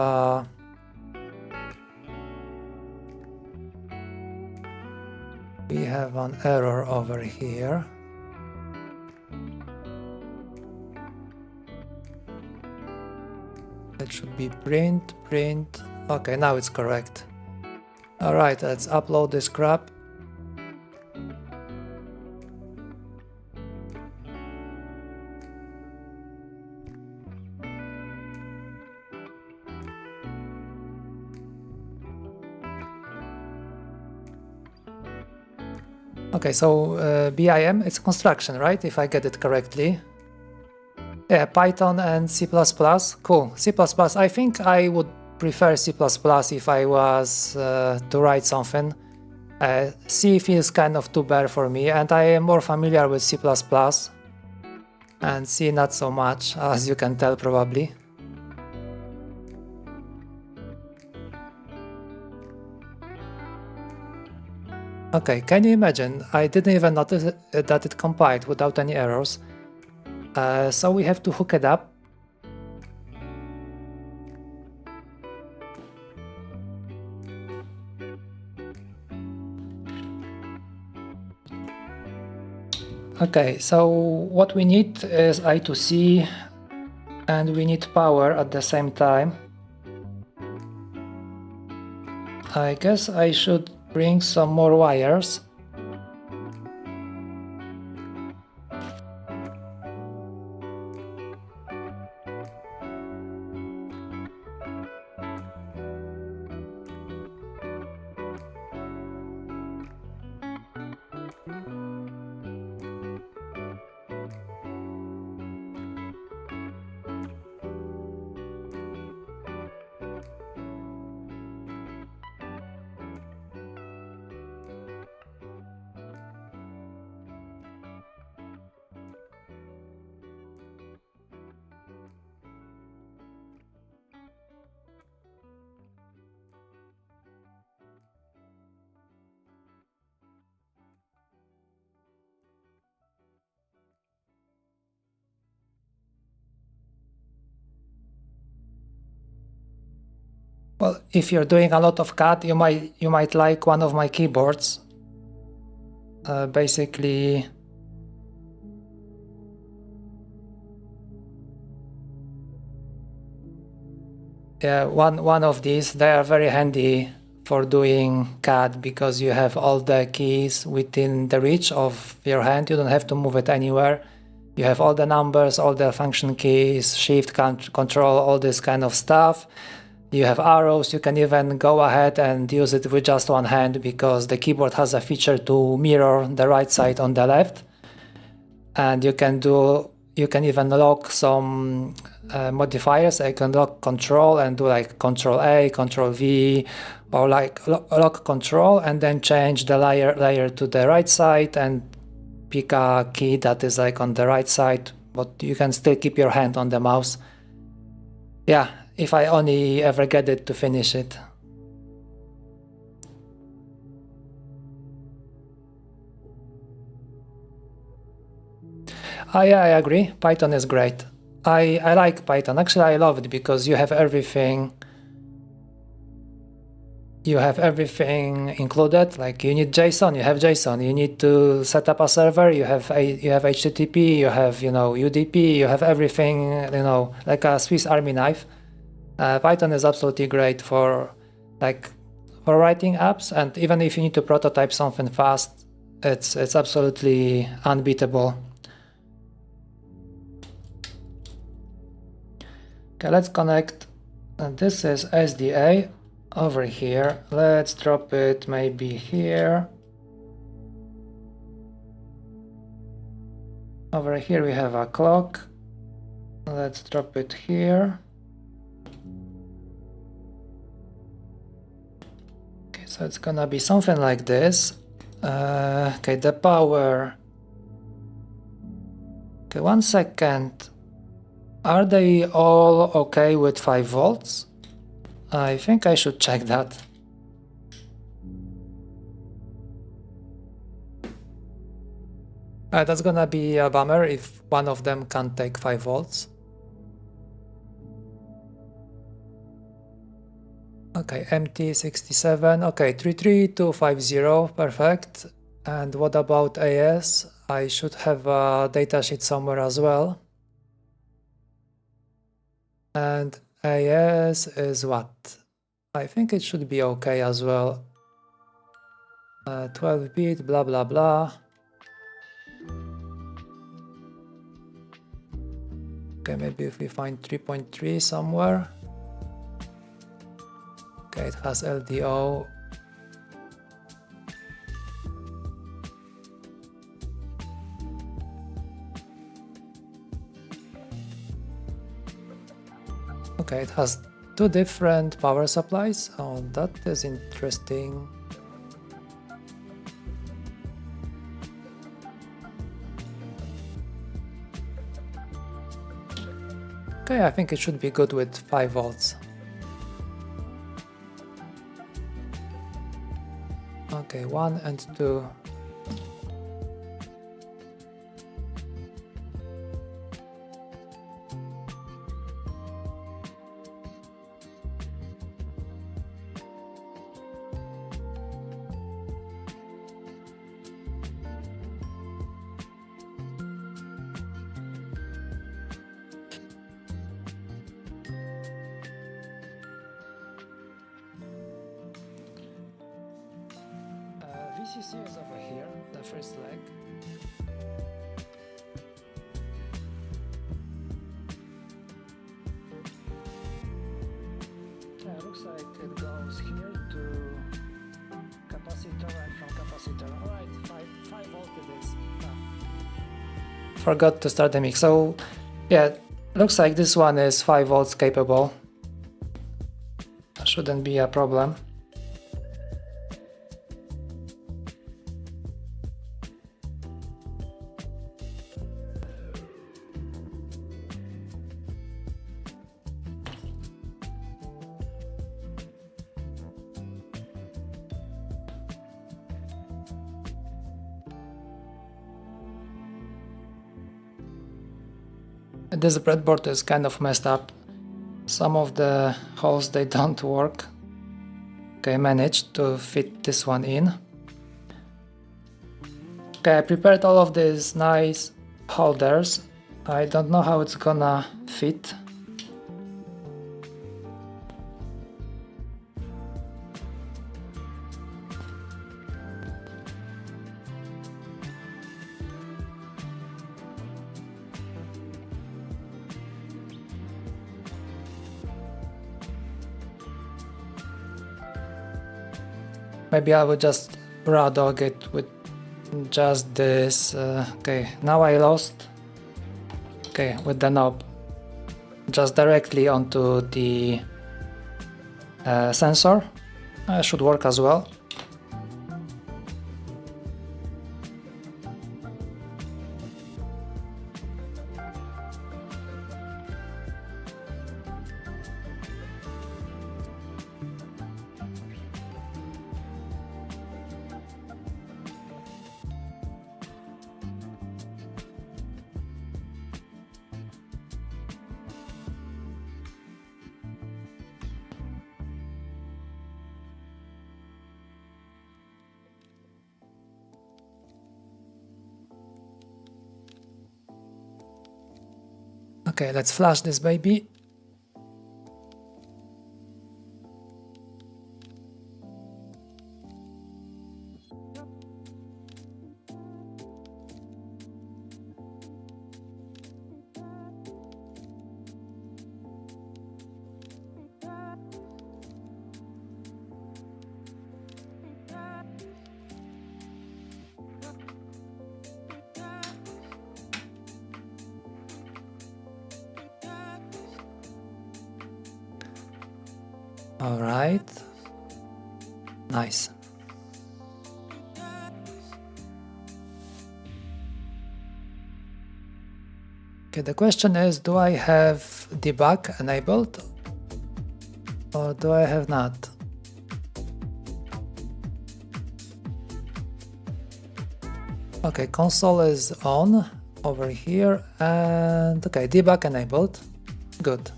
an error over here. It should be print. Okay, now it's correct. Alright, let's upload this crap. Okay, so BIM, it's construction, right? If I get it correctly. Yeah, Python and C++. Cool. C++, I think I would prefer C++ if I was to write something. C feels kind of too bare for me, and I am more familiar with C++. And C not so much, as you can tell probably. Okay, can you imagine? I didn't even notice that it compiled without any errors. So we have to hook it up. Okay, so what we need is I2C and we need power at the same time. I guess I should bring some more wires. Well, if you're doing a lot of CAD, you might like one of my keyboards. Basically, yeah, one of these. They are very handy for doing CAD because you have all the keys within the reach of your hand. You don't have to move it anywhere. You have all the numbers, all the function keys, shift, control, all this kind of stuff. You have arrows. You can even go ahead and use it with just one hand because the keyboard has a feature to mirror the right side on the left. And you can even lock some modifiers. I can lock control and do like control A, control V, or like lock control and then change the layer to the right side and pick a key that is like on the right side, but you can still keep your hand on the mouse. Yeah, if I only ever get it to finish it. Yeah, I agree. Python is great. I like Python. Actually, I love it because you have everything. You have everything included. Like you need JSON, you have JSON. You need to set up a server. You have HTTP. You have UDP. You have everything. Like a Swiss Army knife. Python is absolutely great for writing apps, and even if you need to prototype something fast, it's absolutely unbeatable. Okay, let's connect. And this is SDA over here. Let's drop it maybe here. Over here we have a clock. Let's drop it here. Okay, so it's gonna be something like this. Okay, the power. Okay, 1 second. Are they all okay with 5 volts? I think I should check that. That's gonna be a bummer if one of them can't take 5 volts. Okay, MT67, okay, 33250, perfect. And what about AS? I should have a datasheet somewhere as well. And AS is what? I think it should be okay as well. 12-bit, blah blah blah. Okay, maybe if we find 3.3 somewhere. Okay, it has LDO. Okay, it has two different power supplies. Oh, that is interesting. Okay, I think it should be good with 5 volts. Okay, 1 and 2. VCC is over here, the first leg. Yeah, looks like it goes here to capacitor and from capacitor. Alright, 5 volt it is. Forgot to start the mix. So yeah, looks like this one is 5 volts capable. Shouldn't be a problem. This breadboard is kind of messed up. Some of the holes, they don't work. Okay, I managed to fit this one in. Okay, I prepared all of these nice holders. I don't know how it's gonna fit. Maybe I would just raw dog it with just this. Okay, now I lost. Okay, with the knob just directly onto the sensor. Should work as well. Okay, let's flash this baby. All right, nice. Okay, the question is, do I have debug enabled or do I have not? Okay, console is on over here and okay, debug enabled. Good.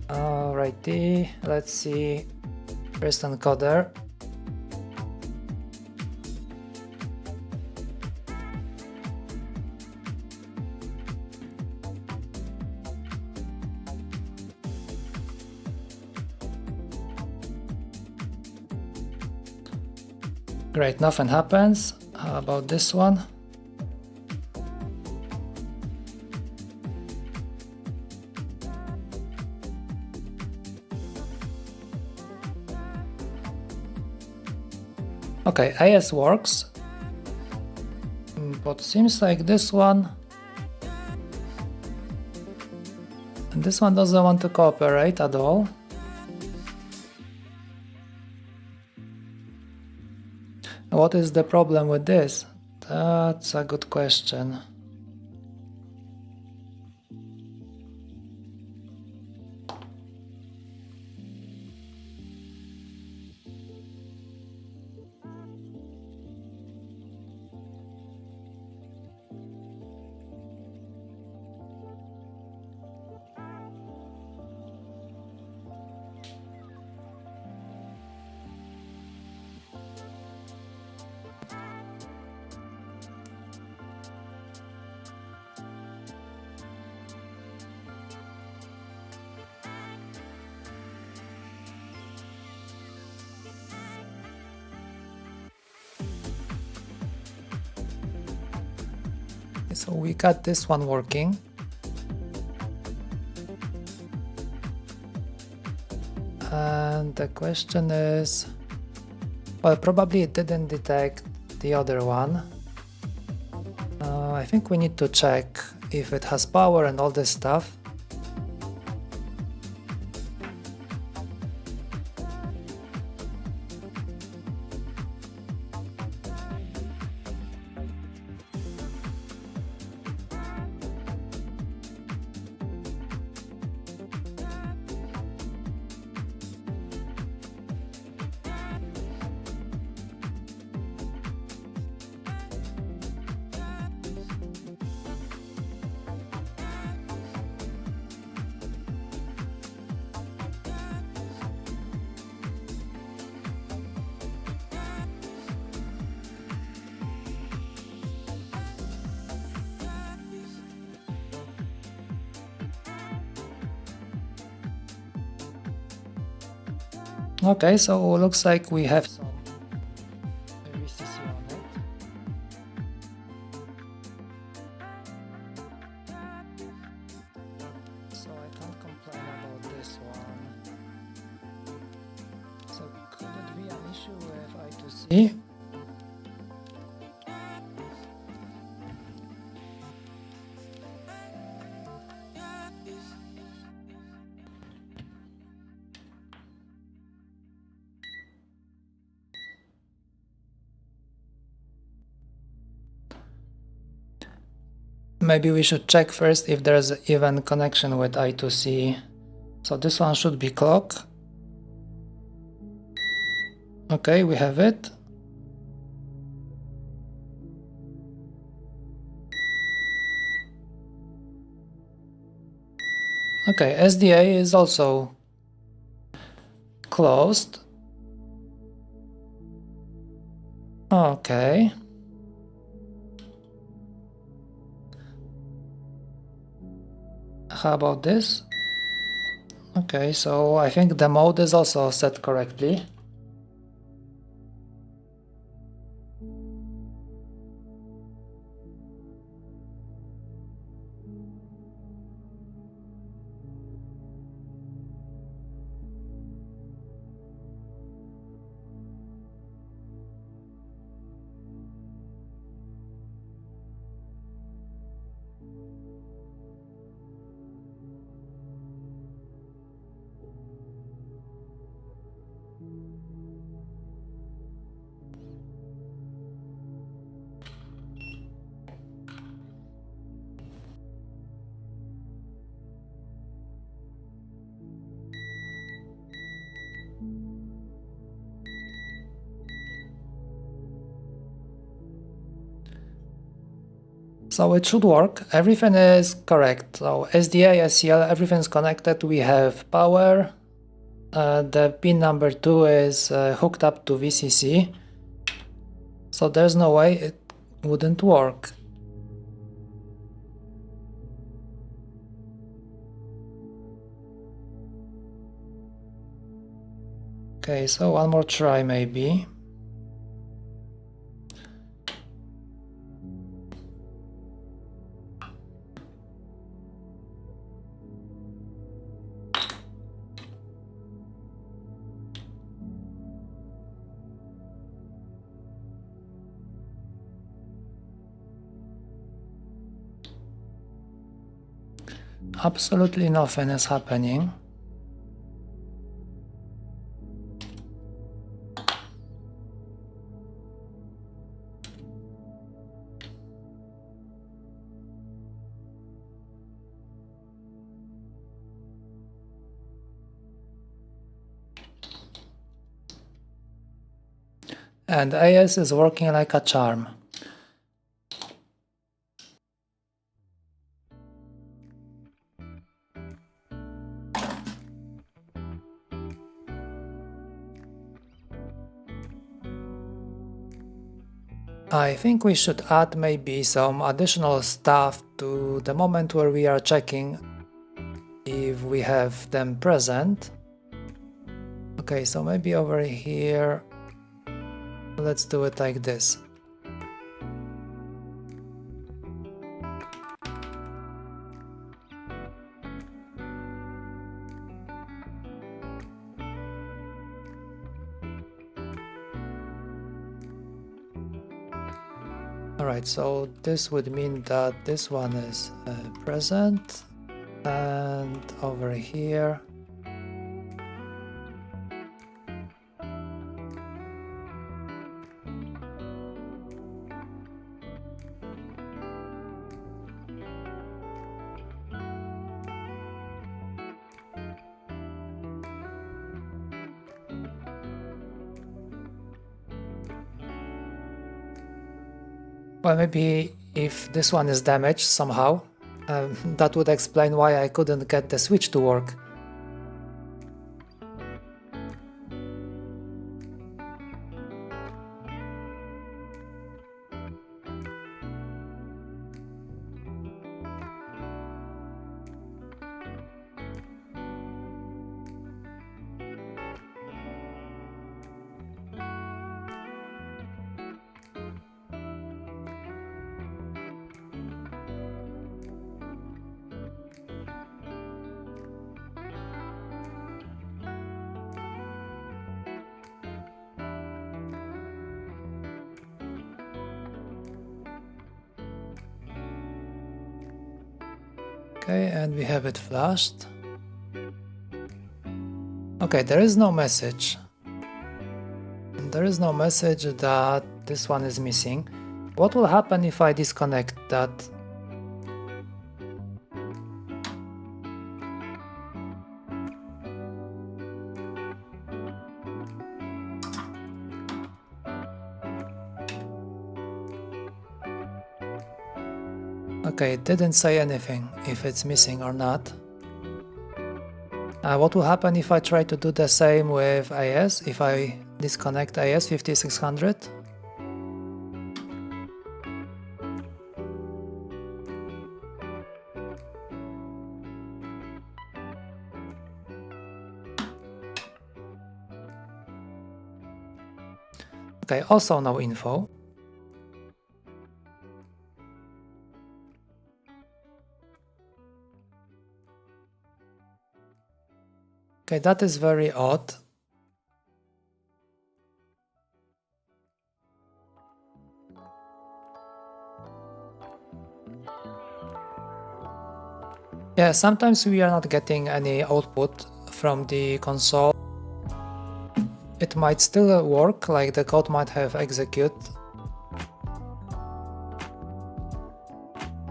Alrighty, let's see. First encoder. Great, nothing happens. How about this one? Okay, AS works, but seems like this one and this one doesn't want to cooperate at all. What is the problem with this? That's a good question. So we got this one working. And the question is, well, probably it didn't detect the other one. I think we need to check if it has power and all this stuff. Okay, so looks like we have some VCC on it. So I can't complain about this one. So could it be an issue with I2C? Maybe we should check first if there's even connection with I2C. So this one should be clock. Okay, we have it. Okay, SDA is also closed. Okay. How about this? Okay, so I think the mode is also set correctly. So it should work. Everything is correct. So SDA, SCL, everything's connected. We have power. The pin number 2 is hooked up to VCC. So there's no way it wouldn't work. Okay, so one more try maybe. Absolutely nothing is happening. And AS is working like a charm. I think we should add maybe some additional stuff to the moment where we are checking if we have them present. Okay, so maybe over here, let's do it like this. Alright, so this would mean that this one is present, and over here well, maybe if this one is damaged somehow, that would explain why I couldn't get the switch to work. Okay, and we have it flashed. Okay, there is no message. There is no message that this one is missing. What will happen if I disconnect that? Okay, it didn't say anything if it's missing or not. What will happen if I try to do the same with AS, if I disconnect AS 5600? Okay, also no info. Okay, that is very odd. Yeah, sometimes we are not getting any output from the console. It might still work, like the code might have execute.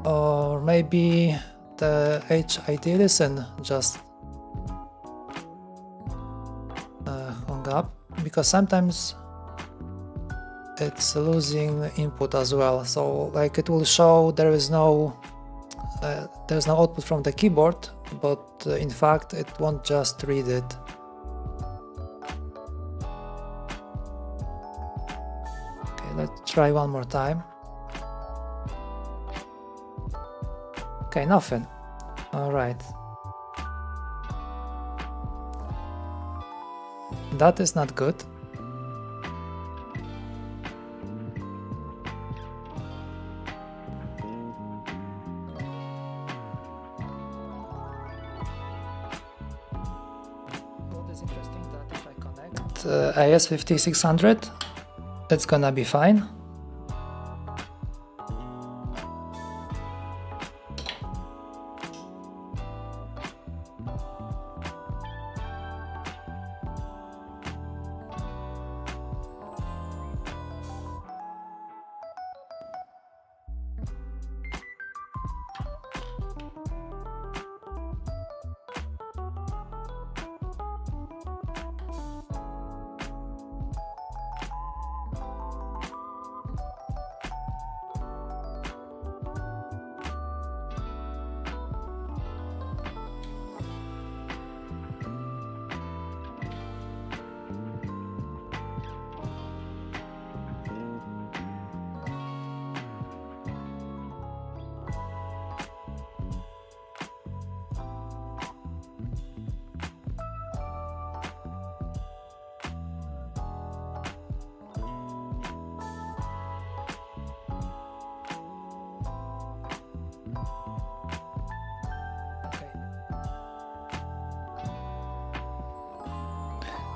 Or maybe the HID listen just hung up, because sometimes it's losing input as well. So like it will show there's no output from the keyboard, but in fact it won't just read it. Okay, let's try one more time. Okay, nothing. All right. That is not good. What is interesting that if I connect AS5600, it's gonna be fine.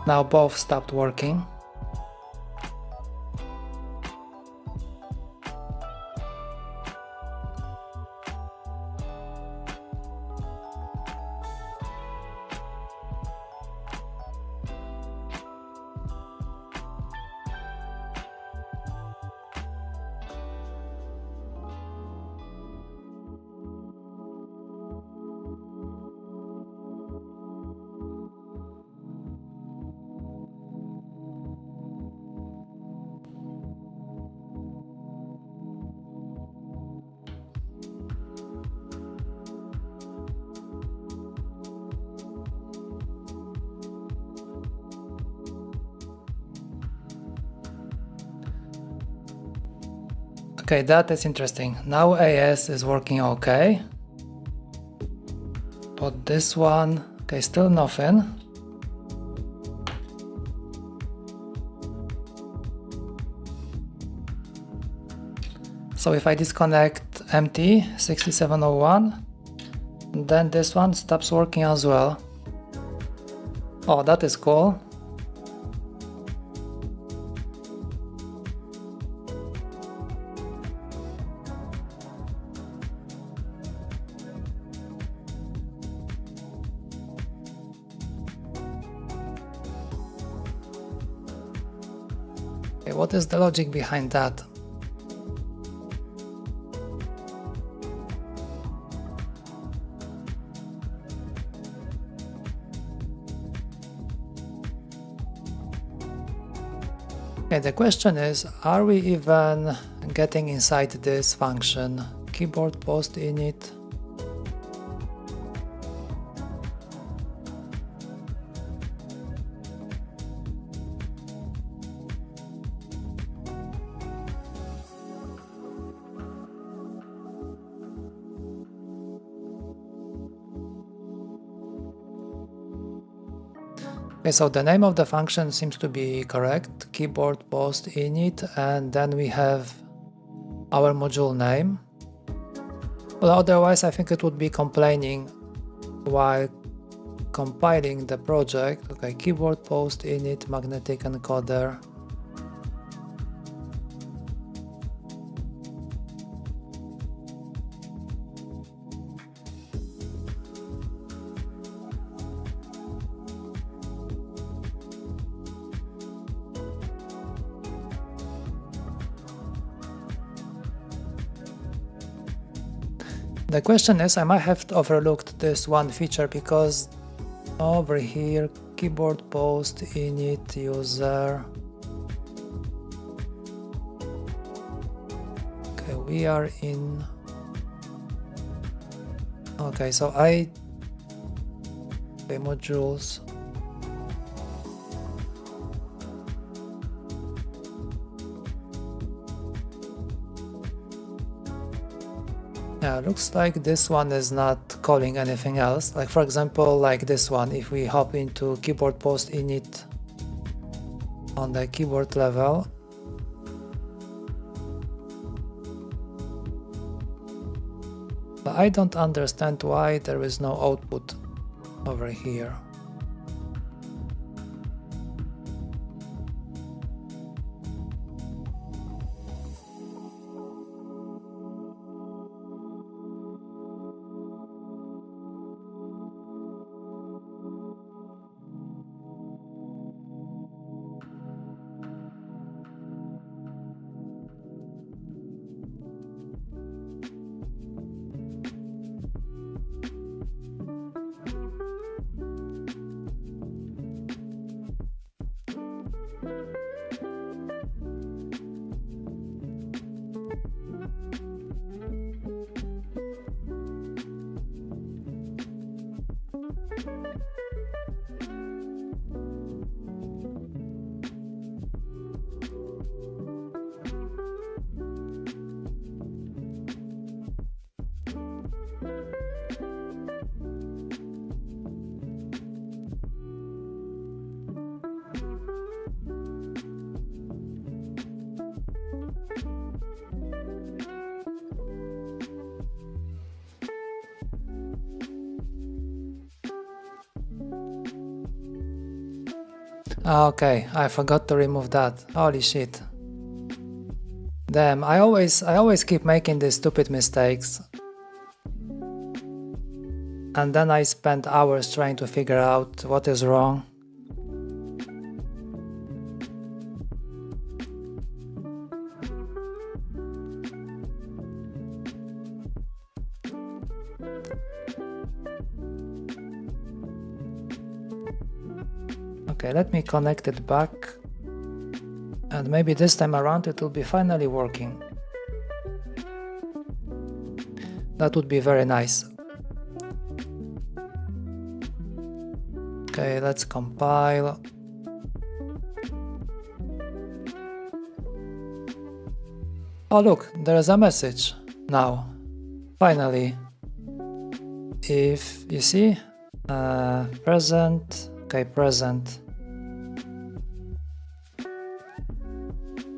Now both stopped working. Okay, that is interesting. Now AS is working okay. But this one, okay, still nothing. So if I disconnect empty 6701, then this one stops working as well. Oh, that is cool. Okay, what is the logic behind that? Okay, the question is, are we even getting inside this function? Keyboard post init. Okay, so the name of the function seems to be correct, keyboard post init, and then we have our module name. Well, otherwise I think it would be complaining while compiling the project. Okay, keyboard post init magnetic encoder. The question is, I might have overlooked this one feature because over here, keyboard post init user. Okay, we are in. Okay, so okay, modules. Yeah, looks like this one is not calling anything else. Like for example, like this one, if we hop into keyboard post init on the keyboard level, but I don't understand why there is no output over here. Okay, I forgot to remove that. Holy shit. Damn, I always keep making these stupid mistakes. And then I spend hours trying to figure out what is wrong. Okay, let me connect it back. And maybe this time around it will be finally working. That would be very nice. Okay, let's compile. Oh look, there is a message now. Finally. If you see, present, okay, present.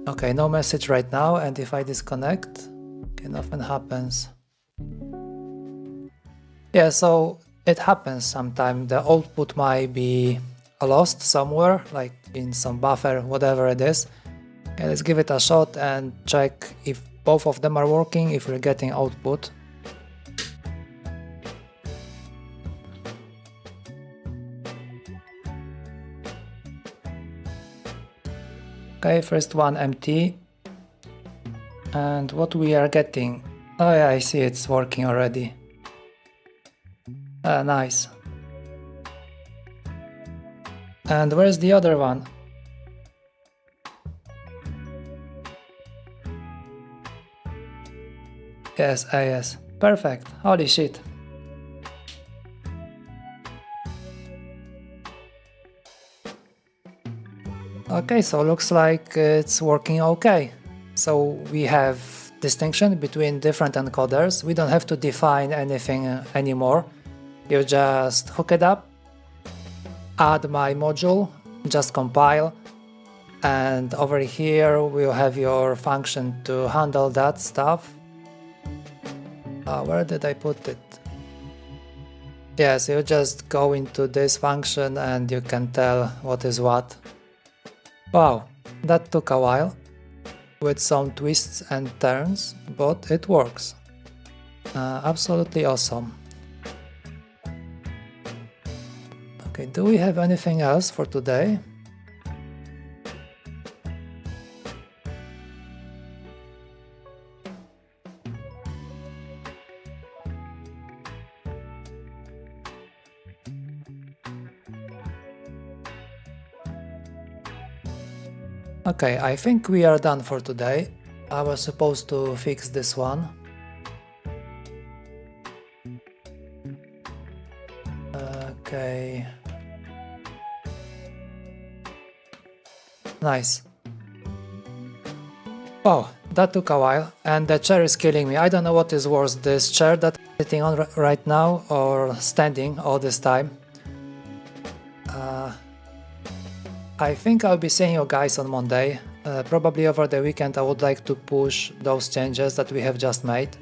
Okay, no message right now, and if I disconnect, okay, nothing happens. Yeah, so it happens sometimes. The output might be lost somewhere, like in some buffer, whatever it is. Okay, let's give it a shot and check if both of them are working, if we're getting output. Okay, first one empty. And what we are getting? Oh yeah, I see it's working already. Nice. And where's the other one? Yes, yes. Perfect. Holy shit. Okay, so looks like it's working okay. So we have distinction between different encoders. We don't have to define anything anymore. You just hook it up, add my module, just compile, and over here we'll have your function to handle that stuff. Where did I put it? Yes, you just go into this function and you can tell what is what. Wow, that took a while, with some twists and turns, but it works. Absolutely awesome. Okay, do we have anything else for today? Okay, I think we are done for today. I was supposed to fix this one. Okay. Nice. Oh, that took a while, and the chair is killing me. I don't know what is worse, this chair that I'm sitting on right now or standing all this time. I think I'll be seeing you guys on Monday. Probably over the weekend I would like to push those changes that we have just made.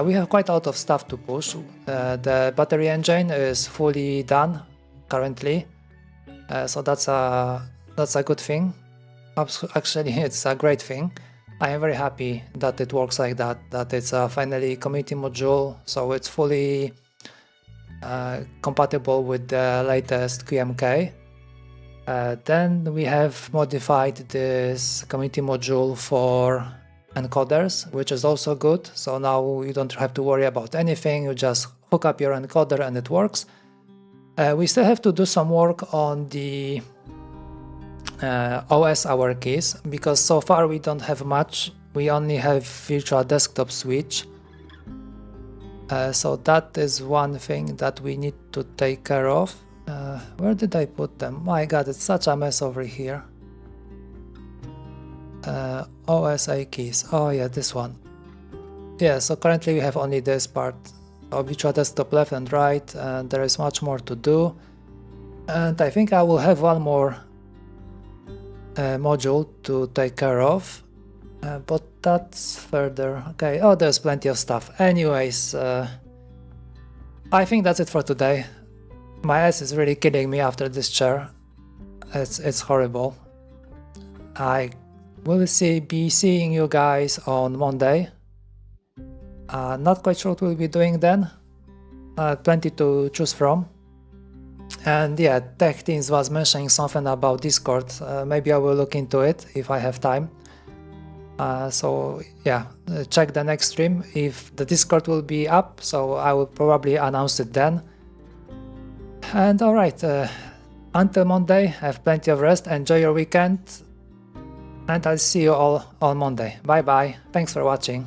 We have quite a lot of stuff to push. The battery engine is fully done currently, so that's a good thing. Actually, it's a great thing. I am very happy that it works like that, that it's finally a community module, so it's fully compatible with the latest QMK. Then we have modified this community module for encoders, which is also good. So now you don't have to worry about anything, you just hook up your encoder and it works. We still have to do some work on the OS hour keys, because so far we don't have much. We only have virtual desktop switch. So that is one thing that we need to take care of. Where did I put them? My god, it's such a mess over here. OSI keys. Oh yeah, this one. Yeah, so currently we have only this part of virtual desktop left and right, and there is much more to do. And I think I will have one more module to take care of, but that's further. Okay, oh, there's plenty of stuff. Anyways, I think that's it for today. My ass is really killing me after this chair. It's horrible. I will be seeing you guys on Monday. Not quite sure what we'll be doing then. Plenty to choose from. And yeah, Tech Teams was mentioning something about Discord. Maybe I will look into it if I have time. So yeah, check the next stream if the Discord will be up, so I will probably announce it then. And alright, until Monday, have plenty of rest, enjoy your weekend, and I'll see you all on Monday. Bye bye, thanks for watching.